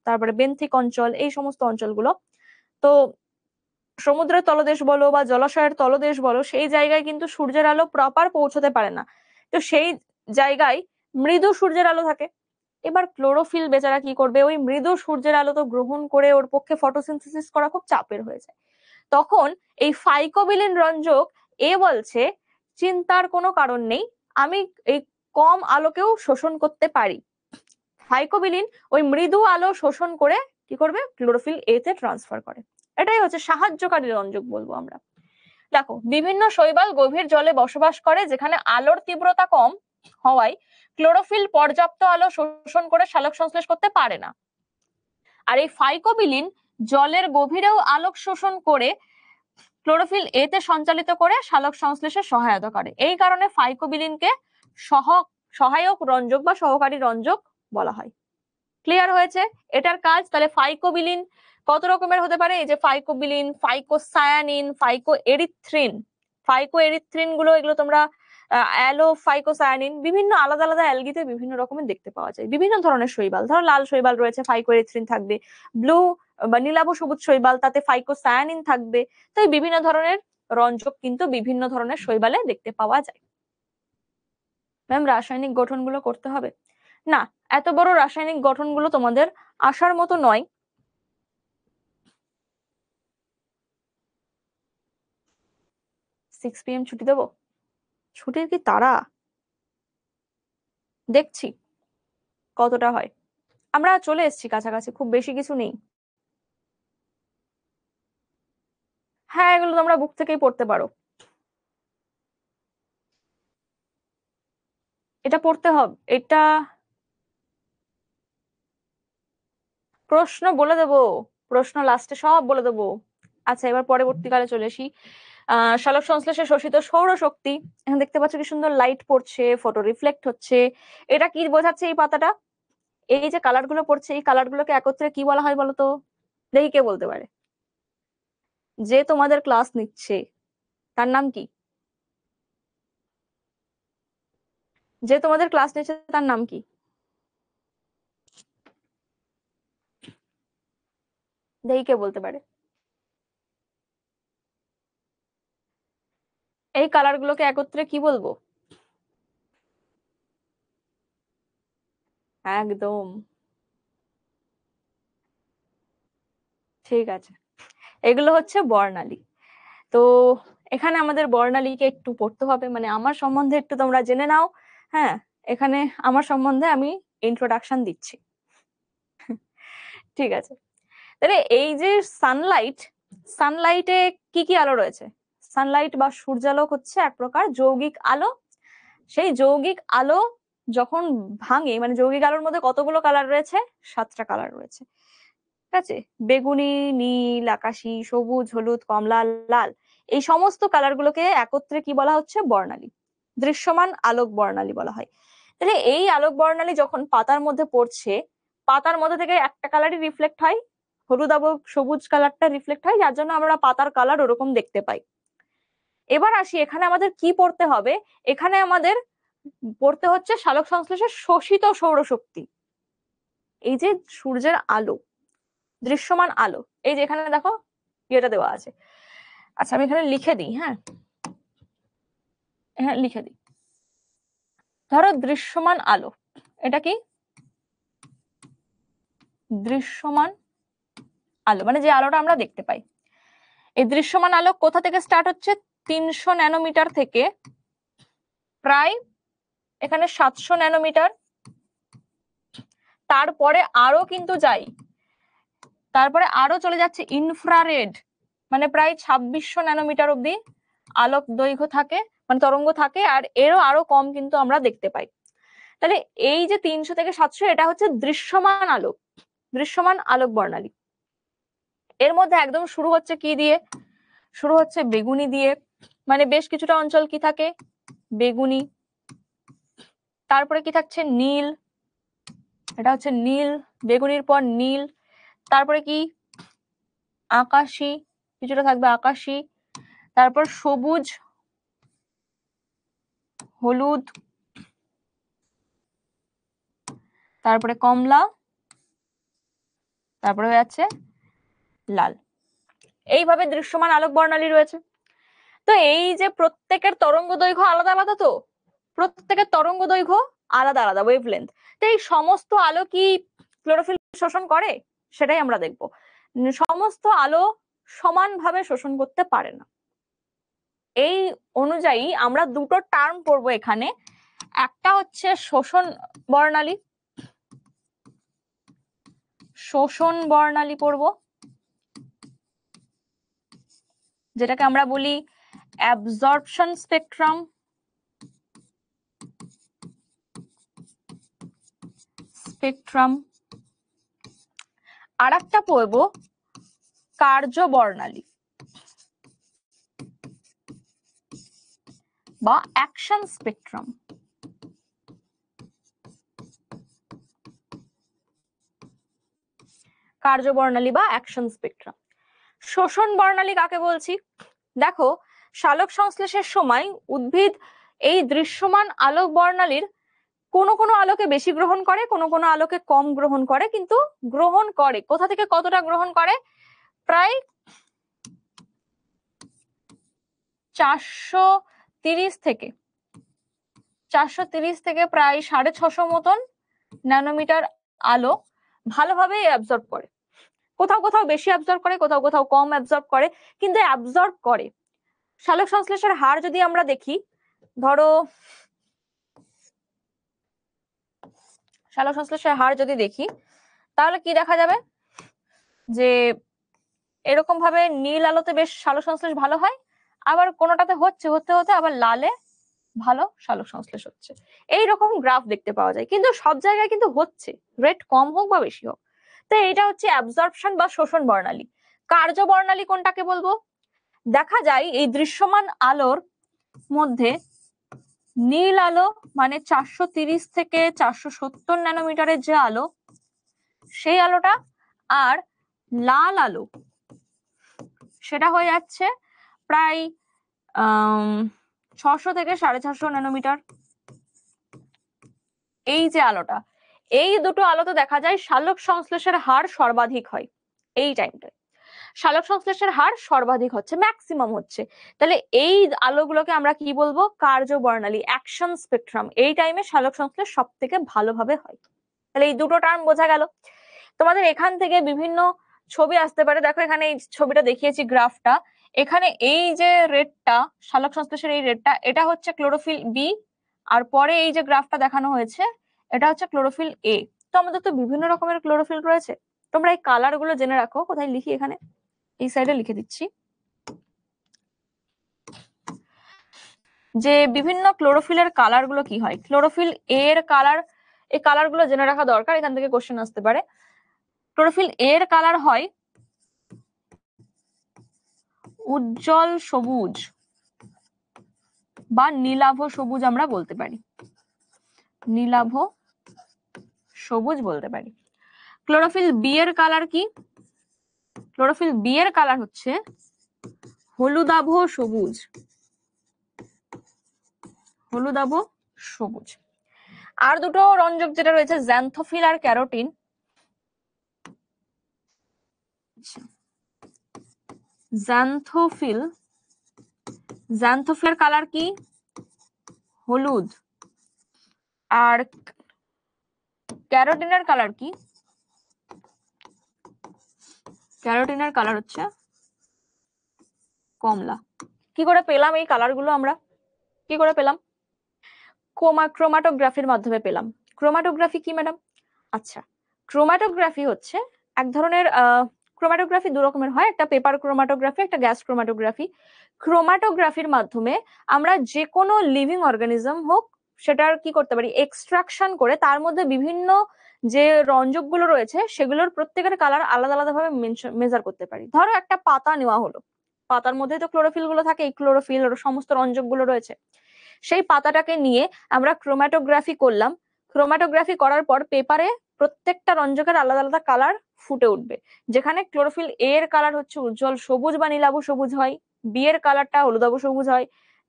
তারপরে বেন্থিক অঞ্চল, এই সমস্ত অঞ্চলগুলো। তো সমুদ্রের তলদেশ বলো বা জলাশয়ের তলদেশ বলো, সেই জায়গায় কিন্তু সূর্যের আলো প্রপার পৌঁছতে পারে না। তো সেই জায়গায় মৃদু সূর্যের আলো থাকে। এবার ক্লোরোফিল বেচারা কি করবে? ওই মৃদু সূর্যের আলো তো গ্রহণ করে ওর পক্ষে ফটোসিনথেসিস করা খুব চাপের হয়ে যায়। তখন এই ফাইকোবিলিন রঞ্জক এ বলছে চিন্তার কোনো কারণ নেই, আমি এই কম আলোকেও শোষণ করতে পারি। ফাইকোবিলিন ওই মৃদু আলো শোষণ করে কি করবে? ক্লোরোফিল এ তে ট্রান্সফার করে। এটাই হচ্ছে সাহায্যকারী রঞ্জক বলবো আমরা। দেখো বিভিন্ন শৈবাল গভীর জলে বসবাস করে, যেখানে আলোর তীব্রতা কম হওয়ায় ক্লোরোফিল পর্যাপ্ত আলো শোষণ করে সালোক সংশ্লেষ করতে পারে না। আর এই ফাইকোবিলিন জলের গভীরেও আলোক শোষণ করে ক্লোরোফিল এ তে সঞ্চালিত করে সালোক সংশ্লেষে সহায়তা করে। এই কারণে ফাইকোবিলিনকে সহায়ক রঞ্জক বা সহকারী রঞ্জক বলা হয়। ক্লিয়ার হয়েছে এটার কাজ? তাহলে ফাইকোবিলিন কত রকমের হতে পারে? এই যে ফাইকোবিলিন, ফাইকোসায়ানিন, ফাইকোএরিথ্রিন গুলো, এগুলো তোমরা অ্যালোফাইকোসায়ানিন, বিভিন্ন আলাদা আলাদা অ্যালগিতে বিভিন্ন রকমের দেখতে পাওয়া যায়। বিভিন্ন ধরনের শৈবাল, ধরো লাল শৈবাল রয়েছে, ফাইকোএরিথ্রিন থাকবে, ব্লু বা নীলাভ সবুজ শৈবাল, তাতে ফাইকোসায়ানিন থাকবে। তো এই বিভিন্ন ধরনের রঞ্জক কিন্তু বিভিন্ন ধরনের শৈবালে দেখতে পাওয়া যায়। ম্যাম রাসায়নিক গঠনগুলো করতে হবে না, এত বড় রাসায়নিক গঠনগুলো তোমাদের আসার মতো নয়। 6 PM ছুটি দেবো? ছুটির কি তারা? দেখছি কতটা হয়। আমরা চলে এসেছি কাছাকাছি, খুব বেশি কিছু নেই। হ্যাঁ, এগুলো তোমরা বুক থেকেই পড়তে পারো। এটা পড়তে হবে, এটা প্রশ্ন বলে দেবো, প্রশ্ন লাস্টে সব বলে দেবো। আচ্ছা, এবার পরবর্তীকালে চলে আসি। সালোক সংশ্লেষে শোষিত সৌরশক্তি, এখন দেখতে পাচ্ছ কি সুন্দর লাইট পড়ছে, ফটো রিফ্লেক্ট হচ্ছে। এটা কি বোঝাচ্ছে এই পাতাটা? এই যে কালার গুলো পড়ছে, এই কালার গুলোকে একত্রে কি বলা হয় বলতো? দেখি কে বলতে পারে। যে তোমাদের ক্লাস নিচ্ছে তার নাম কি? যে তোমাদের ক্লাস নিচ্ছে তার নাম কি? দেখি কে বলতে পারে। এই কালার গুলোকে একত্রে কি বলবো? একদম ঠিক আছে, এগুলো হচ্ছে বর্ণালী। তো এখানে আমাদের বর্ণালীকে একটু পড়তে হবে, মানে আমার সম্বন্ধে একটু তোমরা জেনে নাও। হ্যাঁ, এখানে আমার সম্বন্ধে আমি ইন্ট্রোডাকশন দিচ্ছি। ঠিক আছে, তাহলে এই যে সানলাইটে কি কি আলো রয়েছে? সানলাইট বা সূর্যালোক হচ্ছে এক প্রকার যৌগিক আলো। সেই যৌগিক আলো যখন ভাঙে, মানে যৌগিক আলোর মধ্যে কতগুলো কালার রয়েছে? 7টা কালার রয়েছে। ঠিক আছে, বেগুনি, নীল, আকাশি, সবুজ, হলুদ, কমলা, লাল, এই সমস্ত কালার গুলোকে একত্রে কি বলা হচ্ছে? বর্ণালী, দৃশ্যমান আলোক বর্ণালী বলা হয়। তাহলে এই আলোক বর্ণালী যখন পাতার মধ্যে পড়ছে, পাতার মধ্যে থেকে একটা কালারই রিফ্লেক্ট হয়, হলুদ এবং সবুজ কালারটা রিফ্লেক্ট হয়, যার জন্য আমরা পাতার কালার ওরকম দেখতে পাই। এবার আসি, এখানে আমাদের কি পড়তে হবে? এখানে আমাদের পড়তে হচ্ছে সালোক সংশ্লেষের শোষিত সৌরশক্তি। এই যে সূর্যের আলো, দৃশ্যমান আলো, এই যে এখানে দেখো ইয়েটা দেওয়া আছে। আচ্ছা, আমি এখানে লিখে দিই। হ্যাঁ, হ্যাঁ লিখে দিই। ধরো দৃশ্যমান আলো, এটা কি? দৃশ্যমান আলো মানে যে আলোটা আমরা দেখতে পাই। এই দৃশ্যমান আলো কোথা থেকে স্টার্ট হচ্ছে? 300 ন্যানোমিটার থেকে প্রায় এখানে 700 ন্যানোমিটার, তারপরে আরো কিন্তু যাই, তারপরে আরো চলে যাচ্ছে ইনফ্রারেড, মানে প্রায় 2600 ন্যানোমিটার অব্দি আলোক দৈর্ঘ্য থাকে, মানে তরঙ্গ থাকে, আর এরও আরো কম কিন্তু আমরা দেখতে পাই। তাহলে এই যে 300 থেকে 700, এটা হচ্ছে দৃশ্যমান আলোক, দৃশ্যমান আলোক বর্ণালী। এর মধ্যে একদম শুরু হচ্ছে কি দিয়ে? শুরু হচ্ছে বেগুনি দিয়ে, মানে বেশ কিছুটা অঞ্চল কি থাকে? বেগুনি। তারপরে কি থাকছে? নীল, এটা হচ্ছে নীল, বেগুনির পর নীল। তারপরে কি? আকাশি, কিছুটা থাকবে আকাশি। তারপর সবুজ, হলুদ, তারপরে কমলা, তারপরে হয়ে যাচ্ছে লাল। এইভাবে দৃশ্যমান আলোক বর্ণালী রয়েছে। তো এই যে প্রত্যেকের তরঙ্গ দৈর্ঘ্য আলাদা আলাদা, তো প্রত্যেকের তরঙ্গ দৈর্ঘ্য আলাদা আলাদা, ওয়েভলেন্থ। তো এই সমস্ত আলো কি ক্লোরোফিল শোষণ করে? সেটাই আমরা দেখব। সমস্ত আলো সমানভাবে শোষণ করতে পারে না। এই অনুযায়ী আমরা দুটো টার্ম পড়বো এখানে। একটা হচ্ছে শোষণ বর্ণালী, শোষণ বর্ণালী পড়বো, যেটাকে আমরা বলি অ্যাবজর্পশন স্পেকট্রাম, আর একটা পড়বো কার্য বর্ণালী। বা অ্যাকশন স্পেকট্রাম। কার্যবর্ণালী বা অ্যাকশন স্পেকট্রাম। শোষণ বর্ণালী কাকে বলছি? দেখো, সালোক সংশ্লেষের সময় উদ্ভিদ এই দৃশ্যমান আলোক বর্ণালীর কোনো কোনো আলোকে বেশি গ্রহণ করে, কোনো কোনো আলোকে কম গ্রহণ করে, কিন্তু গ্রহণ করে। কোথা থেকে কতটা গ্রহণ করে? প্রায় 430 থেকে প্রায় 650 মতন ন্যানোমিটার আলো ভালোভাবে অ্যাবজর্ব করে। কোথাও কোথাও বেশি অ্যাবজর্ব করে, কোথাও কোথাও কম অ্যাবজর্ব করে, কিন্তু অ্যাবজর্ব করে। সালোক সংশ্লেষের হার যদি আমরা দেখি, ধরো সালোক সংশ্লেষের হার যদি দেখি, তাহলে কি দেখা যাবে যে এরকম ভাবে নীল আলোতে বেশ সালোক সংশ্লেষ ভালো হয়, আবার কোনোটাতে হতে হতে আবার লালে ভালো সালোক সংশ্লেষ হচ্ছে। এইরকম গ্রাফ দেখতে পাওয়া যায়, কিন্তু সব জায়গায় কিন্তু হচ্ছে, রেট কম হোক বা বেশি হোক। তো এটা হচ্ছে অ্যাবজর্পশন বা শোষণ বর্ণালী। কার্য বর্ণালী কোনটাকে বলবো? দেখা যায় এই দৃশ্যমান আলোর মধ্যে নীল আলো মানে 430 থেকে 470 ন্যানোমিটারের যে আলো, সেই আলোটা, আর লাল আলো সেটা হয়ে যাচ্ছে প্রায় 600 থেকে 450 ন্যানোমিটার। এই যে আলোটা, এই দুটো আলোতে দেখা যায় সালোক সংশ্লেষের হার সর্বাধিক হয়। এই টাইমটায় সালোক সংশ্লেষের হার সর্বাধিক হচ্ছে, ম্যাক্সিমাম হচ্ছে। তাহলে এই আলোগুলোকে আমরা কি বলবো? কার্যবর্ণালী, অ্যাকশন স্পেকট্রাম। এই টাইমে সালোক সংশ্লেষ সব থেকে ভালোভাবে হয়। তাহলে এই দুটো টার্ম বোঝা গেল। তোমাদের এখান থেকে বিভিন্ন ছবি আসতে পারে। দেখো এখানে এই ছবিটা দেখিয়েছি, গ্রাফটা। এখানে এই যে রেডটা, সালোক সংশ্লেষের এই রেডটা, এটা হচ্ছে ক্লোরোফিল বি, আর পরে এই যে গ্রাফটা দেখানো হয়েছে, এটা হচ্ছে ক্লোরোফিল এ। তো আমাদের তো বিভিন্ন রকমের ক্লোরোফিল রয়েছে। তোমরা এই কালার গুলো জেনে রাখো। কোথায় লিখি? এখানে এই সাইডে লিখে দিচ্ছি যে বিভিন্ন ক্লোরোফিলের কালার গুলো কি হয়। ক্লোরোফিল এর কালার, এই কালার গুলো জেনে রাখা দরকার, এখান থেকে কোশ্চেন আসতে পারে। ক্লোরোফিল এর কালার হয় উজ্জ্বল সবুজ বা নীলাভ সবুজ, আমরা বলতে পারি নীলাভ সবুজ বলতে পারি। ক্লোরোফিল বি এর কালার কি? ক্লোরোফিল বি এর কালার হচ্ছে হলুদাভ সবুজ, হলুদাভ সবুজ। আর দুটো রঞ্জক যেটা রয়েছে, জ্যান্থোফিল আর ক্যারোটিন। জ্যান্থোফিলের কালার কি? হলুদ। আর ক্যারোটিনের কালার কি? ক্যারোটিনের কালার হচ্ছে কমলা। কি করে পেলাম এই কালার গুলো? আমরা কি করে পেলাম? ক্রোমাটোগ্রাফির মাধ্যমে পেলাম। ক্রোমাটোগ্রাফি কি ম্যাডাম? আচ্ছা, ক্রোমাটোগ্রাফি হচ্ছে এক ধরনের ক্রোমাটোগ্রাফি দু রকমের হয়, একটা পেপার ক্রোমাটোগ্রাফি, একটা গ্যাস ক্রোমাটোগ্রাফি। ক্রোমাটোগ্রাফির মাধ্যমে আমরা যে কোনো লিভিং অর্গানিজম হোক, সেটার কি করতে পারি? এক্সট্রাকশন করে তার মধ্যে বিভিন্ন যে রঞ্জক গুলো রয়েছে সেগুলোর প্রত্যেকের কালার আলাদা আলাদা ভাবে মেজার করতে পারি। ধরো একটা পাতা নেওয়া হলো, পাতার মধ্যে তো ক্লোরোফিল গুলো থাকে, এই ক্লোরোফিল সমস্ত রঞ্জক গুলো রয়েছে। সেই পাতাটাকে নিয়ে আমরা ক্রোমাটোগ্রাফি করলাম। ক্রোমাটোগ্রাফি করার পর পেপারে প্রত্যেকটা রঞ্জকের আলাদা আলাদা কালার ফুটে উঠবে। যেখানে ক্লোরোফিল এ এর কালার হচ্ছে উজ্জ্বল সবুজ বা নীলাভ সবুজ হয়, বি এর কালারটা হলুদাভ সবুজ হয়,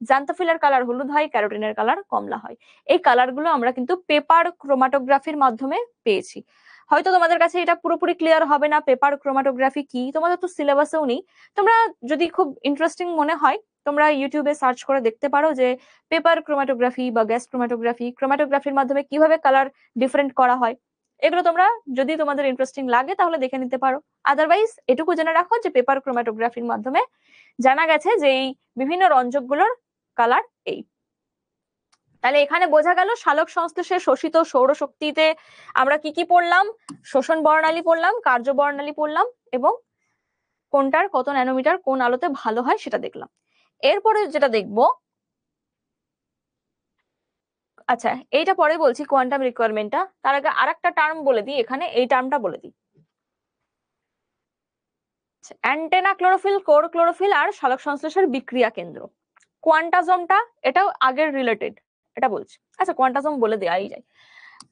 জ্যান্থোফিলের কালার হলুদ হয়, ক্যারোটিনের কালার কমলা হয়। এই কালার গুলো আমরা কিন্তু পেপার ক্রোমাটোগ্রাফির মাধ্যমে পেয়েছি। হয়তো তোমাদের কাছে এটা পুরোপুরি ক্লিয়ার হবে না পেপার ক্রোমাটোগ্রাফি কি, তোমাদের তো সিলেবাসেও নেই। তোমরা যদি খুব ইন্টারেস্টিং মনে হয়, তোমরা ইউটিউবে সার্চ করে দেখতে পারো যে পেপার ক্রোমাটোগ্রাফি বা গ্যাস ক্রোমাটোগ্রাফি, ক্রোমাটোগ্রাফির মাধ্যমে কিভাবে কালার ডিফারেন্ট করা হয়। এগুলো তোমরা যদি তোমাদের ইন্টারেস্টিং লাগে তাহলে দেখে নিতে পারো। আদারওয়াইজ এটুকু জেনে রাখো যে পেপার ক্রোমাটোগ্রাফির মাধ্যমে জানা গেছে যে এই বিভিন্ন রঞ্জকগুলোর কালার এই। তাহলে এখানে বোঝা গেল সালোক সংশ্লেষে শোষিত সৌরশক্তিতে আমরা কি কি পড়লাম? শোষণ বর্ণালী পড়লাম, কার্য বর্ণালী পড়লাম, এবং কোনটার কত ন্যানোমিটার কোন আলোতে ভালো হয় সেটা দেখলাম। এরপরে যেটা দেখবো, আচ্ছা এইটা পরে বলছি কোয়ান্টাম রিকোয়ারমেন্টটা, তার আগে আরেকটা টার্ম বলে দিই, এখানে এই টার্মটা বলে দিই। অ্যান্টেনা ক্লোরোফিল, কোর ক্লোরোফিল আর সালোক সংশ্লেষের বিক্রিয়া কেন্দ্র। কোয়ান্টাজমটা এটাও আগের রিলেটেড, এটা বলছি। আচ্ছা কোয়ান্টাজম বলে দেয়াই যায়।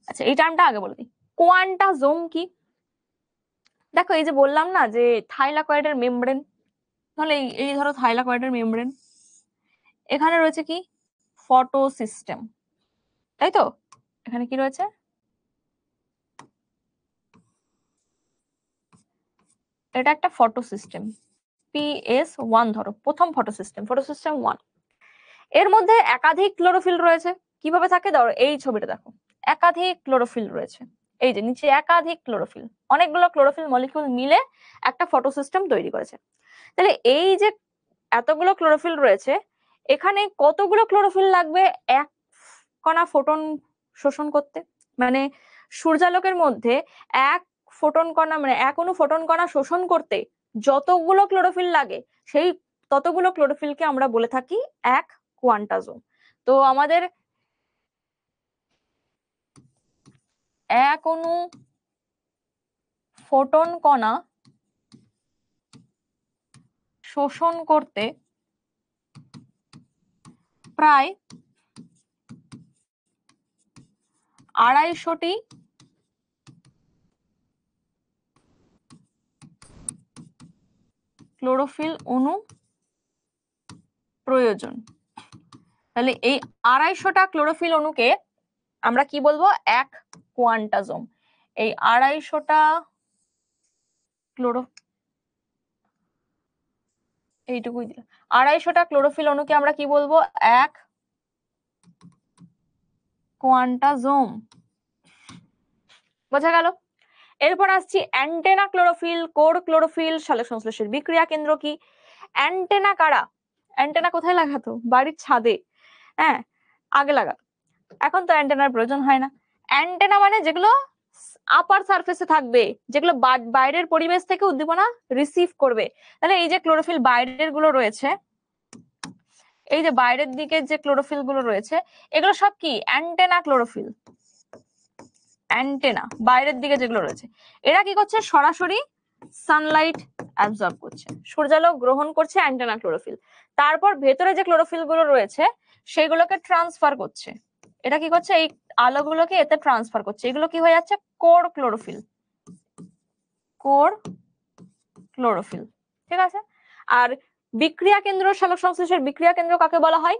আচ্ছা এই টার্মটা আগে বলে দিই। কোয়ান্টাজম কি? দেখো এই যে বললাম না যে থাইলাকয়েডের মেমব্রেন, তাহলে এই ধরো থাইলাকয়েডের মেমব্রেন, এখানে রয়েছে কি ফটো সিস্টেম, তাই তো? এখানে কি রয়েছে? এটা একটা ফটো সিস্টেম, PS1 ধরো, প্রথম ফটো সিস্টেম 1। এর মধ্যে একাধিক ক্লোরোফিল রয়েছে। কিভাবে থাকে ধরো এই ছবিটা দেখো, একাধিক ক্লোরোফিল রয়েছে, এই যে নিচে একাধিক ক্লোরোফিল, অনেকগুলো ক্লোরোফিল মলিকিউল মিলে একটা ফটো সিস্টেম তৈরি করেছে। তাহলে এই যে এতগুলো ক্লোরোফিল রয়েছে, এখানে কতগুলো ক্লোরোফিল লাগবে এক কণা ফোটন শোষণ করতে? মানে সূর্যালোকের মধ্যে এক ফোটন কণা, মানে এক অণু ফোটন কণা শোষণ করতে যতগুলো ক্লোরোফিল লাগে, সেই ততগুলো ক্লোরোফিলকে আমরা বলে থাকি এক কোয়ান্টাজম। তো আমাদের এক অণু ফোটন কণা শোষণ করতে প্রায় 250টি ক্লোরোফিল অণু প্রয়োজন। তাহলে এই 250টা ক্লোরোফিল অণুকে আমরা কি বলবো? এক কোয়ান্টাজম। এই 250টা এইটুকুই দিলাম, 250টা ক্লোরোফিল অণুকে আমরা কি বলবো? এক কোয়ান্টাজম। বোঝা গেল? এরপর আসছি অ্যান্টেনা ক্লোরোফিল, কোর ক্লোরোফিল, সালোক সংশ্লেষের বিক্রিয়া কেন্দ্র কি? অ্যান্টেনা কারা? অ্যান্টেনা কোথায় লাগাতো? বাড়ির ছাদে, হ্যাঁ আগে লাগাতো, এখন তো অ্যান্টেনার প্রয়োজন হয় না। অ্যান্টেনা মানে যেগুলো আপার সারফেসে থাকবে, যেগুলো বাইরের পরিবেশ থেকে উদ্দীপনা রিসিভ করবে। তাহলে এই যে ক্লোরোফিল বাইরের গুলো রয়েছে, এই যে বাইরের দিকে যে ক্লোরোফিল গুলো রয়েছে, এগুলো সব কি অ্যান্টেনা ক্লোরোফিল। অ্যান্টেনা বাইরের দিকে যেগুলো রয়েছে, এরা কি করছে? সরাসরি সানলাইট অ্যাবজর্ব করছে, সূর্যালোক গ্রহণ করছে অ্যান্টেনা ক্লোরোফিল। তারপর ভেতরে যে ক্লোরোফিল গুলো রয়েছে সেগুলোকে ট্রান্সফার করছে। এটা কি করছে? এই আলোগুলোকে এতে ট্রান্সফার করছে। এগুলো কি হয়ে যাচ্ছে? Core chlorophyll. কোর ক্লোরোফিল, ঠিক আছে। আর বিক্রিয়া কেন্দ্র, সালোক সংশ্লেষের বিক্রিয়া কেন্দ্র কাকে বলা হয়?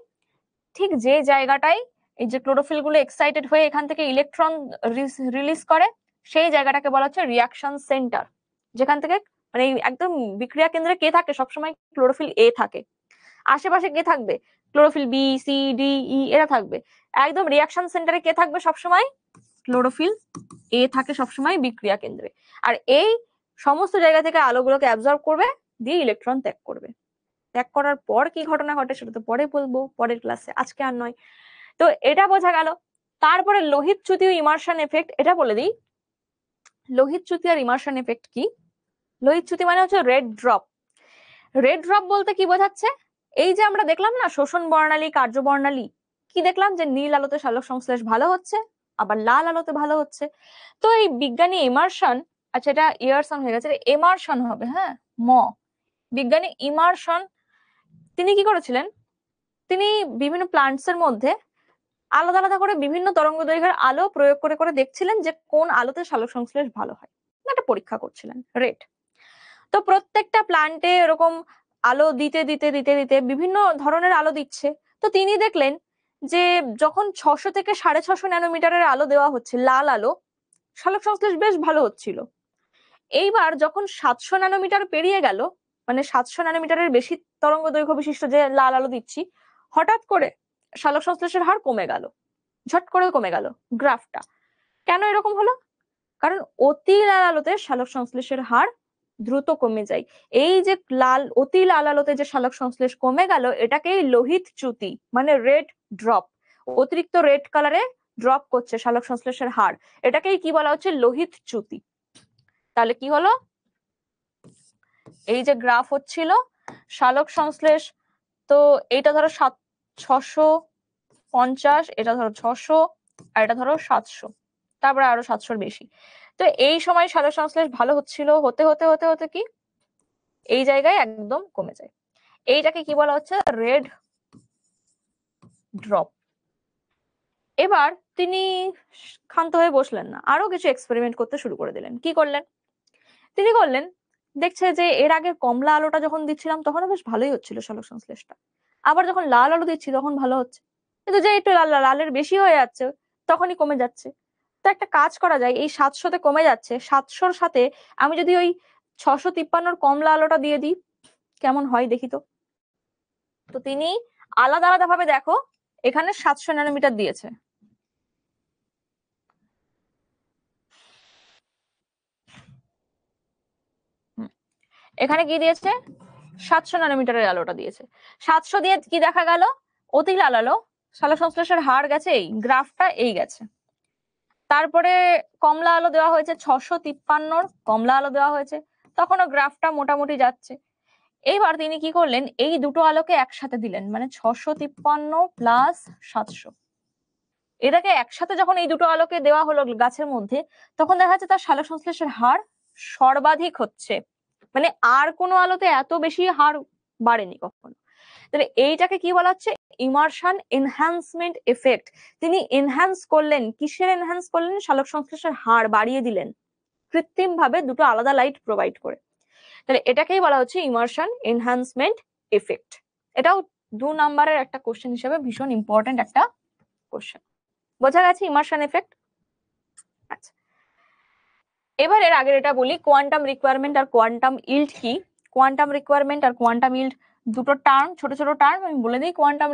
ঠিক যে জায়গাটায় এই যে ক্লোরোফিল গুলো এক্সাইটেড হয়ে এখান থেকে ইলেকট্রন রিলিজ করে, সেই জায়গাটাকে বলা হচ্ছে রিয়াকশন সেন্টার। যেখান থেকে মানে একদম বিক্রিয়া কেন্দ্রে কে থাকে? সবসময় ক্লোরোফিল এ থাকে। আশেপাশে কে থাকবে? ক্লোরোফিল বি, সি, ডি, ই এরা থাকবে। একদম রিয়াকশন সেন্টারে কে থাকবে সবসময়? ক্লোরোফিল এ থাকে সবসময় বিক্রিয়া কেন্দ্রে। আর এই সমস্ত জায়গা থেকে আলোগুলোকে অ্যাবজর্ব করবে, দিয়ে ইলেকট্রন ত্যাগ করবে। ত্যাগ করার পর কি ঘটনা ঘটে সেটা তো পরে বলবো, পরের ক্লাসে, আজকে আর নয়। তো এটা বোঝা গেল। তারপরে লোহিত চ্যুতি ও ইমার্শন এফেক্ট, এটা বলে দিই। লোহিত চ্যুতি আর ইমার্শন এফেক্ট কি? লোহিত চ্যুতি মানে হচ্ছে রেড ড্রপ। রেড ড্রপ বলতে কি বোঝাচ্ছে? এই যে আমরা দেখলাম না শোষণ বর্ণালী, কার্য বর্ণালী, কি দেখলাম? যে নীল আলোতে সালোক সংশ্লেষ ভালো হচ্ছে, আবার লাল আলোতে ভালো হচ্ছে। তো এই বিজ্ঞানী ইমার্শন, আচ্ছা এটা ইয়ারসন হয়ে গেছে, এমার্শন হবে, হ্যাঁ বিজ্ঞানী ইমার্শন তিনি কি করেছিলেন? তিনি বিভিন্ন প্লান্টস এর মধ্যে আলাদা আলাদা করে বিভিন্ন তরঙ্গ দৈর্ঘ্যের আলো প্রয়োগ করে করে দেখছিলেন যে কোন আলোতে সালোক সংশ্লেষ ভালো হয়, একটা পরীক্ষা করছিলেন রেড। তো প্রত্যেকটা প্লান্টে এরকম আলো দিতে দিতে দিতে দিতে বিভিন্ন ধরনের আলো দিচ্ছে। তো তিনি দেখলেন যে যখন 600 থেকে 650 ন্যানোমিটারের আলো দেওয়া হচ্ছে, লাল আলো, সালোক সংশ্লেষ বেশ ভালো হচ্ছিল। এইবার যখন 700 ন্যানোমিটার পেরিয়ে গেল, মানে 700 ন্যানোমিটারের বেশি তরঙ্গ দৈর্ঘ্য বিশিষ্ট যে লাল আলো দিচ্ছি, হঠাৎ করে সালোক সংশ্লেষের হার কমে গেল, ঝট করে কমে গেল গ্রাফটা। কেন এরকম হলো? কারণ অতি লাল আলোতে সালোক সংশ্লেষের হার দ্রুত কমে যায়। এই যে অতি লাল আলোতে যে সালোক সংশ্লেষ কমে গেল, এটাকেই লোহিত চ্যুতি মানে রেড ড্রপ, অতিরিক্ত রেড কালারে ড্রপ করছে সালোক সংশ্লেষের হার, এটাকেই কি বলা হচ্ছে? লোহিত চ্যুতি। তাহলে কি হলো? এই যে গ্রাফ হচ্ছিল সালোক সংশ্লেষ, তো এইটা ধরো 650, এটা ধরো 600, আর এটা ধরো 700, তারপরে আরো 700-র বেশি। তো এই সময় সালোক সংশ্লেষ ভালো হচ্ছিল, হতে হতে হতে হতে কি এই জায়গায় একদম কমে যায়। এইটাকে কি বলা হচ্ছে? Red drop. এবার তিনি ক্ষান্ত হয়ে বসলেন না, আরো কিছু এক্সপেরিমেন্ট করতে শুরু করে দিলেন। কি করলেন? তিনি করলেন, দেখছে যে এর আগে কমলা আলোটা যখন দিচ্ছিলাম তখন বেশ ভালোই হচ্ছিল সালোক সংশ্লেষটা, আবার যখন লাল আলো দিচ্ছি তখন ভালো হচ্ছে, কিন্তু যে একটু লালের বেশি হয়ে যাচ্ছে তখনই কমে যাচ্ছে। তো একটা কাজ করা যায়, এই 700-তে কমে যাচ্ছে, 700-র সাথে আমি যদি ওই 653-র কমলা আলোটা দিয়ে দিই কেমন হয় দেখি তো। তো তিনি আলাদা আলাদা ভাবে, দেখো এখানে 700 ন্যানোমিটার দিয়েছে, এখানে কি দিয়েছে? 700 ন্যানোমিটারের আলোটা দিয়েছে। 700 দিয়ে কি দেখা গেল? অতি লাল আলো, সালোক সংশ্লেষের হার গেছে এই, গ্রাফটা এই গেছে। তারপরে কমলা আলো দেওয়া হয়েছে, 653-র কমলা আলো দেওয়া হয়েছে, তখনও গ্রাফটা মোটামুটি যাচ্ছে। এইবার তিনি কি করলেন, এই দুটো আলোকে একসাথে দিলেন, মানে 653 প্লাস 700, এটাকে একসাথে যখন এই দুটো আলোকে দেওয়া হলো গাছের মধ্যে, তখন দেখা যাচ্ছে তার সালোক সংশ্লেষের হার সর্বাধিক হচ্ছে, মানে আর কোনো আলোতে এত বেশি হার বাড়েনি কখনো। তাহলে এইটাকে কি বলা হচ্ছে? Immersion enhancement effect. তিনি এনহ্যান্স করলেন, কিসের এনহ্যান্স করলেন? সালোক সংশ্লেষের হার বাড়িয়ে দিলেন কৃত্রিম ভাবে দুটো আলাদা লাইট প্রোভাইড করে। তাহলে এটাকেই বলা হচ্ছে ইমার্শন এনহ্যান্সমেন্ট এফেক্ট। এটাও 2 নম্বরের একটা কোশ্চেন হিসেবে ভীষণ ইম্পর্টেন্ট একটা কোশ্চেন। বোঝা গেছে ইমার্শন এফেক্ট? আচ্ছা, এবার এর আগের এটা বলি, কোয়ান্টাম রিকোয়ারমেন্ট আর কোয়ান্টাম ইল্ড কি। কোয়ান্টাম রিকোয়ারমেন্ট আর কোয়ান্টাম ইল্ড দুটো টার্ম, ছোট ছোট টার্ম, আমি বলে দিই। কোয়ান্টাম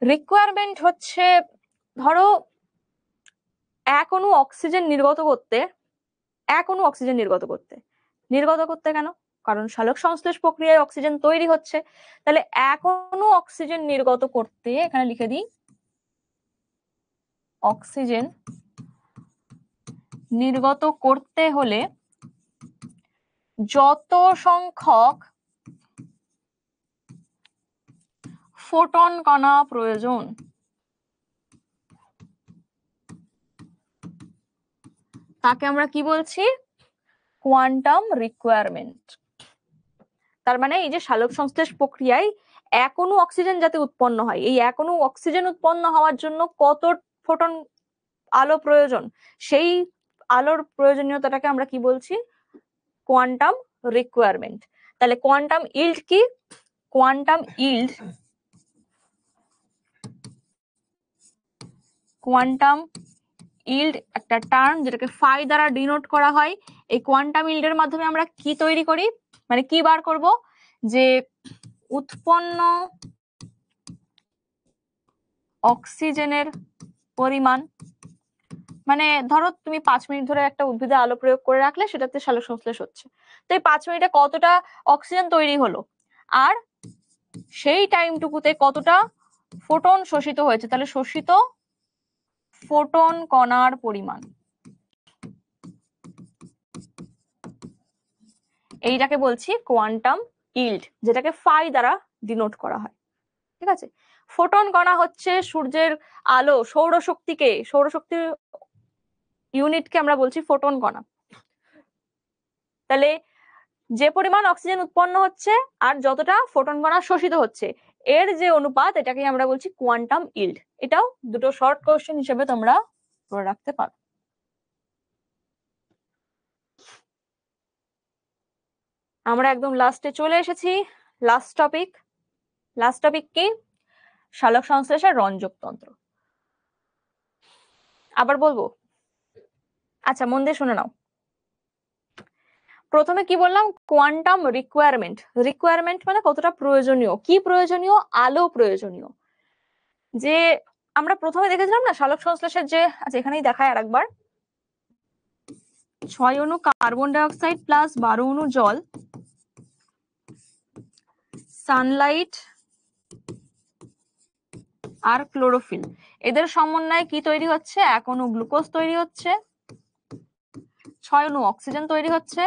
রিকোয়ারমেন্ট হচ্ছে, ধরো এক অণু অক্সিজেন নির্গত করতে, নির্গত করতে কেন? কারণ সালোক সংশ্লেষ প্রক্রিয়ায় অক্সিজেন তৈরি হচ্ছে। তাহলে এক অণু অক্সিজেন নির্গত করতে, এখানে লিখে দিই, অক্সিজেন নির্গত করতে হলে যত সংখ্যক ফোটন কণা প্রয়োজন, তাকে আমরা কি বলছি? Quantum requirement. তার মানে এই যে সালোক সংশ্লেষ প্রক্রিয়ায় এক অণু অক্সিজেন যাতে উৎপন্ন হয়, এই এক অণু অক্সিজেন উৎপন্ন হওয়ার জন্য কত ফোটন আলো প্রয়োজন, সেই আলোর প্রয়োজনীয়তাটাকে আমরা কি বলছি? Quantum requirement. তাহলে কোয়ান্টাম ইল্ড কি? কোয়ান্টাম ইল্ড একটা টার্ম যেটাকে ফাই দ্বারা ডিনোট করা হয়। এই কোয়ান্টাম ইল্ডের মাধ্যমে আমরা কি তৈরি করি, মানে কি বার করব? যে উৎপন্ন অক্সিজেনের পরিমাণ, মানে ধরো তুমি 5 মিনিট ধরে একটা উদ্ভিদে আলো প্রয়োগ করে রাখলে, সেটাতে সালোক সংশ্লেষ হচ্ছে, তো এই 5 মিনিটে কতটা অক্সিজেন তৈরি হলো, আর সেই টাইমটুকুতে কতটা ফোটন শোষিত হয়েছে, তাহলে শোষিত ফোটন কণার পরিমাণ, এইটাকে বলছি কোয়ান্টাম ইল্ড, যেটাকে ফাই দ্বারা ডিনোট করা হয়। ঠিক আছে? ফোটন কণা হচ্ছে সূর্যের আলো, সৌরশক্তি ইউনিটকে আমরা বলছি ফোটন কণা। তাহলে যে পরিমাণ অক্সিজেন উৎপন্ন হচ্ছে আর যতটা ফোটন কণা শোষিত হচ্ছে, এর যে অনুপাত, এটাকে আমরা বলছি কোয়ান্টাম ইল্ড। এটাও দুটো শর্ট কোশ্চেন হিসেবে তোমরা করে রাখতে পারো। আমরা একদম লাস্টে চলে এসেছি। লাস্ট টপিক কি? সালোক সংশ্লেষের রঞ্জক তন্ত্র। আবার বলবো? আচ্ছা, মন দিয়ে শুনে নাও। প্রথমে কি বললাম? কোয়ান্টাম রিকোয়ারমেন্ট মানে কতটা প্রয়োজনীয়, কি প্রয়োজনীয়? আলো প্রয়োজনীয়। যে আমরা প্রথমে দেখেছিলাম না সালোক সংশ্লেষের যে, আচ্ছা এখানেই দেখায় আরেকবার, 6 অণু কার্বন ডাই অক্সাইড প্লাস 12 অণু জল, সানলাইট আর ক্লোরোফিল, এদের সমন্বয়ে কি তৈরি হচ্ছে? 1 অণু গ্লুকোজ তৈরি হচ্ছে, 6 অণু অক্সিজেন তৈরি হচ্ছে,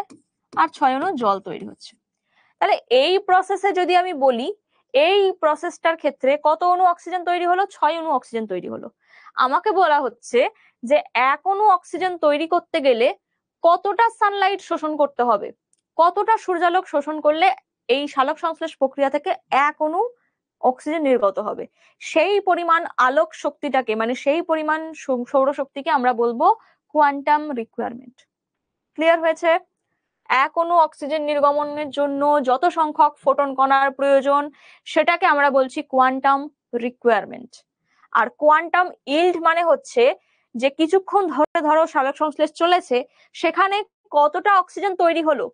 আর 6 অণু জল তৈরি হচ্ছে। তাহলে এই প্রসেসে যদি আমি বলি, এই প্রসেসটার ক্ষেত্রে কত অণু অক্সিজেন তৈরি হলো? 6 অণু অক্সিজেন তৈরি হলো। আমাকে বলা হচ্ছে যে 1 অণু অক্সিজেন তৈরি করতে গেলে কতটা সানলাইট শোষণ করতে হবে, কতটা সূর্যালোক শোষণ করলে এই সালোক সংশ্লেষ প্রক্রিয়া থেকে 1 অণু অক্সিজেন নির্গত হবে। সেই পরিমাণ আলোক শক্তিটাকে মানে সেই পরিমাণ সৌরশক্তিকে আমরা বলবো কোয়ান্টাম রিকোয়ারমেন্ট। ক্লিয়ার হয়েছে? এক অণু অক্সিজেন নির্গমনের জন্য যত সংখ্যক ফোটন কণার প্রয়োজন সেটাকে আমরা বলছি কোয়ান্টাম রিকোয়ারমেন্ট। আর কোয়ান্টাম ইল্ড মানে হচ্ছে যে কিছুক্ষণ ধরে ধরো সালোক সংশ্লেষ চলেছে, সেখানে কতটা অক্সিজেন তৈরি হলো,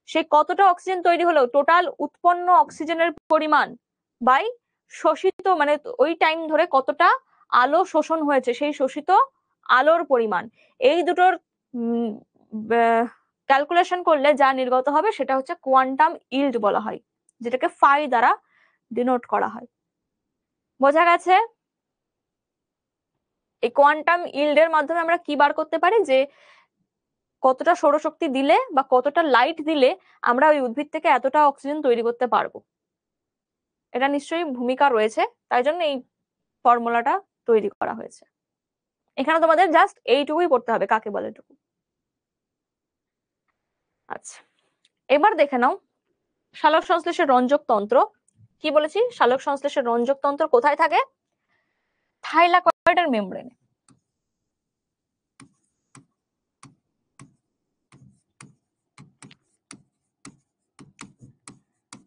সেই কতটা অক্সিজেন তৈরি হলো টোটাল উৎপন্ন অক্সিজেনের পরিমাণ বাই শোষিত মানে ওই টাইম ধরে কতটা আলো শোষণ হয়েছে সেই শোষিত আলোর পরিমাণ, এই দুটোর ক্যালকুলেশন করলে যা নির্গত হবে সেটা হচ্ছে কোয়ান্টাম ইল্ড বলা হয়, যেটাকে ফাই দ্বারা ডিনোট করা হয়। বোঝা গেছে? এই কোয়ান্টাম ইল্ডের মাধ্যমে আমরা কি বার করতে পারি যে কতটা সৌরশক্তি দিলে বা কতটা লাইট দিলে আমরা ওই উদ্ভিদ থেকে এতটা অক্সিজেন তৈরি করতে পারবো। এটা নিশ্চয়ই ভূমিকা রয়েছে, তাই জন্য এই ফর্মুলাটা তৈরি করা হয়েছে। এখানে তোমাদের জাস্ট এইটুকুই পড়তে হবে, কাকে বলে এটুকু। আচ্ছা, এবার দেখে নাও সালোক সংশ্লেষের রঞ্জক তন্ত্র। কি বলেছি? সালোক সংশ্লেষের রঞ্জক তন্ত্র কোথায় থাকে? থাইলাকয়েডের মেমব্রেনে।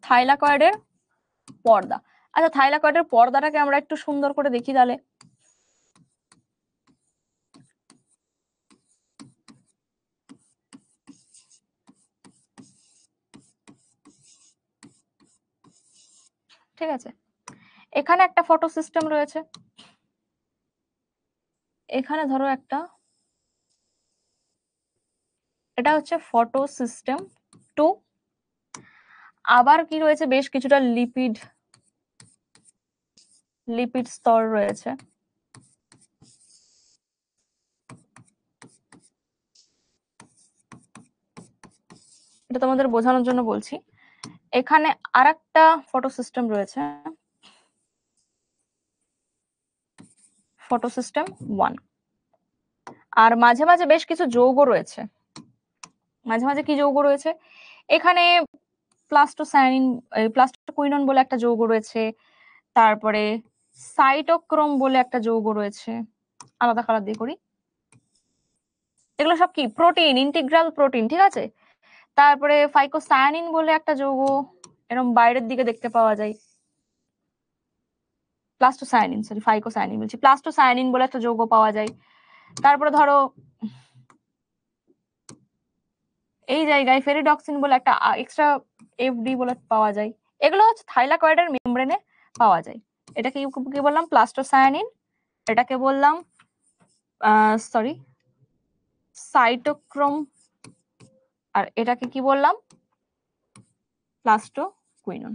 থাইলাকয়েডের পর্দা। আচ্ছা, থাইলাকয়েডের পর্দাটাকে আমরা একটু সুন্দর করে দেখি তাহলে। ঠিক আছে, এখানে একটা ফটো সিস্টেম রয়েছে, এখানে ধরো একটা, এটা হচ্ছে ফটো সিস্টেম 2। আবার কি রয়েছে? বেশ কিছুটা লিপিড স্তর রয়েছে। এটা তোমাদের বোঝানোর জন্য বলছি। এখানে আরেকটা ফটো সিস্টেম রয়েছে, ফটো সিস্টেম 1। আর মাঝে মাঝে বেশ কিছু যৌগ রয়েছে। মাঝে মাঝে কি যৌগ রয়েছে? এখানে প্লাস্টোসায়ানিন, প্লাস্টোকুইনন বলে একটা যৌগ রয়েছে, তারপরে সাইটোক্রোম বলে একটা যৌগ রয়েছে। আলাদা কালার দিয়ে করি। এগুলো সব কি? প্রোটিন, ইন্টিগ্রাল প্রোটিন, ঠিক আছে। তারপরে ফাইকোসায়ানিন বলে একটা যৌগ এরকম বাইরের দিকে দেখতে পাওয়া যায়। প্লাস্টোসায়ানিন, সরি ফাইকোসায়ানিন বলছি, প্লাস্টোসায়ানিন বলে একটা যৌগ পাওয়া যায়। তারপরে ধরো এই জায়গায় ফেরিডক্সিন বলে একটা এক্সট্রা এফডি বলে পাওয়া যায়। এগুলো হচ্ছে থাইলাকয়েডের মেমব্রেনে পাওয়া যায়। এটাকে কি বললাম? প্লাস্টোসায়ানিন। এটাকে বললাম সরি সাইটোক্রোম। আর এটাকে কি বললাম? প্লাস্টোকুইনন।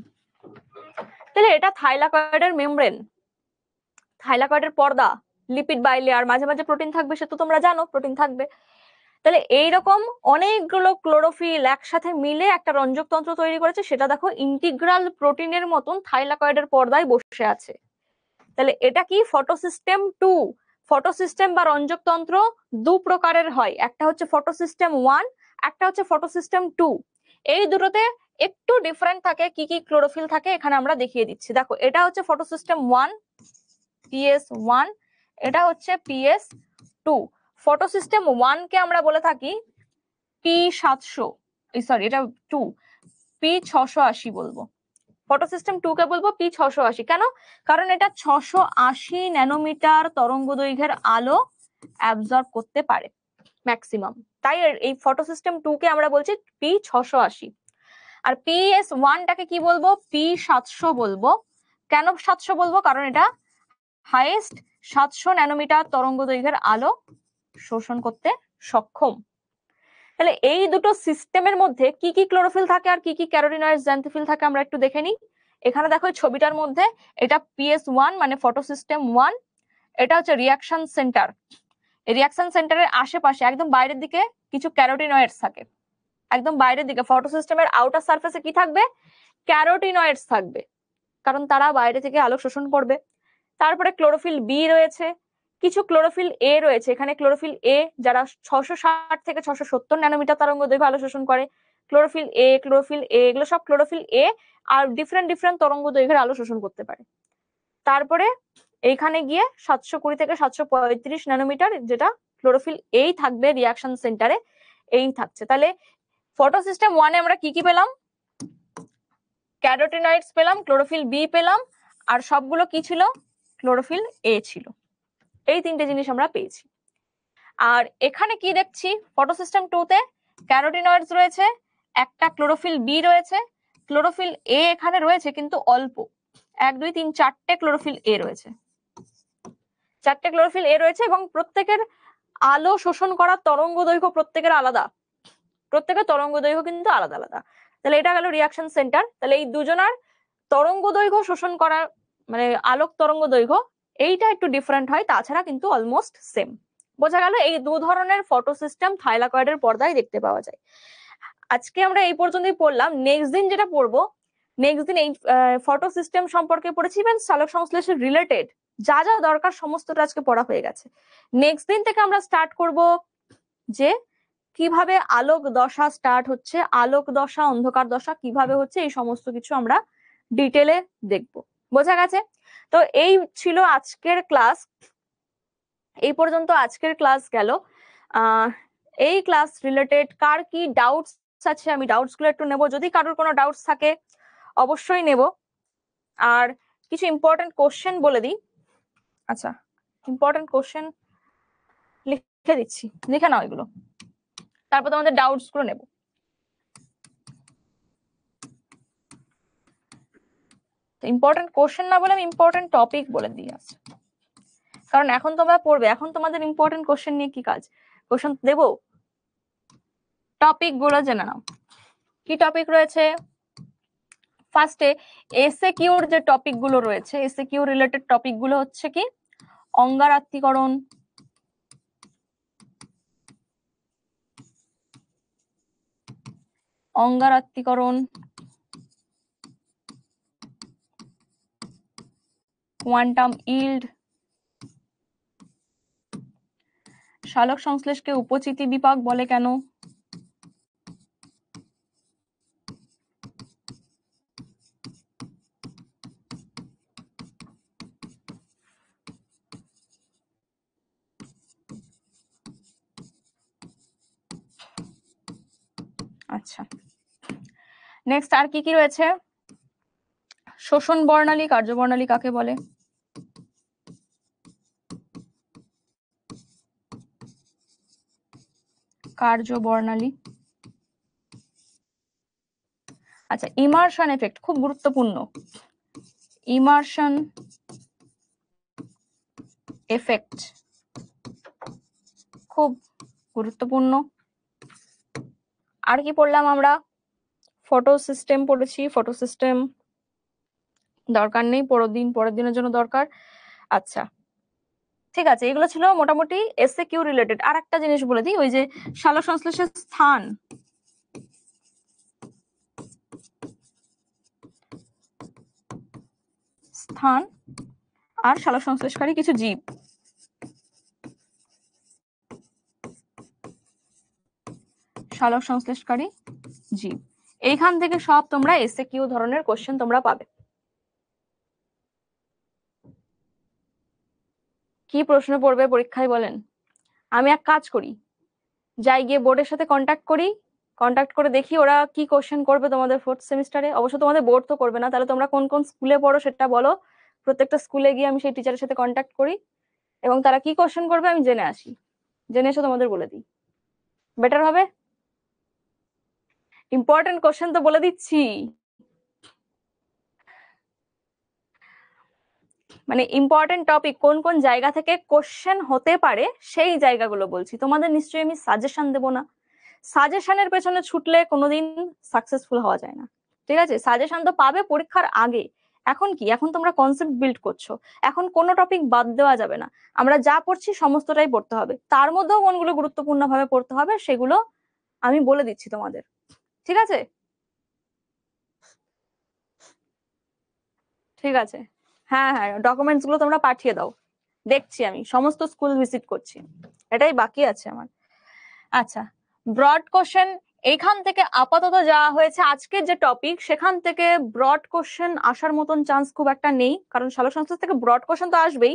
তাহলে এটা থাইলাকয়েডের মেমব্রেন, থাইলাকয়েডের পর্দা, লিপিড বাইলেয়ার, মাঝে মাঝে প্রোটিন থাকবে, সে তো তোমরা জানো প্রোটিন থাকবে। তাহলে এইরকম অনেকগুলো ক্লোরোফিল একসাথে মিলে একটা রঞ্জক তন্ত্র তৈরি করেছে, সেটা দেখো ইন্টিগ্রাল প্রোটিনের মতন থাইলাকয়েডের পর্দায় বসে আছে। তাহলে এটা কি? ফটোসিস্টেম 2। ফটোসিস্টেম বা রঞ্জক তন্ত্র দু প্রকারের হয়, একটা হচ্ছে ফটোসিস্টেম 1, একটা হচ্ছে ফটোসিস্টেম 2। এই দুটোতে একটু ডিফারেন্ট থাকে। কি কি ক্লোরোফিল থাকে এখানে আমরা দেখিয়ে দিচ্ছি। দেখো, এটা হচ্ছে ফটোসিস্টেম 1 PS1, এটা হচ্ছে PS2। ফটোসিস্টেম 1 কে আমরা বলে থাকি P700, সরি এটা 2, P680 বলবো। ফটোসিস্টেম 2 কে বলবো P680। কেন? কারণ এটা 680 ন্যানোমিটার তরঙ্গ দৈর্ঘ্যের আলো অ্যাবজর্ব করতে পারে ম্যাক্সিমাম, তাই এই ফটোসিস্টেম 2 কে আমরা বলছি P680। আর PS1 টাকে কি বলবো? P700 বলবো। কেন 700 বলবো? কারণ এটা হাইয়েস্ট 700 ন্যানোমিটার তরঙ্গ দৈর্ঘ্যের আলো শোষণ করতে সক্ষম। তাহলে এই দুটো সিস্টেমের মধ্যে কি কি ক্লোরোফিল থাকে আর কি কি ক্যারোটিনয়েডস জ্যান্থোফিল থাকে আমরা একটু দেখে নিই। এখানে দেখো ছবিটার মধ্যে এটা PS1 মানে ফটোসিস্টেম 1, এটা হচ্ছে রিয়াকশন সেন্টার। এই রিয়াকশন সেন্টারের আশেপাশে একদম বাইরের দিকে কিছু ক্যারোটিনয়েডস থাকে, একদম বাইরের দিকে। ফটোসিস্টেমের আউটার সারফেসে কি থাকবে? ক্যারোটিনয়েডস থাকবে, কারণ তারা বাইরে থেকে আলো শোষণ করবে। তারপরে ক্লোরোফিল বি রয়েছে, কিছু ক্লোরোফিল এ রয়েছে। এখানে ক্লোরোফিল এ যারা 660 থেকে 670 ন্যানোমিটার তরঙ্গ দৈর্ঘ্য আলো শোষণ করে, ক্লোরোফিল এ, এগুলো সব ক্লোরোফিল এ আর ডিফারেন্ট ডিফারেন্ট তরঙ্গ দৈর্ঘ্যের আলো শোষণ করতে পারে। তারপরে এইখানে গিয়ে 720 থেকে 735 ন্যানোমিটার, যেটা ক্লোরোফিল এই থাকবে রিয়াকশন সেন্টারে, এই থাকছে। তাহলে ফটোসিস্টেম 1 এ আমরা কি কি পেলাম? ক্যারোটিনয়েডস পেলাম, ক্লোরোফিল বি পেলাম, আর সবগুলো কি ছিল? ক্লোরোফিল এ ছিল। এই তিনটে জিনিস আমরা পেয়েছি। আর এখানে কি দেখছি? ফটোসিস্টেম 2 তে ক্যারোটিনয়েডস রয়েছে, একটা ক্লোরোফিল বি রয়েছে, ক্লোরোফিল এ এখানে রয়েছে কিন্তু অল্প, 1 2 3 4টে ক্লোরোফিল এ রয়েছে, 4টে ক্লোরোফিল এ রয়েছে, এবং প্রত্যেকের আলো শোষণ করার তরঙ্গ দৈর্ঘ্য প্রত্যেকের আলাদা, প্রত্যেকের তরঙ্গ দৈর্ঘ্য কিন্তু আলাদা আলাদা। তাহলে এটা গেল রিয়াকশন সেন্টার। তাহলে এই দুজনার তরঙ্গ দৈর্ঘ্য শোষণ করার মানে আলোক তরঙ্গ দৈর্ঘ্য এইটা একটু ডিফারেন্ট হয়, তাছাড়া কিন্তু অলমোস্ট সেম। বোঝা গেল এই দু ধরনের ফটোসিস্টেম থাইলাকয়েডের পর্দায় দেখতে পাওয়া যায়। আজকে আমরা এই পর্যন্তই পড়লাম। নেক্সট দিন যেটা পড়বো, নেক্সট দিন এই ফটোসিস্টেম সম্পর্কে পড়েছি, ইভেন সালোক সংশ্লেষের রিলেটেড যা যা দরকার সমস্তটা আজকে পড়া হয়ে গেছে। নেক্সট দিন থেকে আমরা স্টার্ট করব যে কিভাবে আলোক দশা স্টার্ট হচ্ছে, আলোক দশা, অন্ধকার দশা কিভাবে হচ্ছে, এই সমস্ত কিছু আমরা ডিটেলে দেখব। বোঝা গেছে? তো এই ছিল আজকের ক্লাস, এই পর্যন্ত আজকের ক্লাস গেল। এই ক্লাস রিলেটেড কার কি ডাউটস আছে আমি ডাউটস গুলো একটু নেব, যদি কারোর কোনো ডাউটস থাকে অবশ্যই নেব। আর কিছু ইম্পর্টেন্ট কোশ্চেন বলে দিই। আচ্ছা, ইম্পর্টেন্ট কোশ্চেন লিখে দিচ্ছি, লিখে নাও এগুলো, তারপর তোমাদের ডাউটস গুলো নেব। ইম্পর্টেন্ট কোশ্চেন না বলে আমি ইম্পর্টেন্ট টপিক বলে দিই। আচ্ছা, কারণ এখন তোমরা পড়বে, এখন তোমাদের ইম্পর্টেন্ট কোশ্চেন নিয়ে কি কাজ? কোশ্চেন দেব, টপিক গুলো জেনে নাও। কি টপিক রয়েছে? ফার্স্টে এসএকিউর যে টপিক গুলো রয়েছে, এসএকিউ রিলেটেড টপিক গুলো হচ্ছে কি? অঙ্গারাত্মীকরণ, অঙ্গারাত্মীকরণ, কোয়ান্টাম ইল্ড, সালোক সংশ্লেষকে উপচিতি বিপাক বলে কেন, আচ্ছা নেক্সট আর কি কি রয়েছে? শোষণ বর্ণালী, কার্যবর্ণালী কাকে বলে, কার্যবর্ণালী। আচ্ছা, ইমার্শন এফেক্ট খুব গুরুত্বপূর্ণ, ইমার্শন এফেক্ট খুব গুরুত্বপূর্ণ। আর কি পড়লাম আমরা? ফটো সিস্টেম পড়েছি, ফটো সিস্টেম দরকার নেই, পরের দিনের জন্য দরকার। আচ্ছা ঠিক আছে, এগুলো ছিল মোটামুটি এসএকিউ রিলেটেড। আর একটা জিনিস বলে দিই, ওই যে সালোক সংশ্লেষের স্থান, স্থান আর সালোক সংশ্লেষকারী কিছু জীব, সালোক সংশ্লেষকারী জীব, এইখান থেকে সব তোমরা এসএকিউ ধরনের কোশ্চেন তোমরা পাবে। কি প্রশ্ন পড়বে পরীক্ষায় বলেন? আমি এক কাজ করি, যাই গিয়ে বোর্ডের সাথে কন্ট্যাক্ট করি, কন্ট্যাক্ট করে দেখি ওরা কি কোশ্চেন করবে তোমাদের 4th সেমিস্টারে। অবশ্য তোমাদের বোর্ড তো করবে না, তাহলে তোমরা কোন কোন স্কুলে পড়ো সেটা বলো, প্রত্যেকটা স্কুলে গিয়ে আমি সেই টিচারের সাথে কন্ট্যাক্ট করি এবং তারা কি কোশ্চেন করবে আমি জেনে আসি, জেনে এসে তোমাদের বলে দিই, বেটার হবে। ইম্পর্টেন্ট কোশ্চেন তো বলে দিচ্ছি, মানে ইম্পর্টেন্ট টপিক কোন কোন জায়গা থেকে কোশ্চেন হতে পারে সেই জায়গাগুলো বলছি। তোমাদের নিশ্চয়ই আমি সাজেশন দেবো না, সাজেশনের পেছনে ছুটলে কোনোদিন সাকসেসফুল হওয়া যায় না, ঠিক আছে? সাজেশন তো পাবে পরীক্ষার আগে। এখন কি, এখন তোমরা কনসেপ্ট বিল্ড করছো, এখন কোনো টপিক বাদ দেওয়া যাবে না, আমরা যা পড়ছি সমস্তটাই পড়তে হবে, তার মধ্যেও কোনগুলো গুরুত্বপূর্ণ ভাবে পড়তে হবে সেগুলো আমি বলে দিচ্ছি তোমাদের, ঠিক আছে? ঠিক আছে, হ্যাঁ হ্যাঁ, ডকুমেন্টস গুলো তোমরা পাঠিয়ে দাও, দেখছি আমি সমস্ত স্কুল ভিজিট করছি, এটাই বাকি আছে আমার। আচ্ছা, ব্রড কোশ্চেন এইখান থেকে আপাতত যা হয়েছে আজকের যে টপিক, সেখান থেকে ব্রড কোশ্চেন আসার মতন চান্স খুব একটা নেই, কারণ সালোক সংশ্লেষ থেকে ব্রড কোশ্চেন তো আসবেই।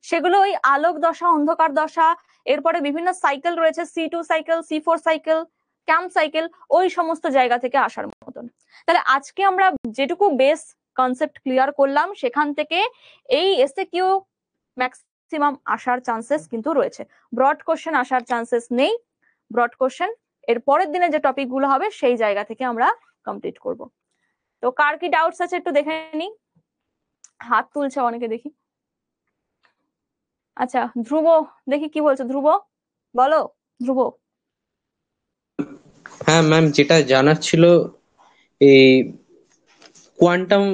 সেগুলো ওই আলোক দশা, অন্ধকার দশা, এরপরে বিভিন্ন সাইকেল রয়েছে, C2 cycle, C4 cycle, camp cycle, ওই সমস্ত জায়গা থেকে আসার মতন। তাহলে আজকে আমরা যেটুকু বেস কনসেপ্ট ক্লিয়ার করলাম, সেখান থেকে এই এসএকিউ ম্যাক্সিমাম আসার চান্সেস কিন্তু রয়েছে। ব্রড কোশ্চেন আসার চান্সেস নেই। ব্রড কোশ্চেন এর পরের দিনে যে টপিক গুলো হবে সেই জায়গা থেকে আমরা কমপ্লিট করব। তো কার কি ডাউটস আছে একটু দেখে নি। হাত তুলছে অনেকে দেখি। আচ্ছা, ধ্রুব দেখি কি বলছে। ধ্রুব বলো। ধ্রুব। হ্যাঁ ম্যাম, যেটা জানার ছিল, এই কোয়ান্টাম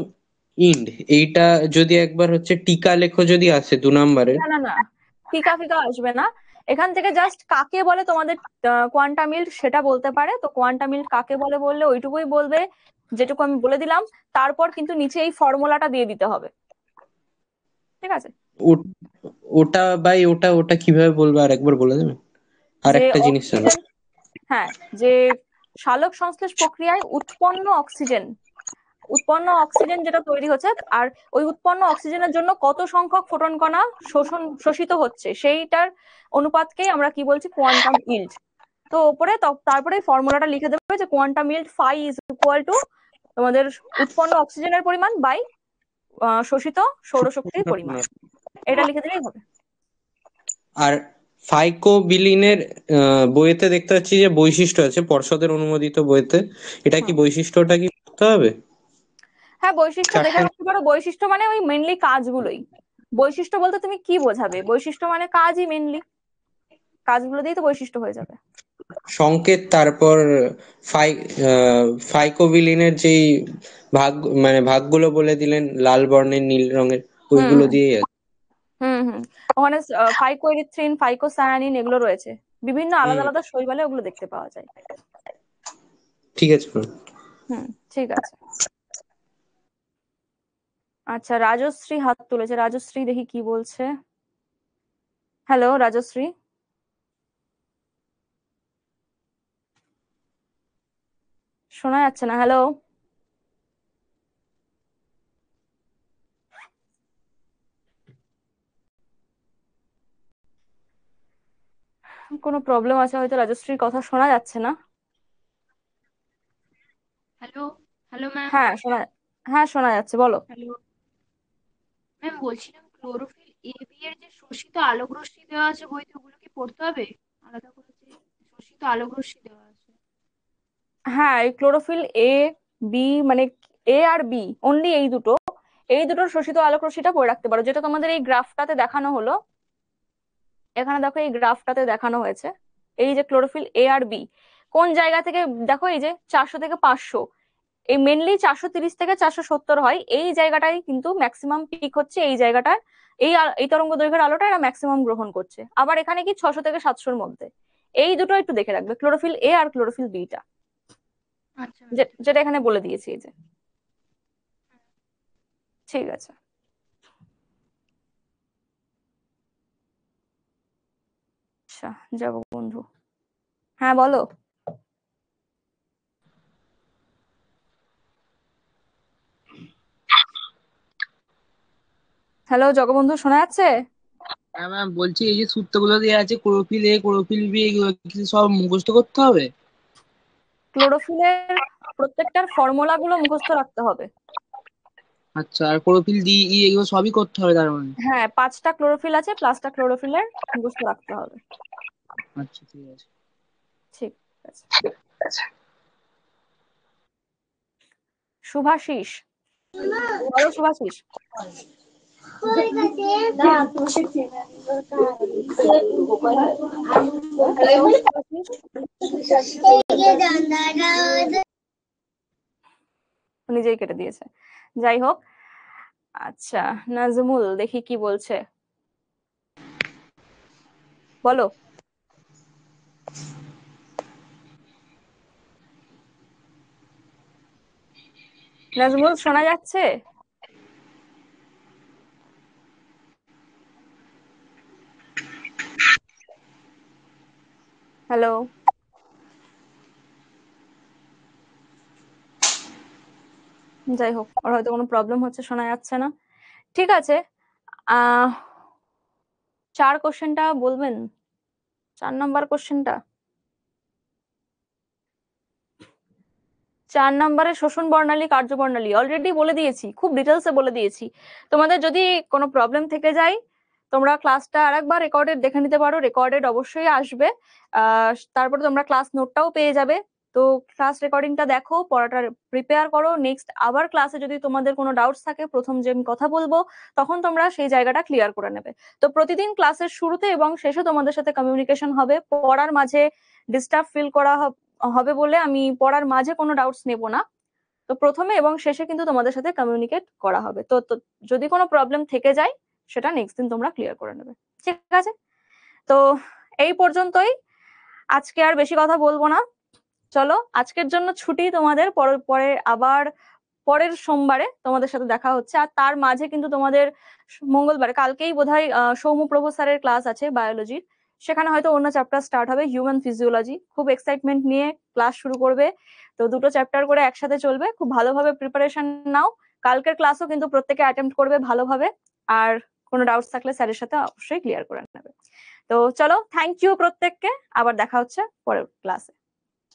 ইন্ড, এইটা যদি একবার হচ্ছে টিকা লেখো যদি আসে 2 নম্বরে। না না না, ফিকা ফিকা আসবে না। এখান থেকে জাস্ট কাকে বলে তোমাদের কোয়ান্টাম ইল্ড সেটা বলতে পারে। তো কোয়ান্টাম ইল্ড কাকে বলে বললে ওইটুকুই বলবে যেটুকু আমি বলে দিলাম। তারপর কিন্তু নিচে এই ফর্মুলাটা দিয়ে দিতে হবে, ঠিক আছে? ও- ওটা বাই ওটা ওটা কিভাবে বলবো আর একবার বলে দেবেন? আর যে একটা জিনিস জানো। অক্সিজেন, হ্যাঁ, যে সালোক সংশ্লেষ প্রক্রিয়ায় উৎপন্ন অক্সিজেন যেটা তৈরি হচ্ছে, আর ওই উৎপন্ন অক্সিজেনের জন্য কত সংখ্যক ফোটন কণা শোষিত হচ্ছে, সেইটার অনুপাতকেই আমরা কি বলছি, কোয়ান্টাম ইল্ড। তো ওপরে তারপরে ফর্মুলাটা লিখে দেবে যে quantum yield phi is equal to তোমাদের উৎপন্ন অক্সিজেনের পরিমাণ বাই শোষিত সৌরশক্তির পরিমাণ। এটা লিখে দিলেই হবে। আর ফাইকোবিলিনের বইয়েতে দেখতে পাচ্ছি যে বৈশিষ্ট্য আছে, পর্ষদের অনুমোদিত বইয়েতে। এটা কি বৈশিষ্ট্যটা কি করতে হবে? হ্যাঁ, বৈশিষ্ট্য দেখে 4টে। রাখতে পারো। বৈশিষ্ট্য মানে ওই মেনলি কাজগুলোই। বৈশিষ্ট্য বলতে তুমি কি বোঝাবে? বৈশিষ্ট্য মানে কাজই, মেনলি কাজগুলো দিয়েই তো বৈশিষ্ট্য হয়ে যাবে। সংকেত, তারপর ফাই ফাইকোবিলিনের যেই ভাগ, মানে ভাগগুলো বলে দিলেন, লাল বর্ণের, নীল রঙের, হুম ওইগুলো দিয়েই আছে। হুম, ওখানে ফাইকোএরিথ্রিন, ফাইকোসায়ানিন এগুলো রয়েছে। বিভিন্ন আলাদা হুম, আলাদা শৈবালে ওগুলো দেখতে পাওয়া যায়। ঠিক আছে ম্যাম। হুম, ঠিক আছে। আচ্ছা, রাজশ্রী হাত তুলেছে। রাজশ্রী দেখি কি বলছে। হ্যালো রাজশ্রী। শোনা যাচ্ছে না। হ্যালো। কোনো প্রবলেম আছে হয়তো, রাজশ্রীর কথা শোনা যাচ্ছে না। Hello, hello ma'am. হ্যাঁ শোনা, হ্যাঁ শোনা যাচ্ছে, বলো। হ্যালো ম্যাম, বলছিলাম ক্লোরোফিল এ বি এর যে শোষিত আলোক রশ্মি দেওয়া আছে বইতে, ওগুলো কি পড়তে হবে আলাদা করে? যে শোষিত আলোক রশ্মি দেওয়া আছে। হ্যাঁ, এই ক্লোরোফিল এ, বি, মানে এ আর বি, অনলি এই দুটোর শোষিত আলোক রশ্মিটা পড়ে রাখতে পারো, যেটা তোমাদের এই গ্রাফটাতে দেখানো হলো। এখানে দেখো এই গ্রাফটাতে দেখানো হয়েছে এই যে ক্লোরোফিল এ আর বি কোন জায়গা থেকে। দেখো এই যে 400 থেকে 500, এই মেনলি 430 থেকে 470 হয়, এই জায়গাটাই কিন্তু ম্যাক্সিমাম পিক হচ্ছে এই জায়গাটার। এই তরঙ্গ দৈর্ঘ্যের আলোটা এরা ম্যাক্সিমাম গ্রহণ করছে। আবার এখানে কি 600 থেকে 700-র মধ্যে। এই দুটো একটু দেখে রাখবে, ক্লোরোফিল এ আর ক্লোরোফিল বিটা, আচ্ছা ম্যাম, ঠিক যেটা আছে। এখানে বলে দিয়েছি এই যে। ঠিক আছে। আচ্ছা, যাবো বন্ধু। হ্যাঁ বলো। হ্যালো জগবন্ধু, শোনা যাচ্ছে? হ্যাঁ ম্যাম, বলছি এই যে সূত্রগুলো দেওয়া আছে, ক্লোরোফিল এ, ক্লোরোফিল বি, এগুলো কি সব মুখস্থ করতে হবে? ক্লোরোফিলের প্রত্যেকটার ফর্মুলা গুলো মুখস্থ রাখতে হবে। আচ্ছা, আর ক্লোরোফিল ডি, ই, এগুলো সবই করতে হবে তার মানে? হ্যাঁ, 5টা ক্লোরোফিল আছে, প্লাসটা ক্লোরোফিলের মুখস্থ রাখতে হবে। আচ্ছা, ঠিক আছে। ঠিক আছে। শুভাশিস, বলো শুভাশিস। হ্যালো শুভাশিস। নিজেই কেটে দিয়েছে। যাই হোক। আচ্ছা, নাজমুল দেখি কি বলছে, বলো। নাজমুল শোনা যাচ্ছে? হ্যালো। যাই হোক, ওর হয়তো কোনো প্রবলেম হচ্ছে, শোনা যাচ্ছে না। ঠিক আছে, 4 কোশ্চেনটা বলবেন, 4 নাম্বার কোশ্চেনটা। 4 নম্বরে শোষণ বর্ণালী কার্য বর্ণালী অলরেডি বলে দিয়েছি, খুব ডিটেলসে বলে দিয়েছি। তোমাদের যদি কোনো প্রবলেম থেকে যায় তোমরা ক্লাসটা আরেকবার রেকর্ডেড দেখে নিতে পারো, রেকর্ডেড অবশ্যই আসবে। তারপরে তোমরা ক্লাস নোটটাও পেয়ে যাবে। তো ক্লাস রেকর্ডিংটা দেখো, পড়াটা প্রিপেয়ার করো। নেক্সট আবার ক্লাসে যদি তোমাদের কোনো ডাউটস থাকে, প্রথম যে আমি কথা বলবো তখন তোমরা সেই জায়গাটা ক্লিয়ার করে নেবে। তো প্রতিদিন ক্লাসের শুরুতে এবং শেষে তোমাদের সাথে কমিউনিকেশন হবে। পড়ার মাঝে ডিস্টার্ব ফিল করা হবে বলে আমি পড়ার মাঝে কোনো ডাউটস নেব না। তো প্রথমে এবং শেষে কিন্তু তোমাদের সাথে কমিউনিকেট করা হবে। তো যদি কোনো প্রবলেম থেকে যায় সেটা নেক্সট দিন তোমরা ক্লিয়ার করে নেবে, ঠিক আছে? তো এই পর্যন্তই, আজকে আর বেশি কথা বলবো না। চলো, আজকের জন্য ছুটি তোমাদের। পরে আবার পরের সোমবারে তোমাদের সাথে দেখা হচ্ছে। আর তার মাঝে কিন্তু তোমাদের মঙ্গলবারে, কালকেই বোধহয় সৌম্যপ্রভ স্যারের ক্লাস আছে বায়োলজির। সেখানে হয়তো অন্য চ্যাপ্টার স্টার্ট হবে, হিউম্যান ফিজিওলজি। খুব এক্সাইটমেন্ট নিয়ে ক্লাস শুরু করবে। তো দুটো চ্যাপ্টার করে একসাথে চলবে, খুব ভালোভাবে প্রিপারেশন নাও। কালকের ক্লাসও কিন্তু প্রত্যেকে অ্যাটেম্প্ট করবে ভালোভাবে। আর কোনো ডাউটস থাকলে স্যারের সাথে অবশ্যই ক্লিয়ার করে নেবে। তো চলো, থ্যাংক ইউ প্রত্যেককে, আবার দেখা হচ্ছে পরের ক্লাসে।